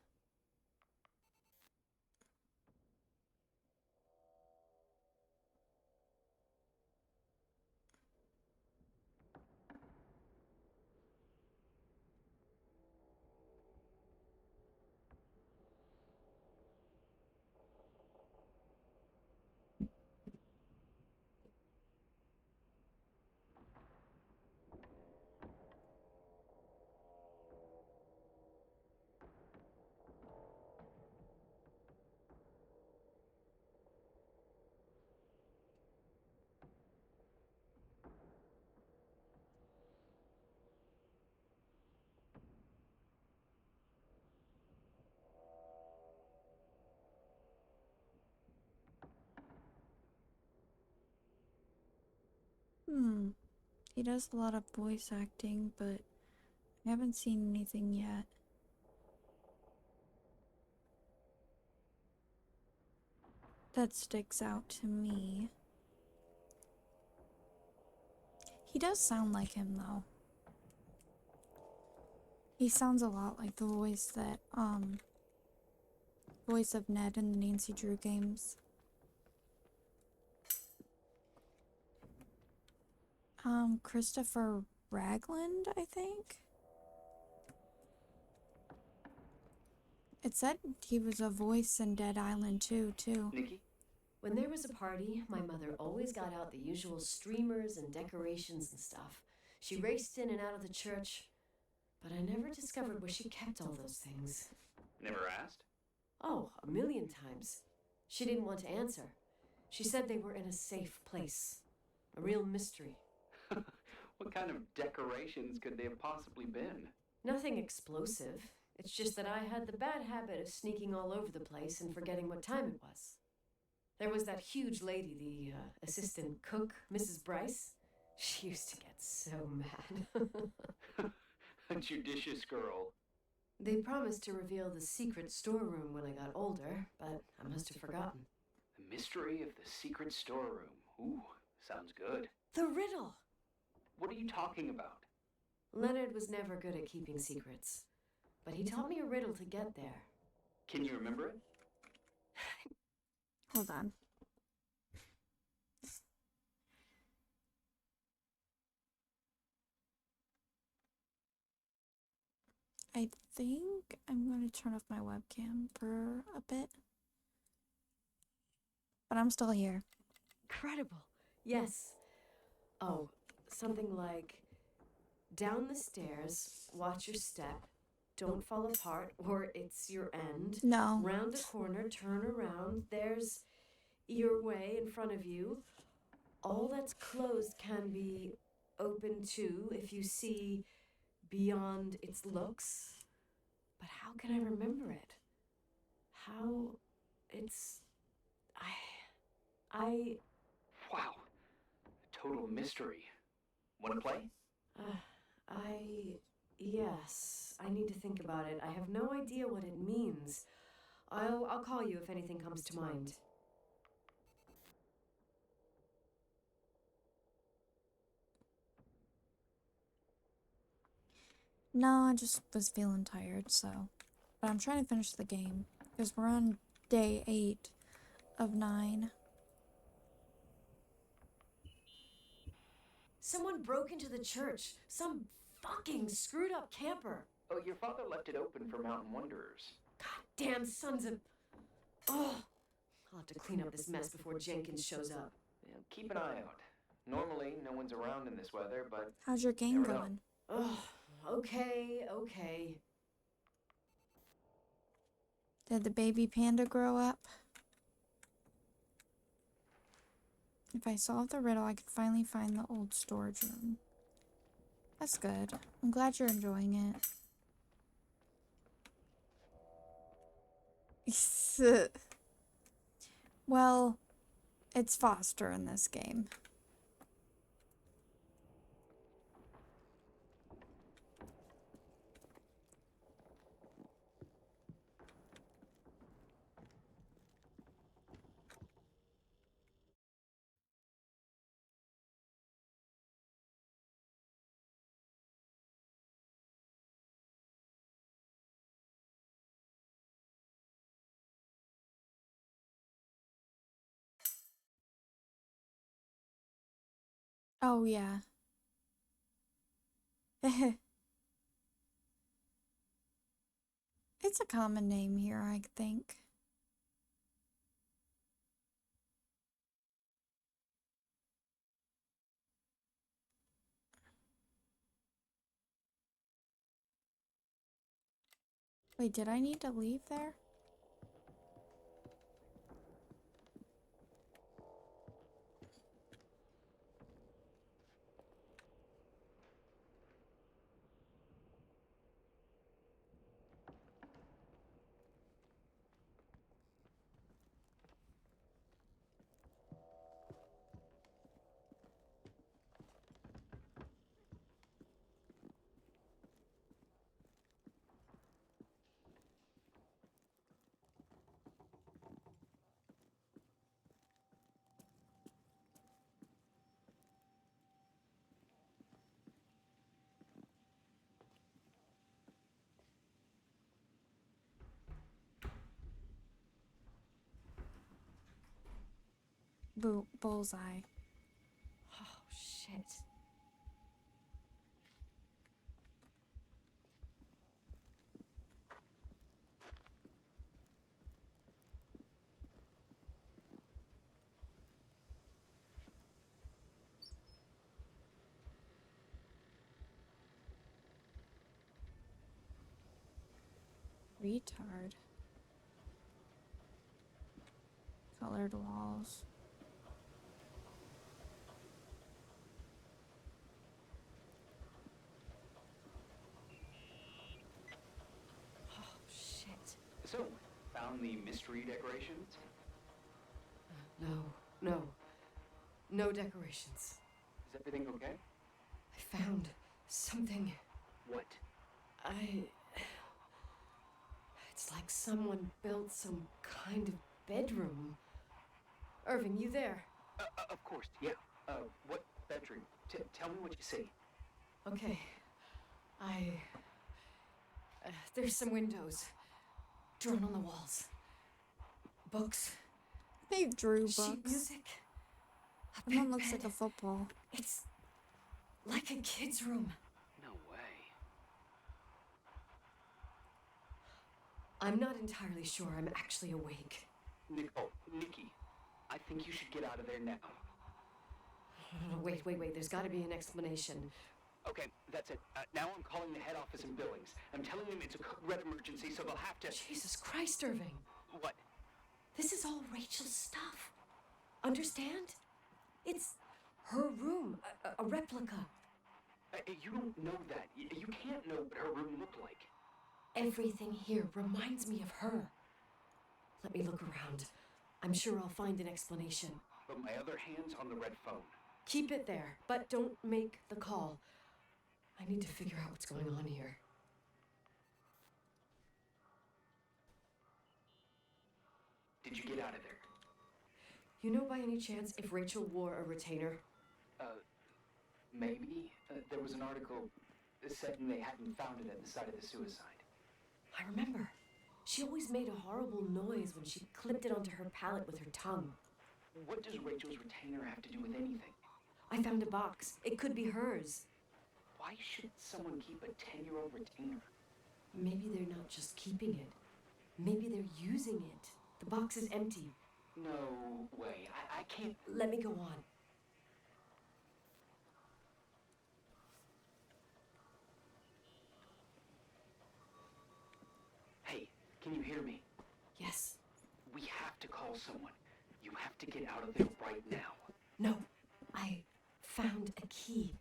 [SPEAKER 1] He does a lot of voice acting, but I haven't seen anything yet. That sticks out to me. He does sound like him though. He sounds a lot like the voice that, voice of Ned in the Nancy Drew Games. Christopher Ragland, I think? It said he was a voice in Dead Island too.
[SPEAKER 6] Nikki?
[SPEAKER 2] When there was a party, my mother always got out the usual streamers and decorations and stuff. She raced in and out of the church, but I never discovered where she kept all those things.
[SPEAKER 6] Never asked?
[SPEAKER 2] Oh, a million times. She didn't want to answer. She said they were in a safe place. A real mystery.
[SPEAKER 6] What kind of decorations could they have possibly been?
[SPEAKER 2] Nothing explosive. It's just that I had the bad habit of sneaking all over the place and forgetting what time it was. There was that huge lady, the assistant cook, Mrs. Bryce. She used to get so mad.
[SPEAKER 6] A judicious girl.
[SPEAKER 2] They promised to reveal the secret storeroom when I got older, but I must have forgotten.
[SPEAKER 6] The mystery of the secret storeroom. Ooh, sounds good.
[SPEAKER 2] The riddle!
[SPEAKER 6] What are you talking about?
[SPEAKER 2] Leonard was never good at keeping secrets, but he taught me a riddle to get there.
[SPEAKER 6] Can you remember it?
[SPEAKER 1] Hold on. I think I'm going to turn off my webcam for a bit. But I'm still here.
[SPEAKER 2] Incredible. Yes. Oh, something like, down the stairs, watch your step, don't fall apart or it's your end.
[SPEAKER 1] No.
[SPEAKER 2] Round a corner, turn around, there's your way in front of you. All that's closed can be open too if you see beyond its looks. But how can I remember it? How it's... I...
[SPEAKER 6] Wow. A total mystery. Want to play?
[SPEAKER 2] Yes. I need to think about it. I have no idea what it means. I'll call you if anything comes to mind.
[SPEAKER 1] No, I just was feeling tired, so. But I'm trying to finish the game. Because we're on day 8 of 9.
[SPEAKER 2] Someone broke into the church. Some fucking screwed up camper.
[SPEAKER 6] Oh, your father left it open for Mountain Wanderers.
[SPEAKER 2] Goddamn sons of... Oh! I'll have to clean up this mess before Jenkins shows up.
[SPEAKER 6] Yeah, keep an eye out. Normally, no one's around in this weather, but
[SPEAKER 1] How's your game
[SPEAKER 6] Never know.
[SPEAKER 1] going?
[SPEAKER 2] Oh, okay.
[SPEAKER 1] Did the baby panda grow up? If I solve the riddle, I could finally find the old storage room. That's good. I'm glad you're enjoying it. Well, it's Foster in this game. Oh, yeah. It's a common name here, I think. Wait, did I need to leave there? Bullseye.
[SPEAKER 2] Oh, shit.
[SPEAKER 1] Retard. Colored walls.
[SPEAKER 2] Oh, shit.
[SPEAKER 6] so, found the mystery decorations?
[SPEAKER 2] No decorations.
[SPEAKER 6] Is everything okay?
[SPEAKER 2] I found something.
[SPEAKER 6] What?
[SPEAKER 2] It's like someone built some kind of bedroom. Irving, you there?
[SPEAKER 6] Of course, yeah. What bedroom? Tell me what you see.
[SPEAKER 2] Okay. There's some windows drawn on the walls. Books.
[SPEAKER 1] They drew
[SPEAKER 2] Sheet
[SPEAKER 1] books.
[SPEAKER 2] music. A
[SPEAKER 1] That one
[SPEAKER 2] big
[SPEAKER 1] looks
[SPEAKER 2] bed.
[SPEAKER 1] like a football.
[SPEAKER 2] It's like a kid's room.
[SPEAKER 6] No way.
[SPEAKER 2] I'm not entirely sure I'm actually awake.
[SPEAKER 6] Nikki, I think you should get out of there now.
[SPEAKER 2] Wait. There's got to be an explanation.
[SPEAKER 6] Okay, that's it. Now I'm calling the head office in Billings. I'm telling them it's a code red emergency, so they'll have to...
[SPEAKER 2] Jesus Christ, Irving.
[SPEAKER 6] What?
[SPEAKER 2] This is all Rachel's stuff. Understand? It's her room, a replica.
[SPEAKER 6] You don't know that. You can't know what her room looked like.
[SPEAKER 2] Everything here reminds me of her. Let me look around. I'm sure I'll find an explanation.
[SPEAKER 6] But my other hand's on the red phone.
[SPEAKER 2] Keep it there, but don't make the call. I need to figure out what's going on here.
[SPEAKER 6] Did you get out of there?
[SPEAKER 2] You know by any chance if Rachel wore a retainer?
[SPEAKER 6] Maybe. There was an article saying they hadn't found it at the site of the suicide.
[SPEAKER 2] I remember. She always made a horrible noise when she clipped it onto her palate with her tongue.
[SPEAKER 6] What does Rachel's retainer have to do with anything?
[SPEAKER 2] I found a box. It could be hers.
[SPEAKER 6] Why should someone keep a 10-year-old retainer?
[SPEAKER 2] Maybe they're not just keeping it. Maybe they're using it. The box is empty.
[SPEAKER 6] No way. I can't...
[SPEAKER 2] Let me go on.
[SPEAKER 6] Can you hear me?
[SPEAKER 2] Yes.
[SPEAKER 6] We have to call someone. You have to get out of there right now.
[SPEAKER 2] No, I found a key.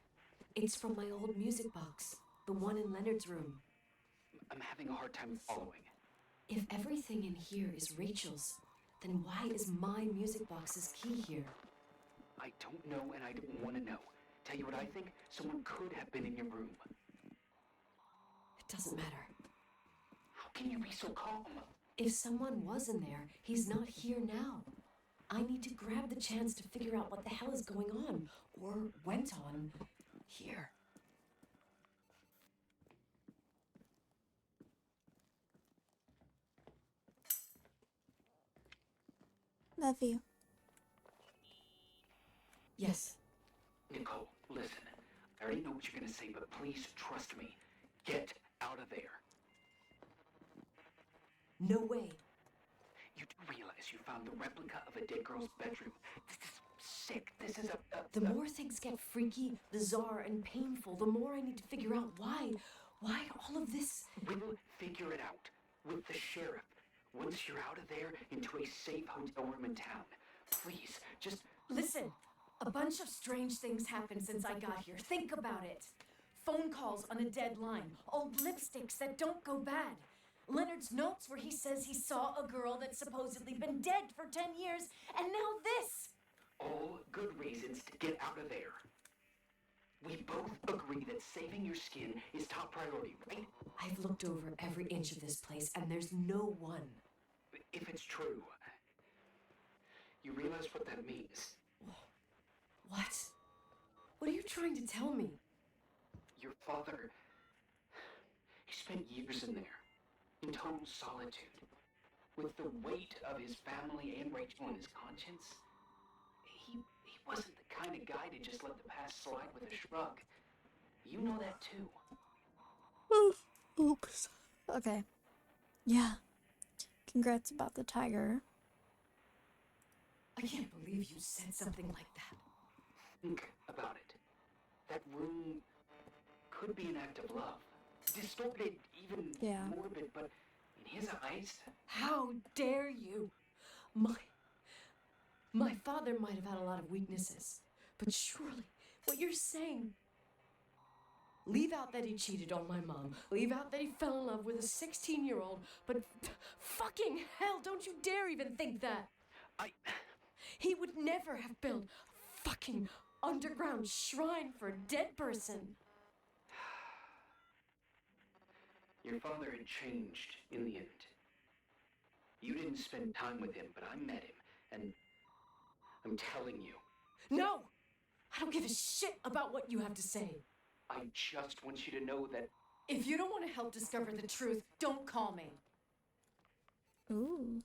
[SPEAKER 2] It's from my old music box, the one in Leonard's room.
[SPEAKER 6] I'm having a hard time following.
[SPEAKER 2] If everything in here is Rachel's, then why is my music box's key here?
[SPEAKER 6] I don't know and I don't want to know. Tell you what I think? Someone could have been in your room.
[SPEAKER 2] It doesn't matter.
[SPEAKER 6] How can you be so calm?
[SPEAKER 2] If someone was in there, he's not here now. I need to grab the chance to figure out what the hell is going on, or went on, here.
[SPEAKER 1] Love you.
[SPEAKER 2] Yes.
[SPEAKER 6] Nicole, listen. I already know what you're gonna say, but please trust me. Get out of there.
[SPEAKER 2] No way.
[SPEAKER 6] You do realize you found the replica of a dead girl's bedroom. This is sick. This is
[SPEAKER 2] The more things get freaky, bizarre, and painful, the more I need to figure out why. Why all of this?
[SPEAKER 6] We'll figure it out. With the sheriff. Once you're out of there, into a safe hotel room in town. Please, just...
[SPEAKER 2] Listen, a bunch of strange things happened since I got here. Think about it. Phone calls on a dead line. Old lipsticks that don't go bad. Leonard's notes where he says he saw a girl that's supposedly been dead for 10 years, and now this!
[SPEAKER 6] All good reasons to get out of there. We both agree that saving your skin is top priority, right?
[SPEAKER 2] I've looked over every inch of this place, and there's no one.
[SPEAKER 6] If it's true, you realize what that means.
[SPEAKER 2] What? What are you trying to tell me?
[SPEAKER 6] Your father, he spent years in there, in total solitude, with the weight of his family and Rachel on his conscience. He wasn't the kind of guy to just let the past slide with a shrug. You know that too.
[SPEAKER 1] Oops. Okay. Yeah. Congrats about the tiger.
[SPEAKER 2] I can't believe you said something like that.
[SPEAKER 6] Think about it. That room could be an act of love. Distorted, even morbid, but in his eyes...
[SPEAKER 2] How dare you? My father might have had a lot of weaknesses, but surely what you're saying... Leave out that he cheated on my mom. Leave out that he fell in love with a 16-year-old, but fucking hell, don't you dare even think that! He would never have built a fucking underground shrine for a dead person.
[SPEAKER 6] Your father had changed in the end. You didn't spend time with him, but I met him, and I'm telling you.
[SPEAKER 2] No! I don't give a shit about what you have to say.
[SPEAKER 6] I just want you to know that...
[SPEAKER 2] If you don't want to help discover the truth, don't call me.
[SPEAKER 1] Ooh.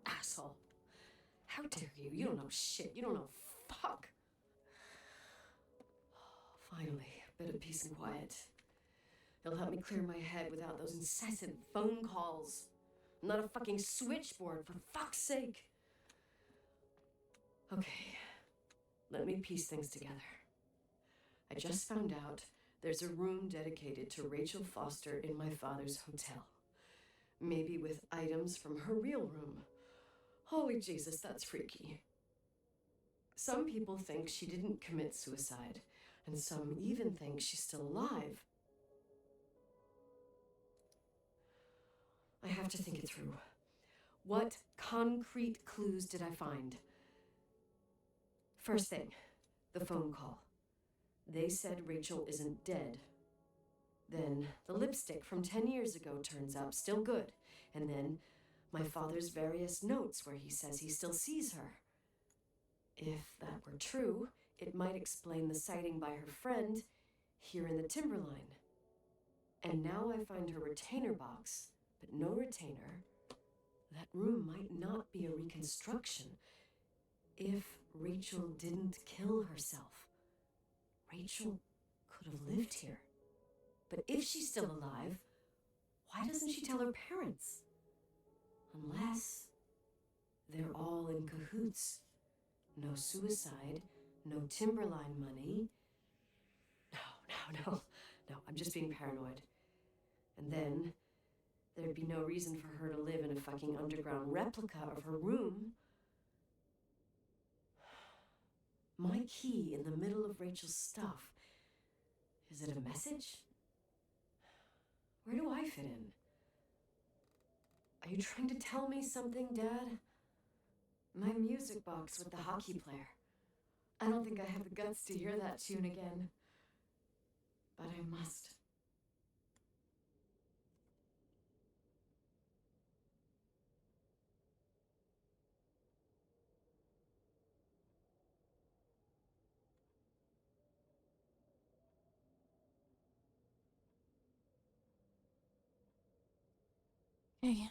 [SPEAKER 2] Asshole. How dare you? You don't know shit. You don't know fuck. Finally, a bit of peace and quiet. It'll help me clear my head without those incessant phone calls. I'm not a fucking switchboard, for fuck's sake. Okay, let me piece things together. I just found out there's a room dedicated to Rachel Foster in my father's hotel. Maybe with items from her real room. Holy Jesus, that's freaky. Some people think she didn't commit suicide, and some even think she's still alive. I have to think it through. What concrete clues did I find? First thing, the phone call. They said Rachel isn't dead. Then the lipstick from 10 years ago turns up, still good. And then my father's various notes where he says he still sees her. If that were true, it might explain the sighting by her friend here in the Timberline. And now I find her retainer box, but no retainer. That room might not be a reconstruction. If Rachel didn't kill herself, Rachel could have lived here. But if she's still alive, why doesn't she tell her parents? Unless they're all in cahoots. no suicide, no Timberline money. No, I'm just being paranoid. And then there'd be no reason for her to live in a fucking underground replica of her room. My key in the middle of Rachel's stuff. Is it a message? Where do I fit in? Are you trying to tell me something, Dad? My music box with the hockey player. I don't think I have the guts to hear that tune again. But I must.
[SPEAKER 1] Okay.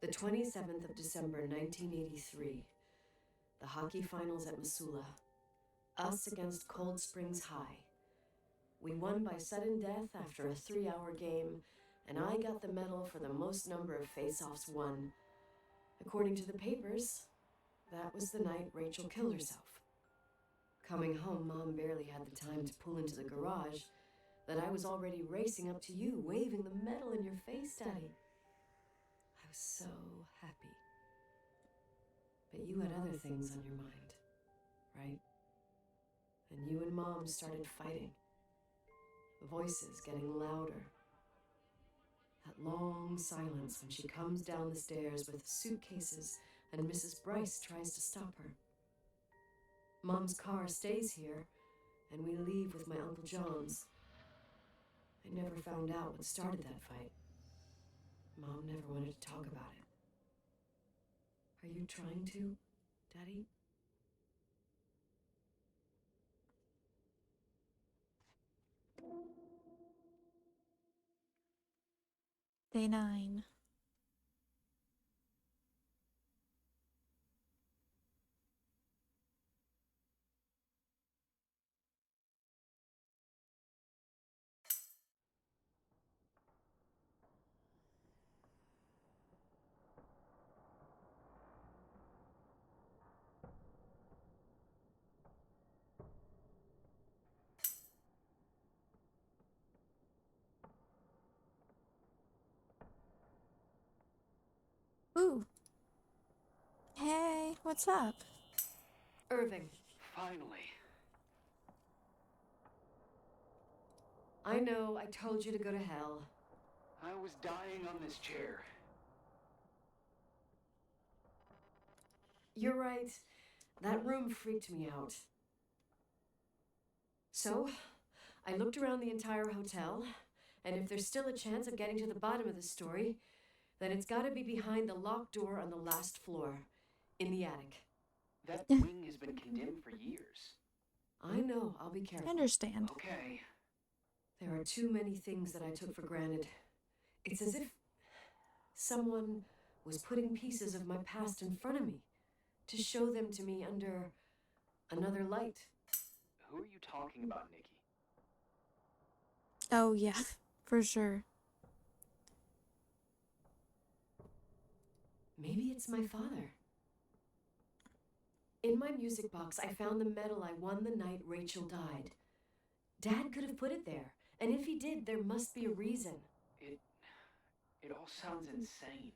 [SPEAKER 2] The 27th of December, 1983. The hockey finals at Missoula. Us against Cold Springs High. We won by sudden death after a 3-hour game, and I got the medal for the most number of face-offs won. According to the papers, that was the night Rachel killed herself. Coming home, Mom barely had the time to pull into the garage that I was already racing up to you, waving the medal in your face, Daddy. I was so happy. But you had other things on your mind, right? And you and Mom started fighting. The voices getting louder. That long silence when she comes down the stairs with suitcases and Mrs. Bryce tries to stop her. Mom's car stays here, and we leave with my Uncle John's. I never found out what started that fight. Mom never wanted to talk about it. Are you trying to, Daddy?
[SPEAKER 1] Day 9. Ooh. Hey, what's up?
[SPEAKER 2] Irving.
[SPEAKER 6] Finally.
[SPEAKER 2] I know I told you to go to hell.
[SPEAKER 6] I was dying on this chair.
[SPEAKER 2] You're right. That room freaked me out. So, I looked around the entire hotel, and if there's still a chance of getting to the bottom of the story, then it's gotta be behind the locked door on the last floor, in the attic.
[SPEAKER 6] That wing has been condemned for years.
[SPEAKER 2] I know, I'll be careful.
[SPEAKER 1] I understand.
[SPEAKER 6] Okay.
[SPEAKER 2] There are too many things that I took for granted. It's as if someone was putting pieces of my past in front of me to show them to me under another light.
[SPEAKER 6] Who are you talking about, Nikki?
[SPEAKER 1] Oh, yeah, for sure.
[SPEAKER 2] Maybe it's my father. In my music box, I found the medal I won the night Rachel died. Dad could have put it there, and if he did, there must be a reason.
[SPEAKER 6] It all sounds insane.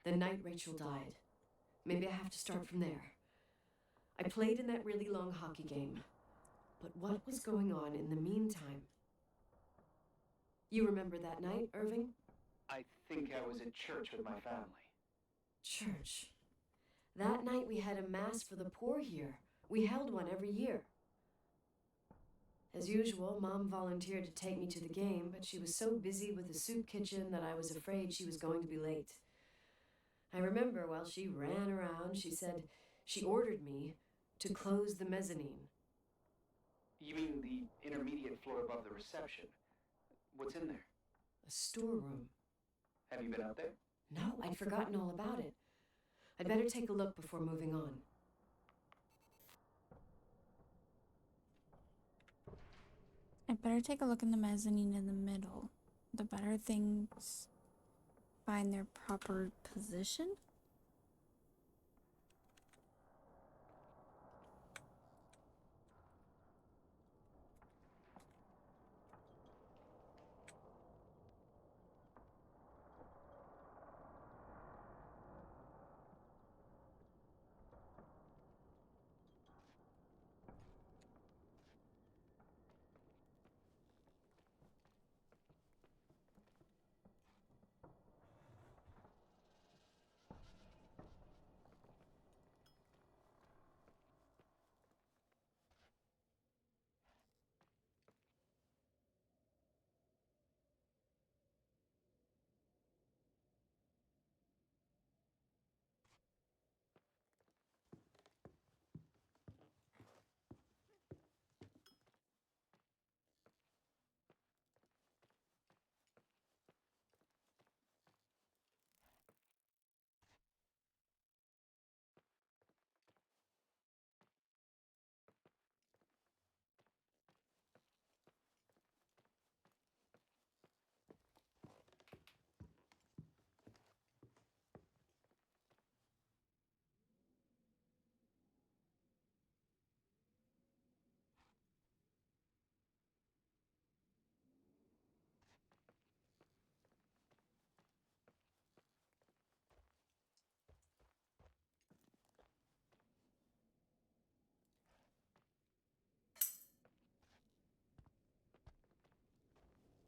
[SPEAKER 2] The night Rachel died. Maybe I have to start from there. I played in that really long hockey game. But what was going on in the meantime? You remember that night, Irving?
[SPEAKER 6] I think I was at church with my family.
[SPEAKER 2] Church. That night we had a mass for the poor here. We held one every year. As usual, Mom volunteered to take me to the game, but she was so busy with the soup kitchen that I was afraid she was going to be late. I remember while she ran around, she said she ordered me to close the mezzanine.
[SPEAKER 6] You mean the intermediate floor above the reception? What's in there?
[SPEAKER 2] A storeroom.
[SPEAKER 6] Have you been out there?
[SPEAKER 2] No, I'd forgotten all about it. I'd better take a look before moving on.
[SPEAKER 1] I better take a look in the mezzanine in the middle. The better things find their proper position.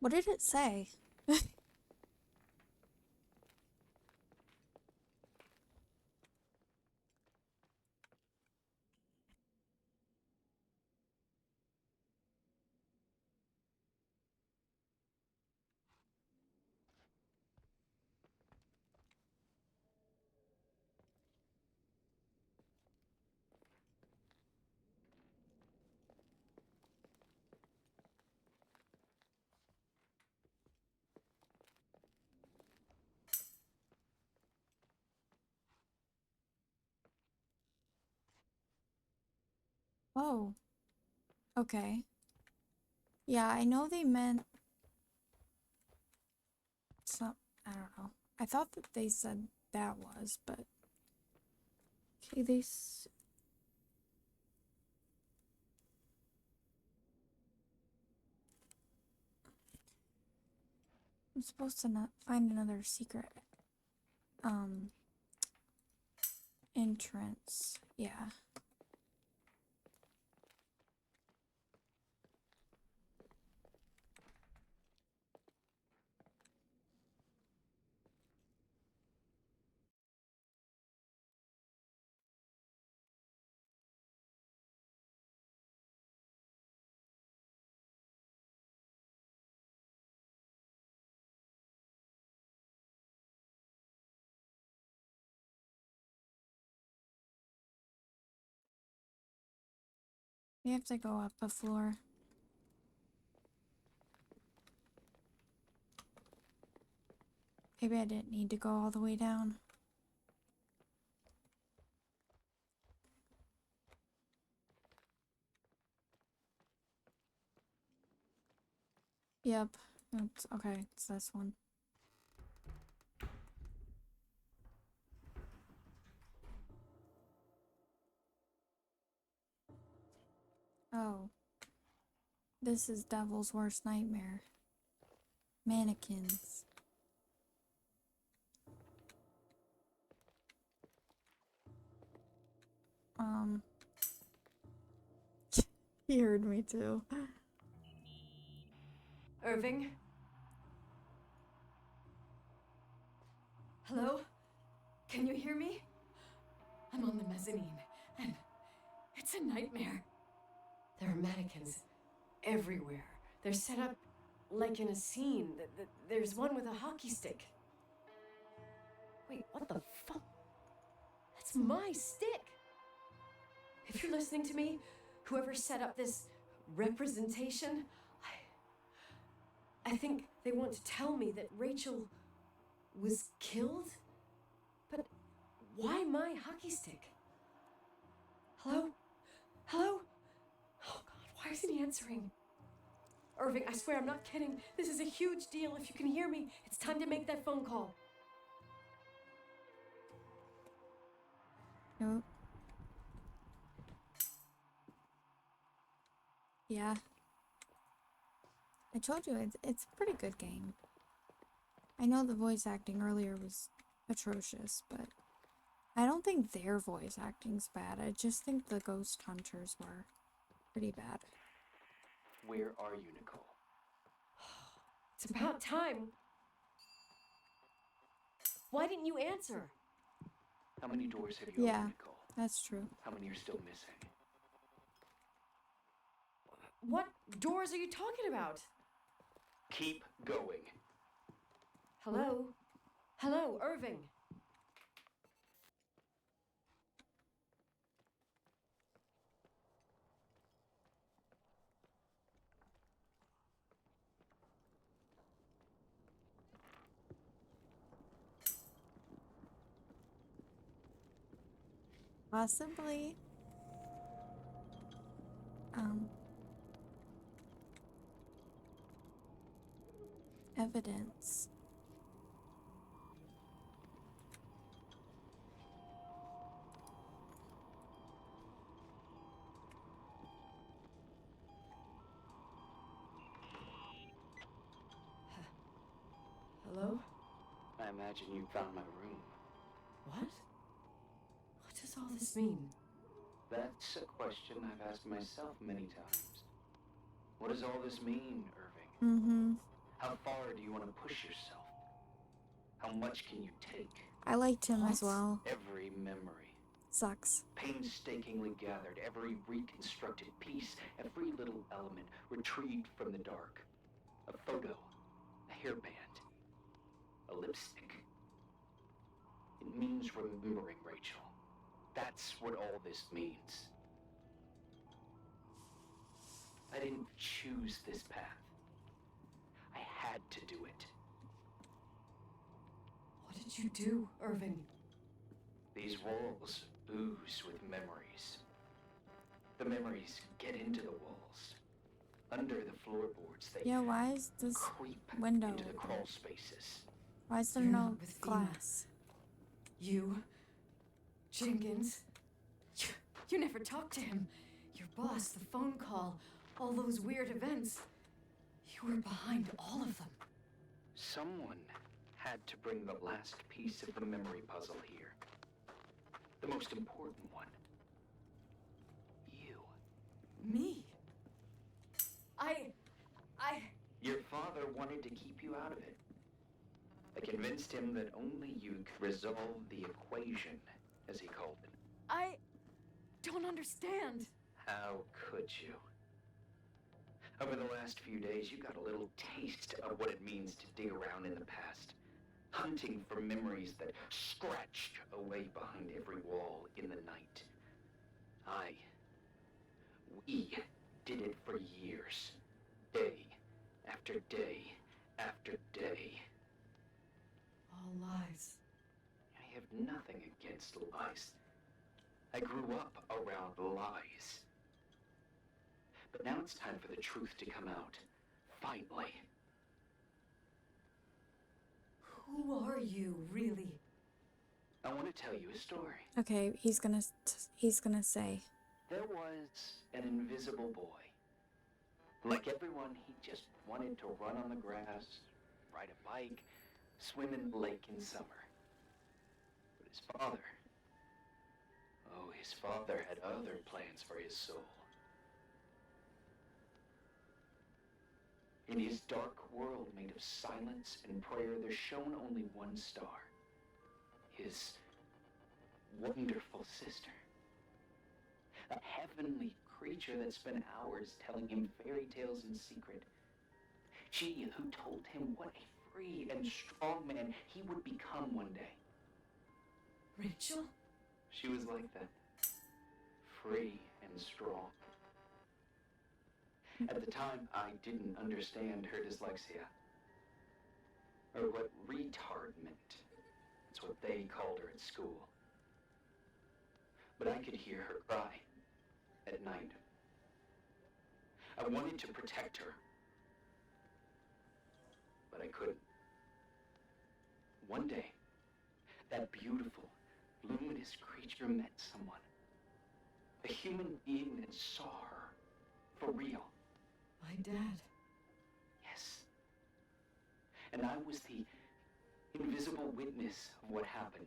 [SPEAKER 1] What did it say? Oh, okay. Yeah, I know they meant some, I don't know. I thought that they said that was, but okay, I'm supposed to not find another secret entrance. Yeah. We have to go up a floor. Maybe I didn't need to go all the way down. Yep. It's okay. It's this one. Oh. This is Devil's Worst Nightmare. Mannequins. He heard me too.
[SPEAKER 2] Irving? Hello? Can you hear me? I'm on the mezzanine, and it's a nightmare. There are mannequins everywhere. They're set up like in a scene. There's one with a hockey stick. Wait, what the fuck? That's my stick! If you're listening to me, whoever set up this representation, I think they want to tell me that Rachel was killed? But why my hockey stick? Hello? Hello? Oh God, why isn't he answering? Irving, I swear I'm not kidding. This is a huge deal. If you can hear me, it's time to make that phone call.
[SPEAKER 1] Nope. Yeah. I told you, it's a pretty good game. I know the voice acting earlier was atrocious, but I don't think their voice acting's bad. I just think the ghost hunters were pretty bad.
[SPEAKER 6] Where are you, Nicole?
[SPEAKER 2] It's about time. Why didn't you answer?
[SPEAKER 6] How many doors have you
[SPEAKER 1] Yeah,
[SPEAKER 6] opened, Nicole?
[SPEAKER 1] that's true.
[SPEAKER 6] How many are still missing?
[SPEAKER 2] What doors are you talking about?
[SPEAKER 6] Keep going.
[SPEAKER 2] Hello? Hello, Irving.
[SPEAKER 1] Possibly. Evidence.
[SPEAKER 2] Hello?
[SPEAKER 6] I imagine you found my room.
[SPEAKER 2] What? What does all this mean?
[SPEAKER 6] That's a question I've asked myself many times. What does all this mean, Irving?
[SPEAKER 1] Mm-hmm.
[SPEAKER 6] How far do you want to push yourself? How much can you take?
[SPEAKER 1] I liked him as well.
[SPEAKER 6] Every memory.
[SPEAKER 1] Sucks.
[SPEAKER 6] Painstakingly gathered, every reconstructed piece, every little element retrieved from the dark. A photo, a hairband, a lipstick. It means remembering, Rachel. That's what all this means. I didn't choose this path. I had to do it.
[SPEAKER 2] What did you do, Irving?
[SPEAKER 6] These walls ooze with memories. The memories get into the walls. Under the floorboards, they
[SPEAKER 1] Yeah, why is this
[SPEAKER 6] creep
[SPEAKER 1] window
[SPEAKER 6] into the
[SPEAKER 1] open?
[SPEAKER 6] crawl spaces.
[SPEAKER 1] Why is there
[SPEAKER 2] You're
[SPEAKER 1] no
[SPEAKER 2] not with Fina.
[SPEAKER 1] glass?
[SPEAKER 2] You? Jenkins? You never talked to him. Your boss, the phone call, all those weird events. You were behind all of them.
[SPEAKER 6] Someone had to bring the last piece of the memory puzzle here. The most important one. You.
[SPEAKER 2] Me?
[SPEAKER 6] Your father wanted to keep you out of it. I convinced him that only you could resolve the equation, as he called it.
[SPEAKER 2] I don't understand.
[SPEAKER 6] How could you? Over the last few days, you got a little taste of what it means to dig around in the past. Hunting for memories that scratched away behind every wall in the night. We did it for years. Day after day after day.
[SPEAKER 2] All lies.
[SPEAKER 6] I have nothing against lies. I grew up around lies. But now it's time for the truth to come out. Finally.
[SPEAKER 2] Who are you, really?
[SPEAKER 6] I want to tell you a story.
[SPEAKER 1] Okay, he's gonna say.
[SPEAKER 6] There was an invisible boy. Like everyone, he just wanted to run on the grass, ride a bike, swim in the lake in summer. But his father had other plans for his soul. In his dark world made of silence and prayer, there shone only one star. His wonderful sister. A heavenly creature that spent hours telling him fairy tales in secret. She who told him what a free and strong man he would become one day.
[SPEAKER 2] Rachel?
[SPEAKER 6] She was like that. Free and strong. At the time, I didn't understand her dyslexia. Or what retard meant. That's what they called her at school. But I could hear her cry at night. I wanted to protect her, but I couldn't. One day, that beautiful, luminous creature met someone. A human being that saw her for real.
[SPEAKER 2] My dad.
[SPEAKER 6] Yes. And I was the invisible witness of what happened.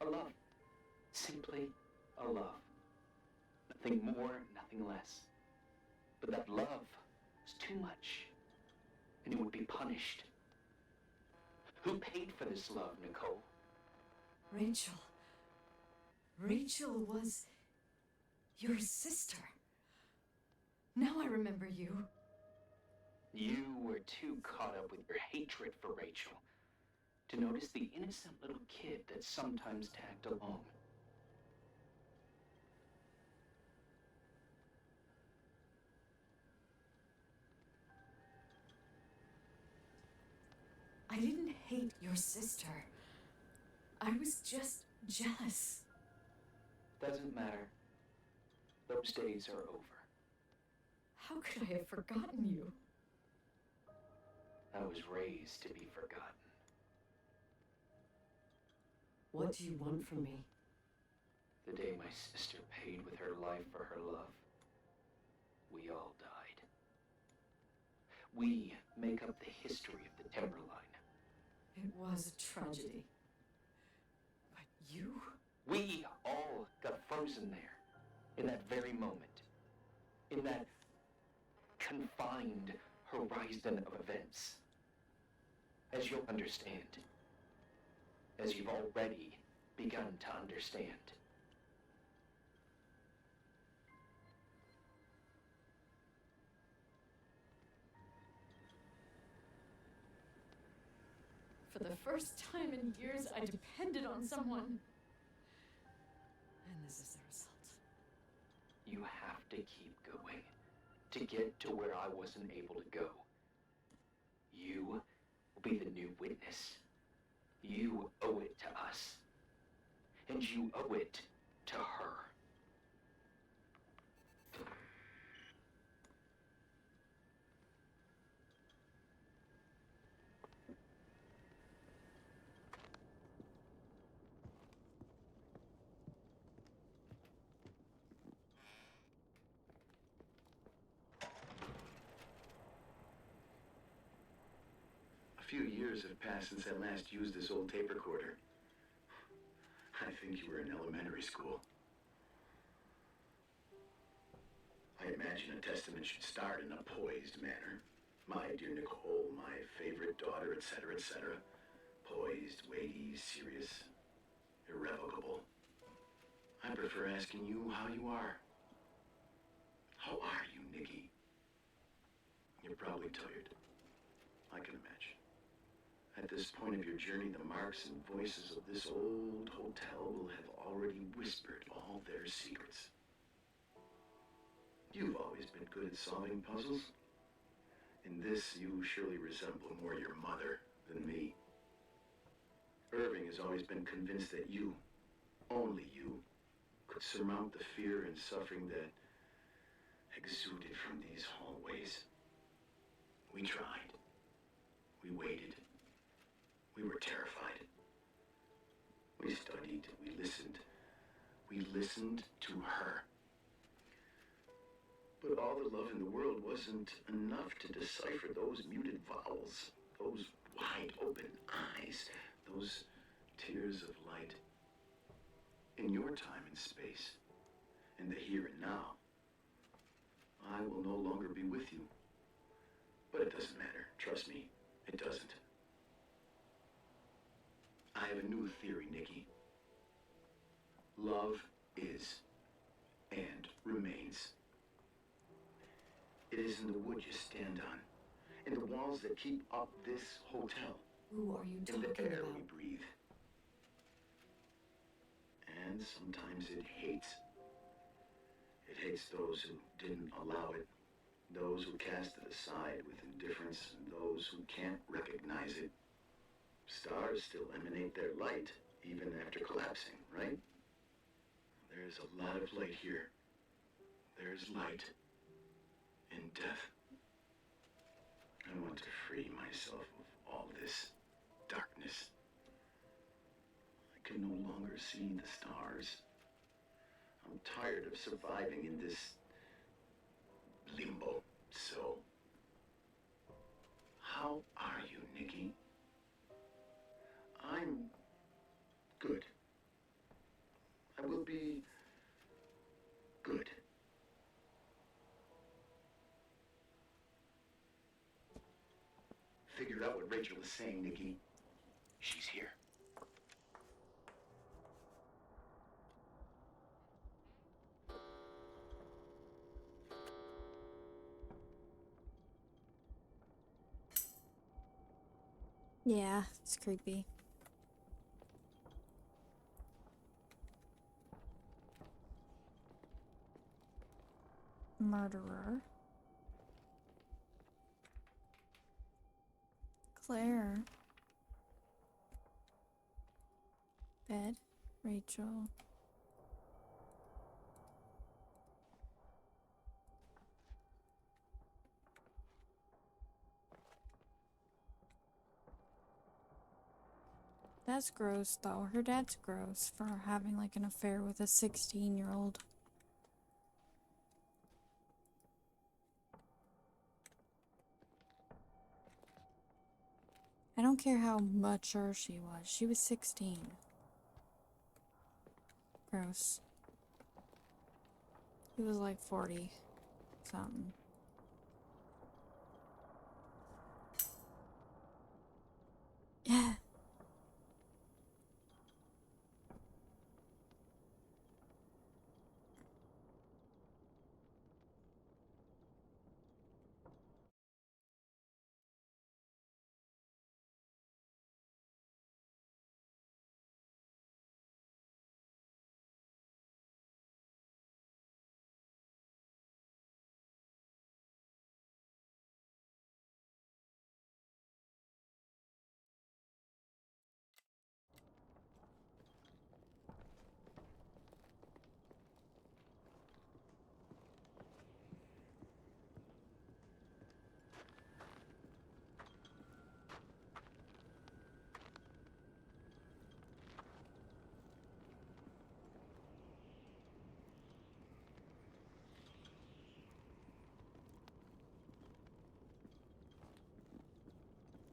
[SPEAKER 6] A love. Simply a love. Nothing more, nothing less. But that love was too much, and it would be punished. Who paid for this love, Nicole?
[SPEAKER 2] Rachel. Rachel was your sister. Now I remember you.
[SPEAKER 6] You were too caught up with your hatred for Rachel to notice the innocent little kid that sometimes tagged along.
[SPEAKER 2] I didn't hate your sister. I was just jealous.
[SPEAKER 6] Doesn't matter. Those days are over.
[SPEAKER 2] How could I have forgotten you?
[SPEAKER 6] I was raised to be forgotten.
[SPEAKER 2] What do you want from me?
[SPEAKER 6] The day my sister paid with her life for her love, we all died. We make up the history of the Timberline.
[SPEAKER 2] It was a tragedy. But you?
[SPEAKER 6] We all got frozen there, in that very moment. In that confined horizon of events. As you'll understand. As you've already begun to understand.
[SPEAKER 2] For the first time in years, I depended on someone. And this is the result.
[SPEAKER 6] You have to keep going to get to where I wasn't able to go. You will be the new witness. You owe it to us. And you owe it to her.
[SPEAKER 8] A few years have passed since I last used this old tape recorder. I think you were in elementary school. I imagine a testament should start in a poised manner. My dear Nicole, my favorite daughter, etc., etc. Poised, weighty, serious, irrevocable. I prefer asking you how you are. How are you, Nikki? You're probably tired. I can imagine. At this point of your journey, the marks and voices of this old hotel will have already whispered all their secrets. You've always been good at solving puzzles. In this, you surely resemble more your mother than me. Irving has always been convinced that you, only you, could surmount the fear and suffering that exuded from these hallways. We tried. We waited. We were terrified. We studied. We listened. We listened to her. But all the love in the world wasn't enough to decipher those muted vowels, those wide open eyes, those tears of light. In your time and space, in the here and now, I will no longer be with you. But it doesn't matter. Trust me, it doesn't. I have a new theory, Nikki. Love is and remains. It is in the wood you stand on, in the walls that keep up this hotel,
[SPEAKER 2] Who are you
[SPEAKER 8] in
[SPEAKER 2] talking
[SPEAKER 8] the air
[SPEAKER 2] about?
[SPEAKER 8] we breathe. And sometimes it hates. It hates those who didn't allow it, those who cast it aside with indifference, and those who can't recognize it. Stars still emanate their light, even after collapsing, right? There's a lot of light here. There's light in death. I I want to free myself of all this darkness. I can no longer see the stars. I'm tired of surviving in this limbo. So, how are you, Nikki? I'm good. I will be good. Figured out what Rachel was saying, Nikki. She's here.
[SPEAKER 1] Yeah, it's creepy. Murderer. Claire. Bed. Rachel. That's gross though. Her dad's gross for having like an affair with a 16-year-old. I don't care how mature she was. She was 16. Gross. He was like 40 something. Yeah.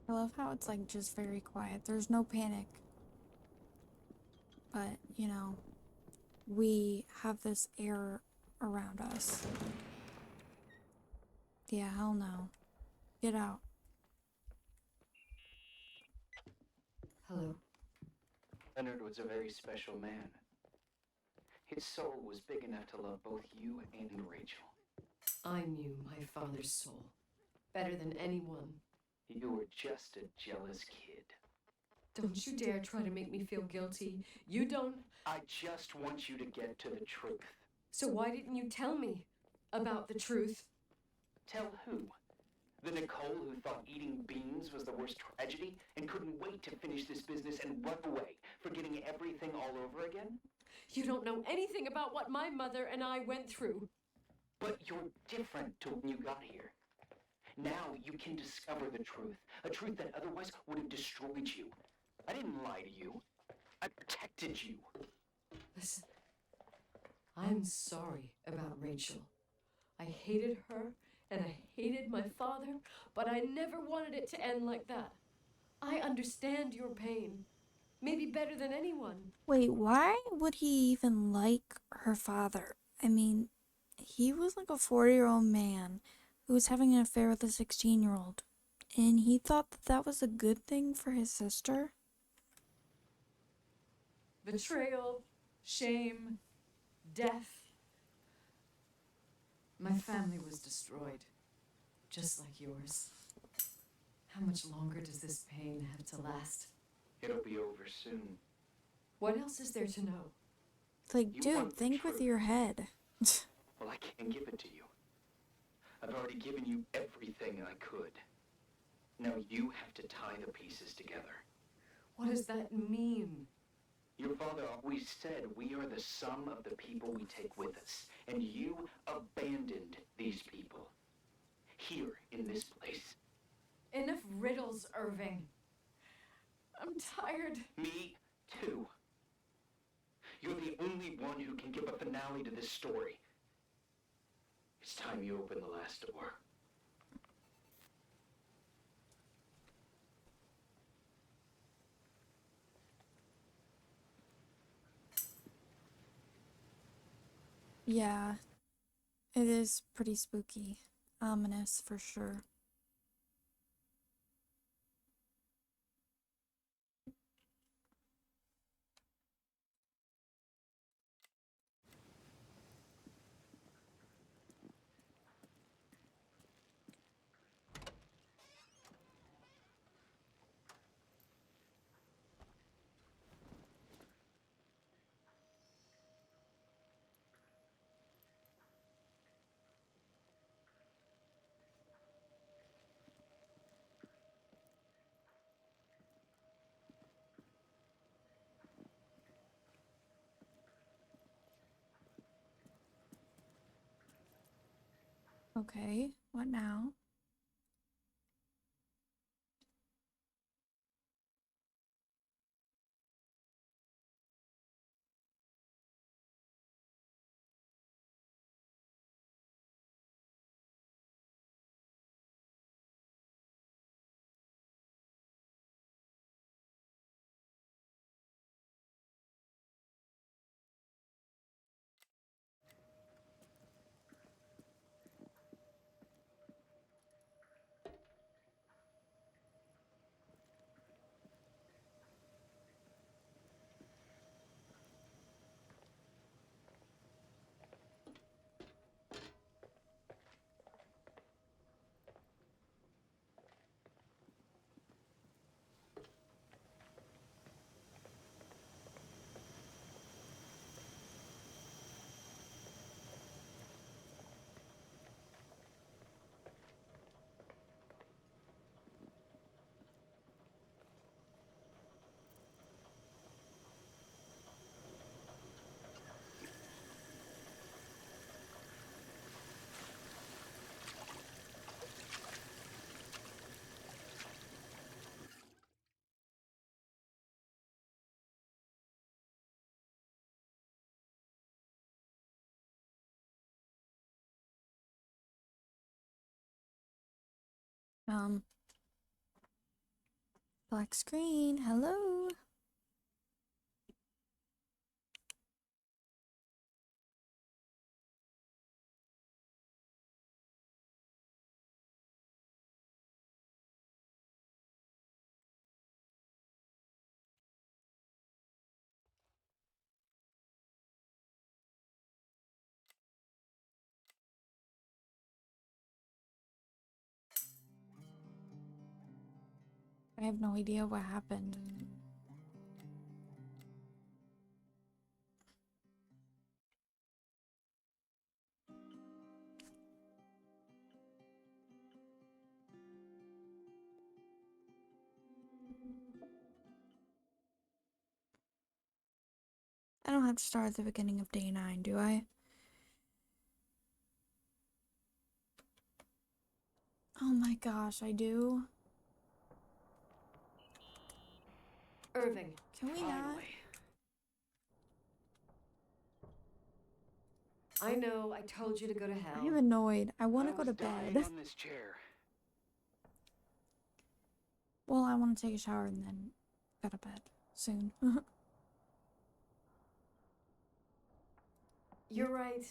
[SPEAKER 1] I love how it's like just very quiet. There's no panic. But, you know, we have this air around us. Yeah, hell no. Get out.
[SPEAKER 2] Hello.
[SPEAKER 6] Leonard was a very special man. His soul was big enough to love both you and Rachel.
[SPEAKER 2] I knew my father's soul better than anyone.
[SPEAKER 6] You were just a jealous kid.
[SPEAKER 2] Don't you dare try to make me feel guilty. You don't.
[SPEAKER 6] I just want you to get to the truth.
[SPEAKER 2] So why didn't you tell me about the truth?
[SPEAKER 6] Tell who? The Nicole who thought eating beans was the worst tragedy and couldn't wait to finish this business and run away, forgetting everything all over again?
[SPEAKER 2] You don't know anything about what my mother and I went through.
[SPEAKER 6] But you're different to when you got here. Now you can discover the truth, a truth that otherwise would have destroyed you. I didn't lie to you. I protected you.
[SPEAKER 2] Listen, I'm sorry about Rachel. I hated her and I hated my father, but I never wanted it to end like that. I understand your pain, maybe better than anyone.
[SPEAKER 1] Wait, why would he even like her father? I mean, he was like a 40-year-old man who was having an affair with a 16-year-old. And he thought that that was a good thing for his sister?
[SPEAKER 11] Betrayal, shame, death. My family was destroyed, just like yours. How much longer does this pain have to last?
[SPEAKER 6] It'll be over soon.
[SPEAKER 2] What else is there to know?
[SPEAKER 1] It's like,
[SPEAKER 6] You
[SPEAKER 1] dude,
[SPEAKER 6] want the
[SPEAKER 1] think with
[SPEAKER 6] truth.
[SPEAKER 1] your head.
[SPEAKER 6] Well, I can't give it to you. I've already given you everything I could. Now you have to tie the pieces together.
[SPEAKER 2] What does that mean?
[SPEAKER 6] Your father always said we are the sum of the people we take with us, and you abandoned these people. Here, in this place.
[SPEAKER 11] Enough riddles, Irving. I'm tired.
[SPEAKER 6] Me too. You're the only one who can give a finale to this story. It's time you open the last door.
[SPEAKER 1] Yeah, it is pretty spooky. Ominous for sure. Okay, what now? Black screen, hello? I have no idea what happened. I don't have to start at the beginning of day 9, do I? Oh my gosh, I do.
[SPEAKER 2] Irving.
[SPEAKER 1] Can we not?
[SPEAKER 2] I know, I told you to go to hell.
[SPEAKER 1] I am annoyed. I want to go to bed.
[SPEAKER 6] On this chair.
[SPEAKER 1] Well, I want to take a shower and then go to bed soon.
[SPEAKER 2] You're right.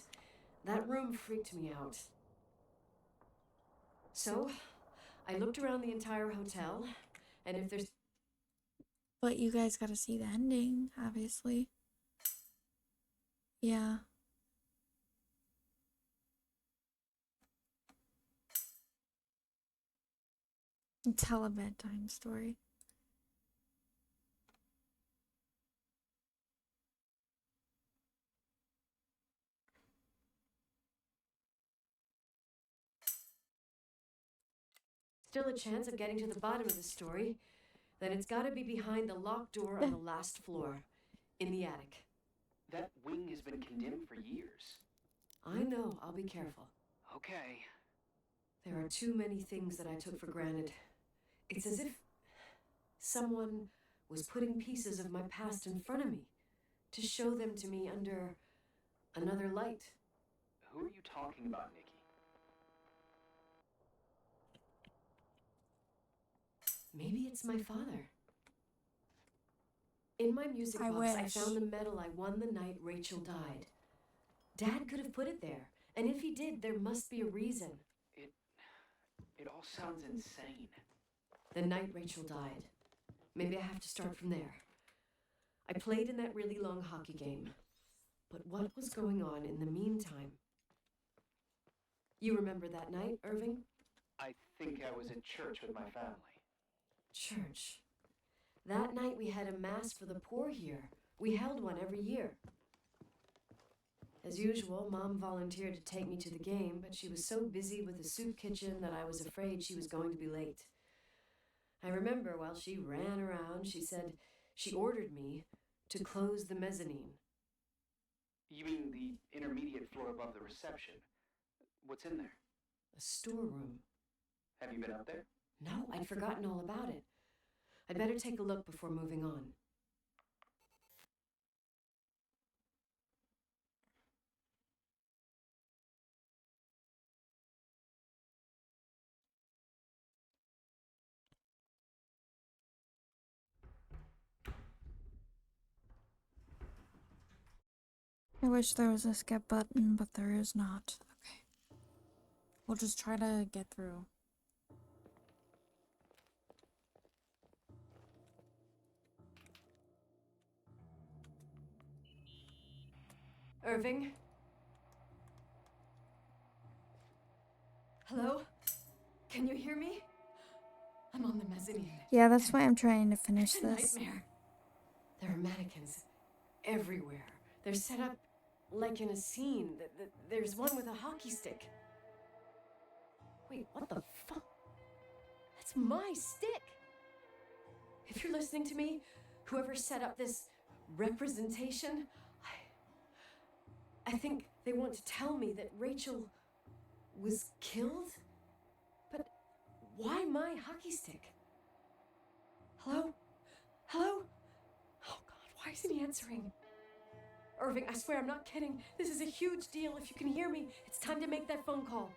[SPEAKER 2] That room freaked me out. So, I looked around the entire hotel, and if there's...
[SPEAKER 1] But you guys gotta see the ending, obviously. Yeah. Tell a bedtime story.
[SPEAKER 2] still a chance of getting to the bottom of the story, then it's gotta be behind the locked door on the last floor, in the attic.
[SPEAKER 6] That wing has been condemned for years.
[SPEAKER 2] I know, I'll be careful.
[SPEAKER 6] Okay.
[SPEAKER 2] There are too many things that I took for granted. It's as if someone was putting pieces of my past in front of me to show them to me under another light.
[SPEAKER 6] Who are you talking about, Nikki?
[SPEAKER 2] Maybe it's my father. In my music
[SPEAKER 1] I
[SPEAKER 2] box, I
[SPEAKER 1] wish.
[SPEAKER 2] found the medal I won the night Rachel died. Dad could have put it there, and if he did, there must be a reason.
[SPEAKER 6] It all sounds insane.
[SPEAKER 2] The night Rachel died. Maybe I have to start from there. I played in that really long hockey game. But what was going on in the meantime? You remember that night, Irving?
[SPEAKER 6] I think I was at church with my family.
[SPEAKER 2] Church. That night we had a mass for the poor here. We held one every year. As usual, Mom volunteered to take me to the game, but she was so busy with the soup kitchen that I was afraid she was going to be late. I remember while she ran around, she said she ordered me to close the mezzanine.
[SPEAKER 6] You mean the intermediate floor above the reception? What's in there?
[SPEAKER 2] A storeroom.
[SPEAKER 6] Have you been up there?
[SPEAKER 2] No, I'd forgotten all about it. I'd better take a look before moving on.
[SPEAKER 1] I wish there was a skip button, but there is not. Okay. We'll just try to get through.
[SPEAKER 2] Irving? Hello? Can you hear me? I'm on the mezzanine.
[SPEAKER 1] Yeah, that's why I'm trying to finish
[SPEAKER 2] It's a
[SPEAKER 1] this.
[SPEAKER 2] nightmare. There are mannequins everywhere. They're set up like in a scene. There's one with a hockey stick. Wait, what the fuck? That's my stick! If you're listening to me, whoever set up this representation, I think they want to tell me that Rachel was killed? But why my hockey stick? Hello? Hello? Oh God, why isn't he answering? Irving, I swear I'm not kidding. This is a huge deal. If you can hear me, it's time to make that phone call.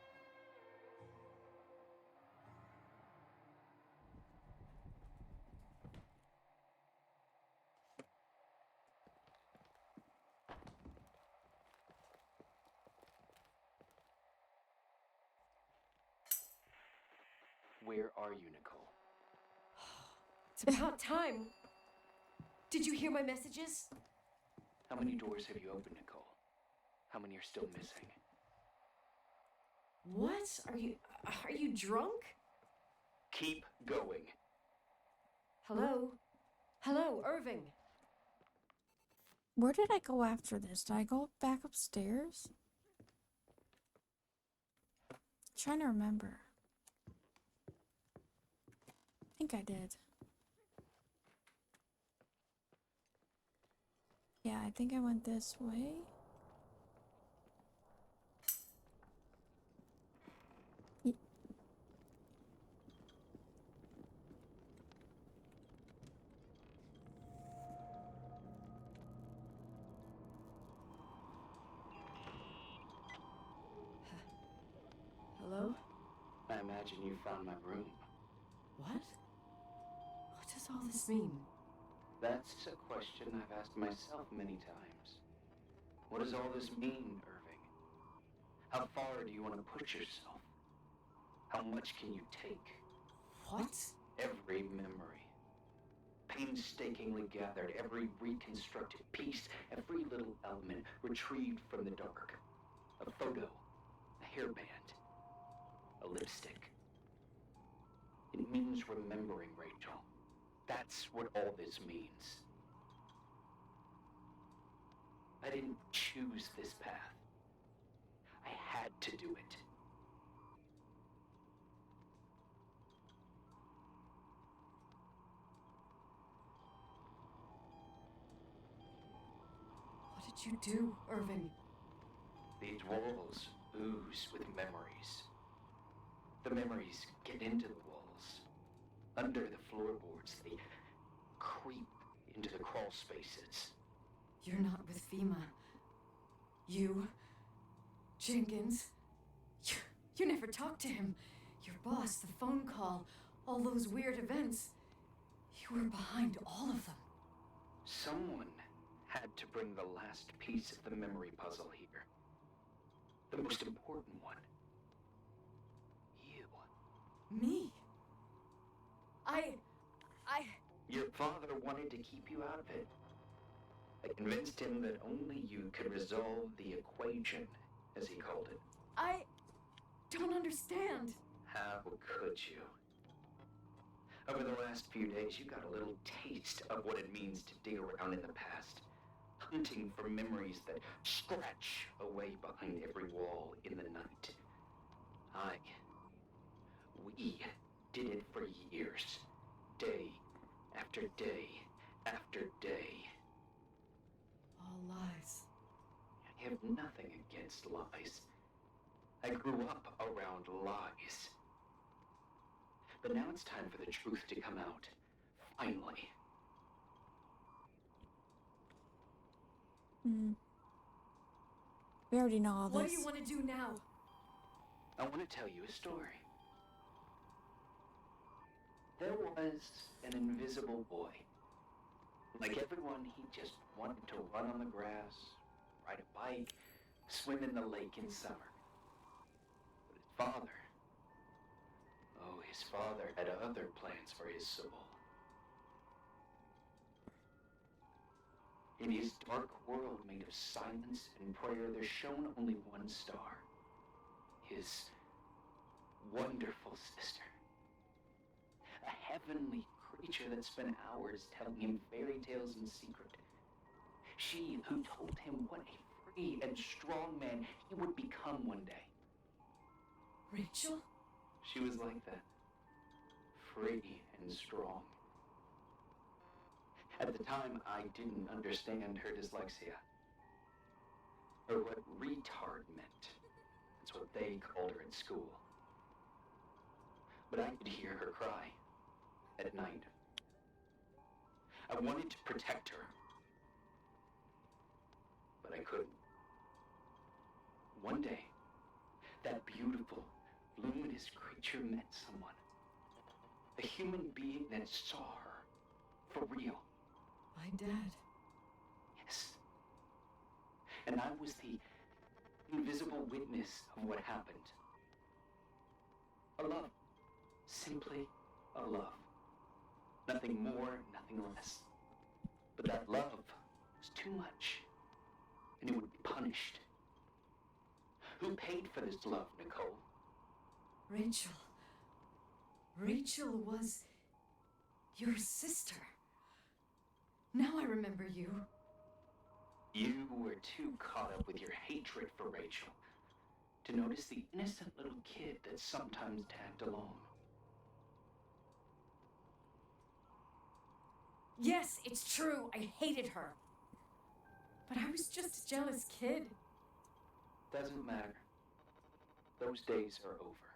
[SPEAKER 6] Where are you, Nicole?
[SPEAKER 2] It's about time. Did you hear my messages?
[SPEAKER 6] How many doors have you opened, Nicole? How many are still missing?
[SPEAKER 2] What? Are you drunk?
[SPEAKER 6] Keep going.
[SPEAKER 2] Hello? Hello, Irving.
[SPEAKER 1] Where did I go after this? Did I go back upstairs? Trying to remember. I think I did. Yeah, I think I went this way.
[SPEAKER 2] Hello?
[SPEAKER 6] I imagine you found my room.
[SPEAKER 2] What? What does all this mean?
[SPEAKER 6] That's a question I've asked myself many times. What does all this mean, Irving? How far do you want to push yourself? How much can you take?
[SPEAKER 2] What?
[SPEAKER 6] Every memory. Painstakingly gathered, every reconstructed piece, every little element retrieved from the dark. A photo, a hairband, a lipstick. It means remembering, Rachel. That's what all this means. I didn't choose this path. I had to do it.
[SPEAKER 2] What did you do, Irving?
[SPEAKER 6] These walls ooze with memories. The memories get into the walls. under the floorboards. They creep into the crawl spaces.
[SPEAKER 11] You're not with FEMA. You, Jenkins, you never talked to him. Your boss, the phone call, all those weird events. You were behind all of them.
[SPEAKER 6] Someone had to bring the last piece of the memory puzzle here. The most important one. You.
[SPEAKER 11] Me?
[SPEAKER 6] Your father wanted to keep you out of it. I convinced him that only you could resolve the equation, as he called it.
[SPEAKER 11] I don't understand.
[SPEAKER 6] How could you? Over the last few days, you got a little taste of what it means to dig around in the past, hunting for memories that scratch away behind every wall in the night. We did it for years, day after day after day.
[SPEAKER 11] All lies.
[SPEAKER 6] I have nothing against lies. I grew up around lies. But now it's time for the truth to come out. Finally.
[SPEAKER 1] We already know all this.
[SPEAKER 11] What do you want to do now?
[SPEAKER 6] I want to tell you a story. There was an invisible boy. Like everyone, he just wanted to run on the grass, ride a bike, swim in the lake in summer. But his father, his father had other plans for his soul. In his dark world made of silence and prayer, there shone only one star. His wonderful sister. A heavenly creature that spent hours telling him fairy tales in secret. She who told him what a free and strong man he would become one day.
[SPEAKER 11] Rachel?
[SPEAKER 6] She was like that. Free and strong. At the time, I didn't understand her dyslexia. Or what retard meant. That's what they called her at school. But I could hear her cry. At night. I wanted to protect her. But I couldn't. One day, that beautiful, luminous creature met someone. A human being that saw her. For real.
[SPEAKER 11] My dad.
[SPEAKER 6] Yes. And I was the invisible witness of what happened. A love. Simply a love. Nothing more, nothing less. But that love was too much, and it would be punished. Who paid for this love, Nicole?
[SPEAKER 11] Rachel. Rachel was your sister. Now I remember you.
[SPEAKER 6] You were too caught up with your hatred for Rachel to notice the innocent little kid that sometimes tagged along.
[SPEAKER 11] Yes, it's true. I hated her. But I was just a jealous kid.
[SPEAKER 6] Doesn't matter. Those days are over.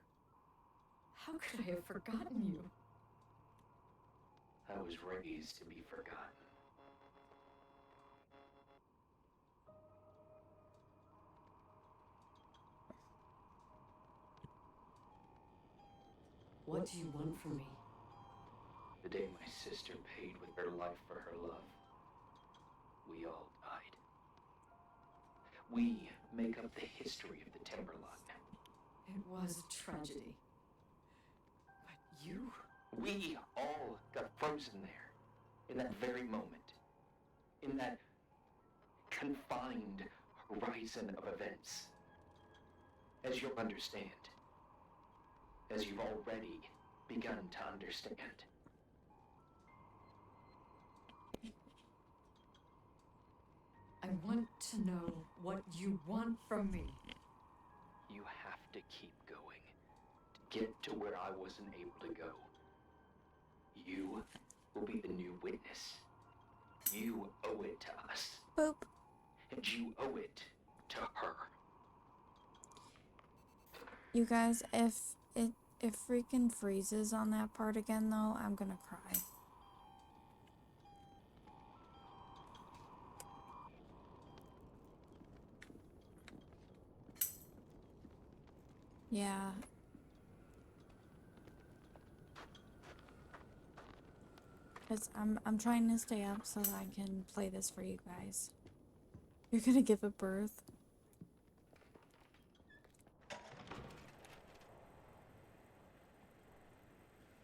[SPEAKER 11] How could I have forgotten you?
[SPEAKER 6] I was raised to be forgotten.
[SPEAKER 11] What do you want from me?
[SPEAKER 6] The day my sister paid with her life for her love, we all died. We make up the history of the Timberline.
[SPEAKER 11] It was a tragedy. But you?
[SPEAKER 6] We all got frozen there, in that very moment. In that confined horizon of events. As you'll understand. As you've already begun to understand.
[SPEAKER 11] I want to know what you want from me.
[SPEAKER 6] You have to keep going to get to where I wasn't able to go. You will be the new witness. You owe it to us.
[SPEAKER 1] Boop.
[SPEAKER 6] And you owe it to her.
[SPEAKER 1] You guys, if it it freaking freezes on that part again, though, I'm gonna cry. Yeah. I'm trying to stay up so that I can play this for you guys. You're gonna give a birth?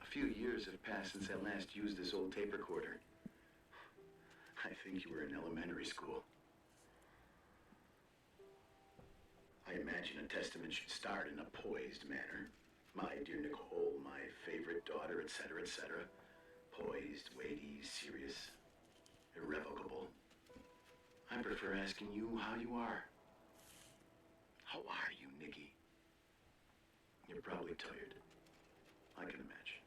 [SPEAKER 8] A few years have passed since I last used this old tape recorder. I think you were in elementary school. I imagine a testament should start in a poised manner. My dear Nicole, my favorite daughter, etc., etc. Poised, weighty, serious, irrevocable. I prefer asking you how you are. How are you, Nikki? You're probably tired. I can imagine.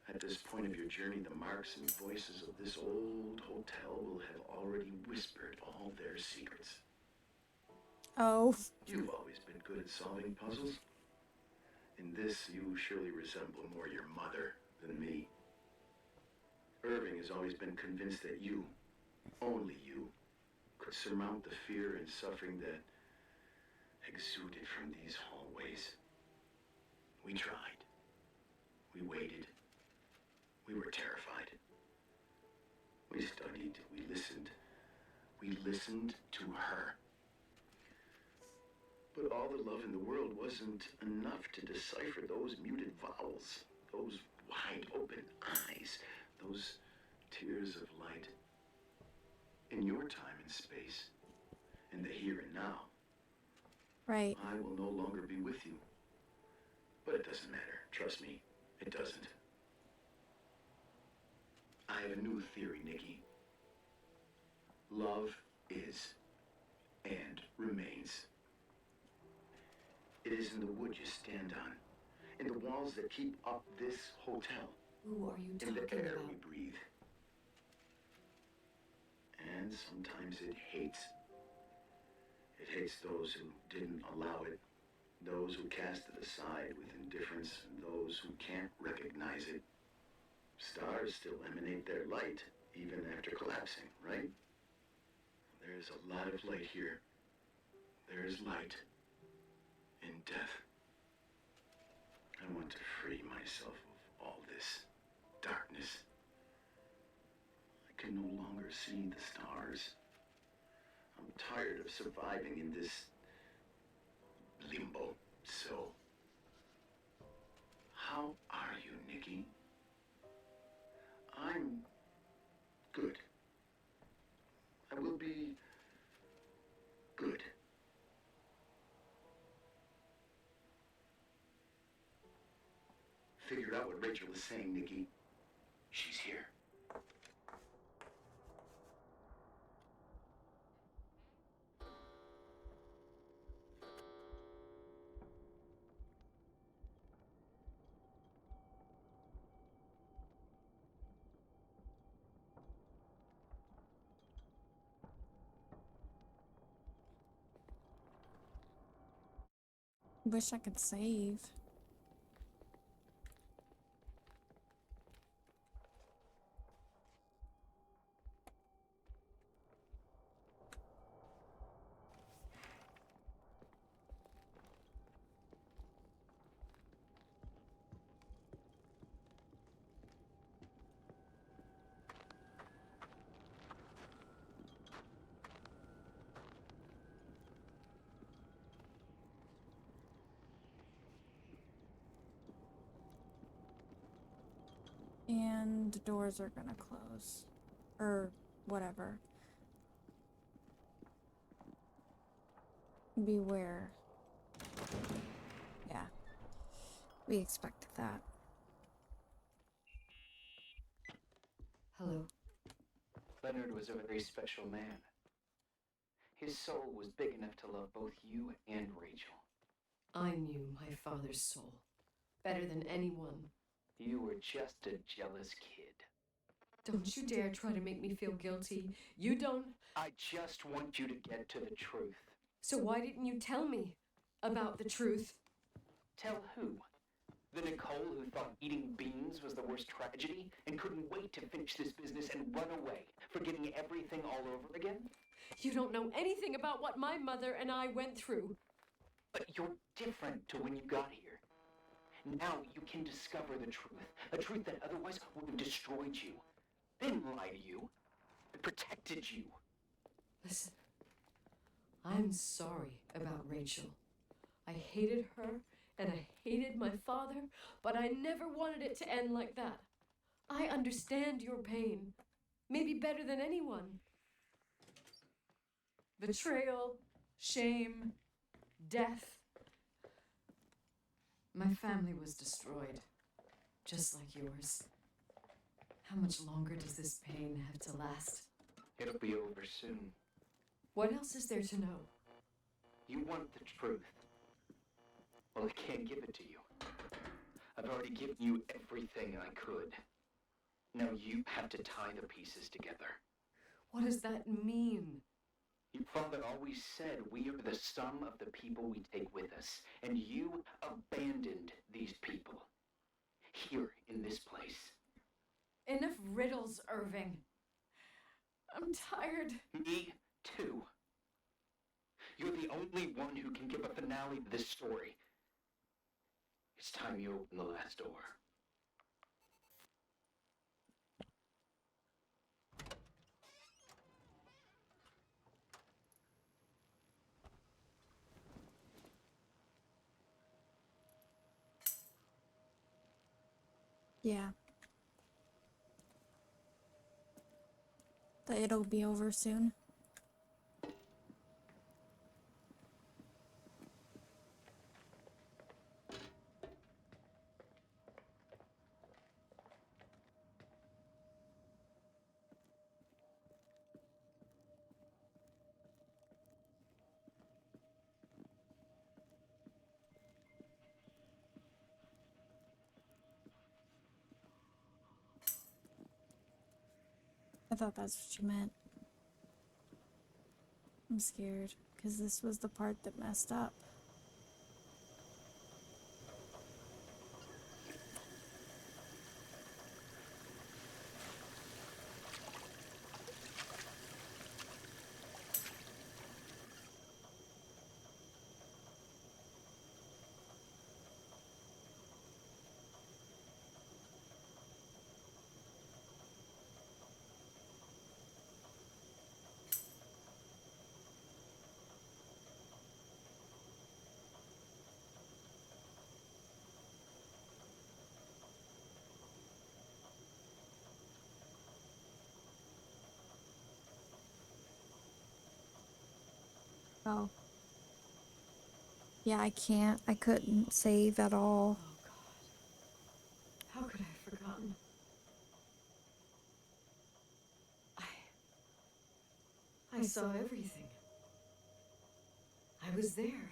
[SPEAKER 8] At this point of your journey, the marks and voices of this old hotel will have already whispered all their secrets.
[SPEAKER 1] Oh.
[SPEAKER 8] You've always been good at solving puzzles. In this, you surely resemble more your mother than me. Irving has always been convinced that you, only you, could surmount the fear and suffering that exuded from these hallways. We tried. We waited. We were terrified. We studied. We listened. We listened to her. But all the love in the world wasn't enough to decipher those muted vowels, those wide open eyes, those tears of light. In your time and space, in the here and now,
[SPEAKER 1] Right.
[SPEAKER 8] I will no longer be with you. But it doesn't matter. Trust me, it doesn't. I have a new theory, Nikki. Love is and remains. It is in the wood you stand on, in the walls that keep up this hotel,
[SPEAKER 2] Who are you
[SPEAKER 8] in
[SPEAKER 2] talking
[SPEAKER 8] the air
[SPEAKER 2] about?
[SPEAKER 8] we breathe. And sometimes it hates. It hates those who didn't allow it, those who cast it aside with indifference, and those who can't recognize it. Stars still emanate their light, even after collapsing, right? There's a lot of light here. There is light in death. I want to free myself of all this darkness. I can no longer see the stars. I'm tired of surviving in this limbo. So, how are you, Nikki? I'm good. I will be good. Figured out what Rachel is saying, Nikki. She's here.
[SPEAKER 1] Wish I could save. And the doors are gonna close. Or whatever. Beware. Yeah. We expected that.
[SPEAKER 2] Hello.
[SPEAKER 6] Leonard was a very special man. His soul was big enough to love both you and Rachel.
[SPEAKER 2] I knew my father's soul better than anyone.
[SPEAKER 6] You were just a jealous kid.
[SPEAKER 2] Don't you dare try to make me feel guilty. You don't.
[SPEAKER 6] I just want you to get to the truth.
[SPEAKER 2] So why didn't you tell me about the truth?
[SPEAKER 6] Tell who? The Nicole who thought eating beans was the worst tragedy and couldn't wait to finish this business and run away, forgetting everything all over again?
[SPEAKER 2] You don't know anything about what my mother and I went through.
[SPEAKER 6] But you're different to when you got here. Now you can discover the truth, a truth that otherwise would have destroyed you. They didn't lie to you. They protected you.
[SPEAKER 2] Listen, I'm sorry about Rachel. I hated her and I hated my father, but I never wanted it to end like that. I understand your pain, maybe better than anyone. Betrayal, shame, death. My family was destroyed, just like yours. How much longer does this pain have to last?
[SPEAKER 6] It'll be over soon.
[SPEAKER 2] What else is there to know?
[SPEAKER 6] You want the truth. Well, I can't give it to you. I've already given you everything I could. Now you have to tie the pieces together.
[SPEAKER 2] What does that mean?
[SPEAKER 6] Your father always said we are the sum of the people we take with us, and you abandoned these people. Here, in this place.
[SPEAKER 2] Enough riddles, Irving. I'm tired.
[SPEAKER 6] Me too. You're the only one who can give a finale to this story. It's time you open the last door.
[SPEAKER 1] Yeah. That it'll be over soon. I thought that's what you meant. I'm scared, because this was the part that messed up. Oh. Yeah, I can't. I couldn't save at all.
[SPEAKER 2] Oh, God. How could I have forgotten? I saw everything. I was there.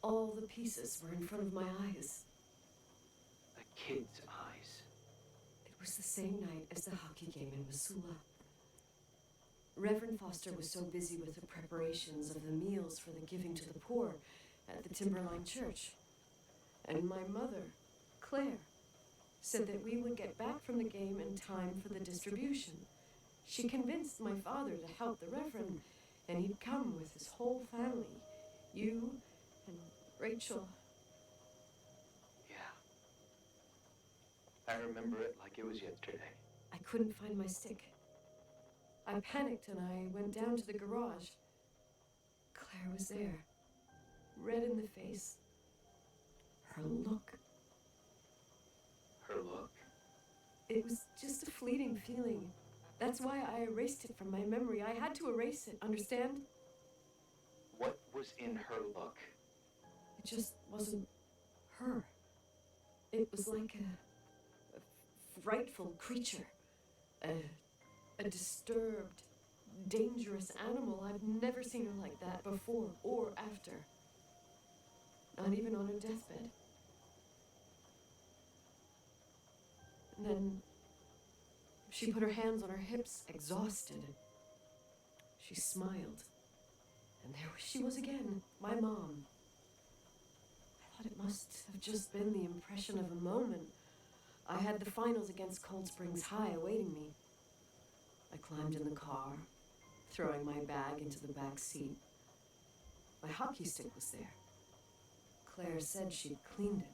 [SPEAKER 2] All the pieces were in front of my eyes.
[SPEAKER 6] A kid's eyes.
[SPEAKER 2] It was the same night as the hockey game in Missoula. Reverend Foster was so busy with the preparations of the meals for the giving to the poor at the Timberline Church. And my mother, Claire, said that we would get back from the game in time for the distribution. She convinced my father to help the Reverend, and he'd come with his whole family. You and Rachel.
[SPEAKER 6] Yeah. I remember it like it was yesterday.
[SPEAKER 2] I couldn't find my stick. I panicked and I went down to the garage. Claire was there, red in the face. Her look.
[SPEAKER 6] Her look?
[SPEAKER 2] It was just a fleeting feeling. That's why I erased it from my memory. I had to erase it, understand?
[SPEAKER 6] What was in her look?
[SPEAKER 2] It just wasn't her. It was like a frightful creature. A disturbed, dangerous animal. I've never seen her like that before or after. Not even on her deathbed. And then she put her hands on her hips, exhausted. She smiled. And there she was again, my mom. I thought it must have just been the impression of a moment. I had the finals against Cold Springs High awaiting me. I climbed in the car, throwing my bag into the back seat. My hockey stick was there. Claire said she'd cleaned it.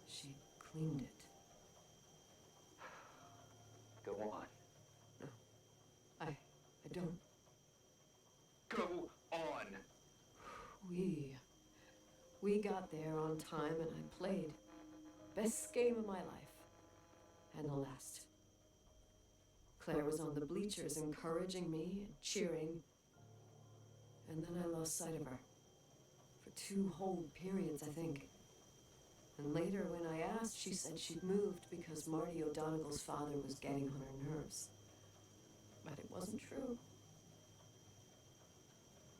[SPEAKER 2] She'd cleaned it.
[SPEAKER 6] Go on.
[SPEAKER 2] No, I don't.
[SPEAKER 6] Go on!
[SPEAKER 2] We got there on time and I played. Best game of my life. And the last. Claire was on the bleachers encouraging me and cheering. And then I lost sight of her. For 2 whole periods, I think. And later, when I asked, she said she'd moved because Marty O'Donegal's father was getting on her nerves. But it wasn't true.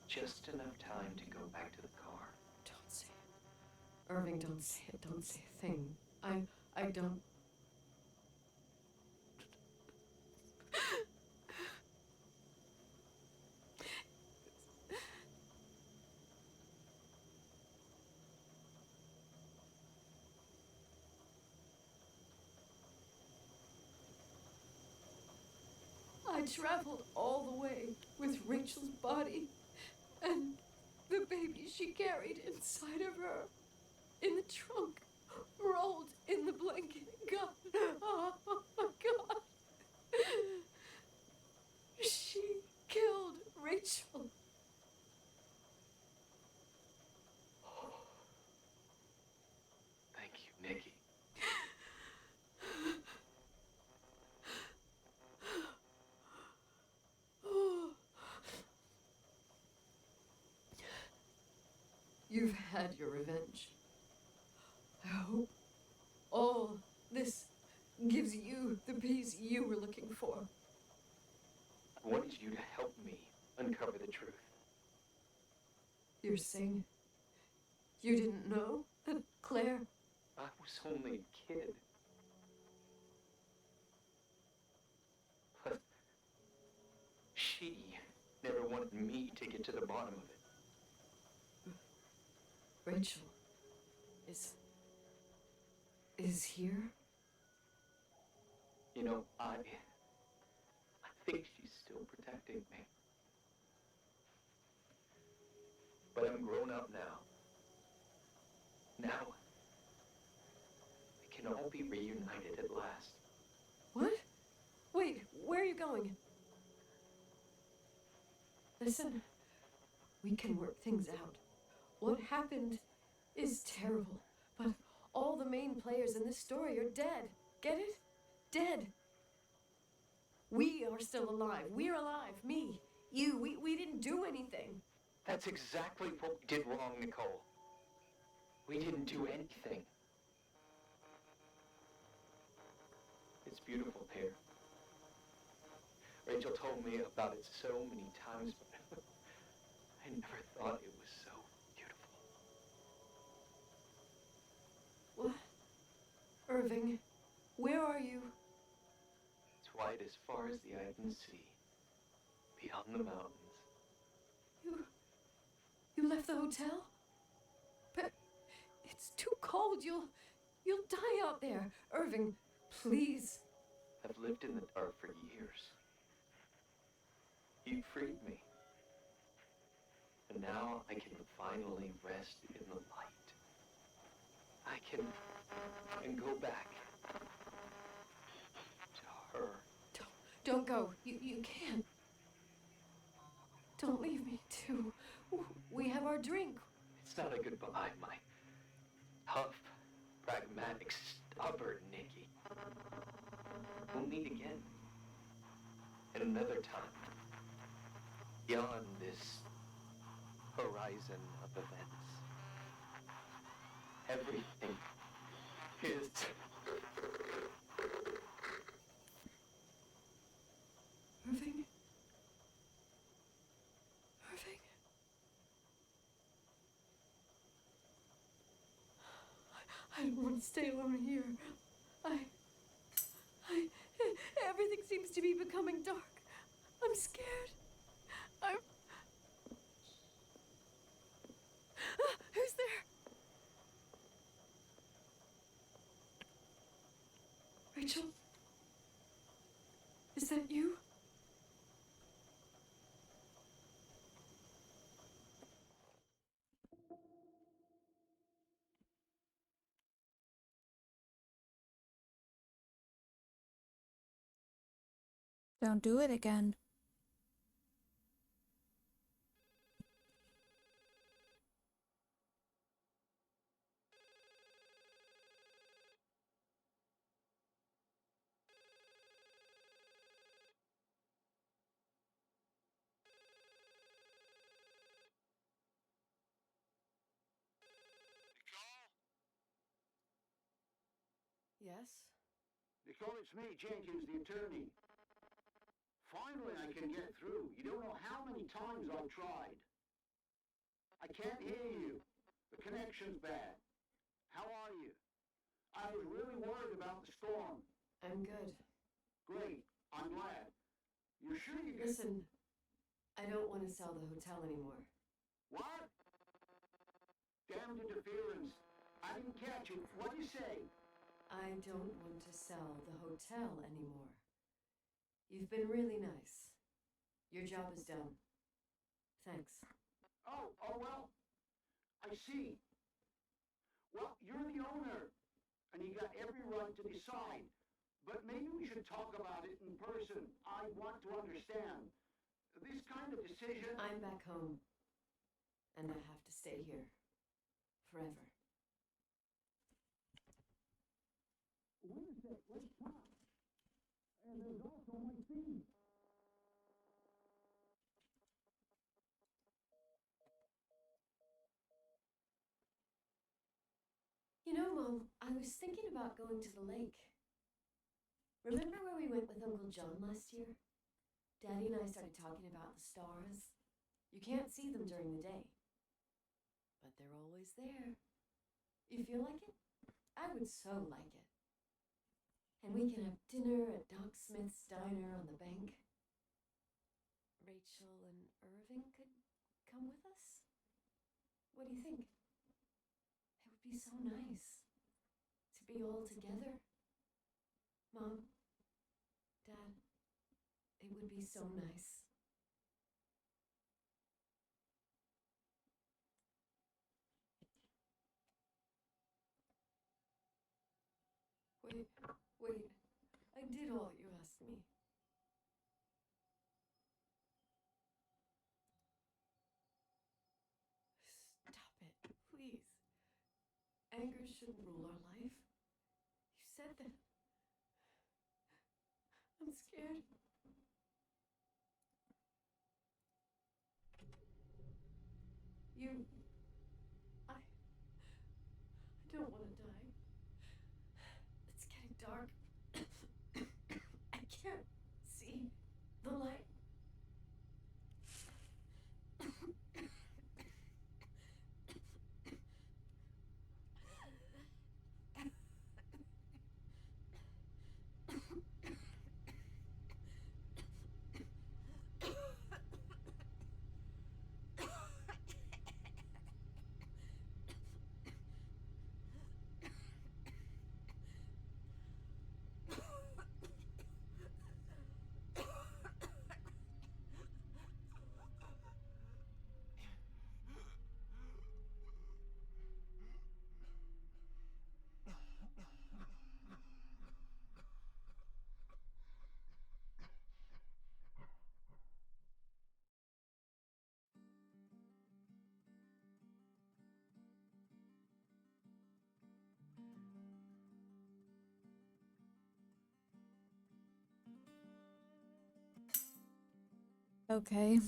[SPEAKER 6] Just enough time to go back to the car.
[SPEAKER 2] Don't say it. Irving, don't say it. Don't say a thing. I don't. I traveled all the way with Rachel's body and the baby she carried inside of her in the trunk, rolled in the blanket. God, oh my God. She killed Rachel.
[SPEAKER 6] Thank you, Nikki.
[SPEAKER 2] You've had your revenge. I hope all this gives you the peace you were looking for.
[SPEAKER 6] I wanted you to help me uncover the truth.
[SPEAKER 2] You're saying you didn't know that Claire...
[SPEAKER 6] I was only a kid. Plus, she never wanted me to get to the bottom of it.
[SPEAKER 2] Rachel is here?
[SPEAKER 6] You know, I think she's still protecting me. But I'm grown up now. Now, we can all be reunited at last.
[SPEAKER 2] What? Wait, where are you going? Listen, we can work things out. What happened is terrible, but all the main players in this story are dead. Get it? Dead. We are still alive. We're alive. Me, you, we didn't do anything.
[SPEAKER 6] That's exactly what we did wrong, Nicole. We didn't do anything. It's beautiful here. Rachel told me about it so many times, but I never thought it was so beautiful.
[SPEAKER 2] What? Irving, where are you?
[SPEAKER 6] It's white as far as the eye can see, beyond the mountains.
[SPEAKER 2] You left the hotel? But it's too cold. You'll die out there. Irving, please.
[SPEAKER 6] I've lived in the dark for years. You freed me. And now I can finally rest in the light. I can go back to her.
[SPEAKER 2] Don't go. You can't. Don't leave me, too. We have our drink.
[SPEAKER 6] It's not a goodbye, my tough, pragmatic, stubborn Nikki. We'll meet again. At another time. Beyond this horizon of events. Everything is...
[SPEAKER 2] Irving? I don't want to stay alone here. Everything seems to be becoming dark. I'm scared. Who's there?
[SPEAKER 11] Rachel? Is that you?
[SPEAKER 1] Don't do it again.
[SPEAKER 2] Yes?
[SPEAKER 3] Nicole, it's me, Jenkins, the attorney. Finally, I can get through. You don't know how many times I've tried. I can't hear you. The connection's bad. How are you? I was really worried about the storm.
[SPEAKER 2] I'm good.
[SPEAKER 3] Great. I'm glad. You're sure you can...
[SPEAKER 2] Listen, I don't want to sell the hotel anymore.
[SPEAKER 3] What? Damned interference. I didn't catch it. What'd you say?
[SPEAKER 2] I don't want to sell the hotel anymore. You've been really nice. Your job is done. Thanks.
[SPEAKER 3] Oh, well, I see. Well, you're the owner, and you got every right to decide. But maybe we should talk about it in person. I want to understand. This kind of decision...
[SPEAKER 2] I'm back home, and I have to stay here. Forever.
[SPEAKER 3] Wait a sec, let's talk. And there's also my fee.
[SPEAKER 2] You know, Mom, I was thinking about going to the lake. Remember where we went with Uncle John last year? Daddy and I started talking about the stars. You can't see them during the day, but they're always there. You feel like it? I would so like it. And we can have dinner at Doc Smith's diner on the bank. Rachel and Irving could come with us? What do you think? It would be so nice to be all together. Mom, Dad, it would be so nice. Wait, I did all you asked me. Stop it, please. Anger shouldn't rule our life. You said that. I'm scared. I don't want to die. It's getting dark. I can't see the light.
[SPEAKER 1] Okay.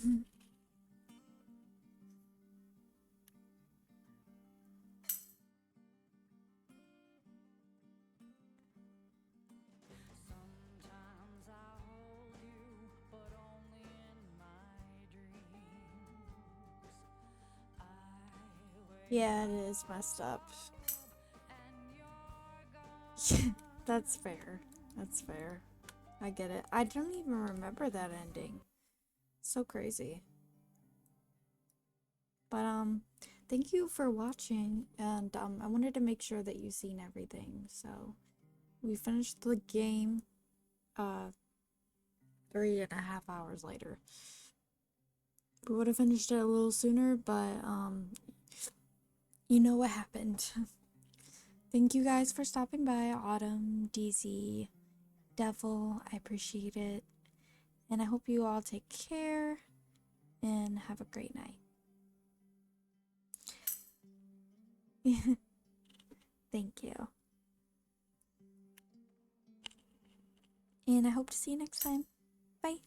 [SPEAKER 1] Yeah, it is messed up. That's fair. That's fair. I get it. I don't even remember that ending. So crazy. But thank you for watching, and I wanted to make sure that you've seen everything. So We finished the game 3.5 hours later. We would have finished it a little sooner, but you know what happened. Thank you guys for stopping by. Autumn, DZ, Devil, I appreciate it. And I hope you all take care and have a great night. Thank you. And I hope to see you next time. Bye.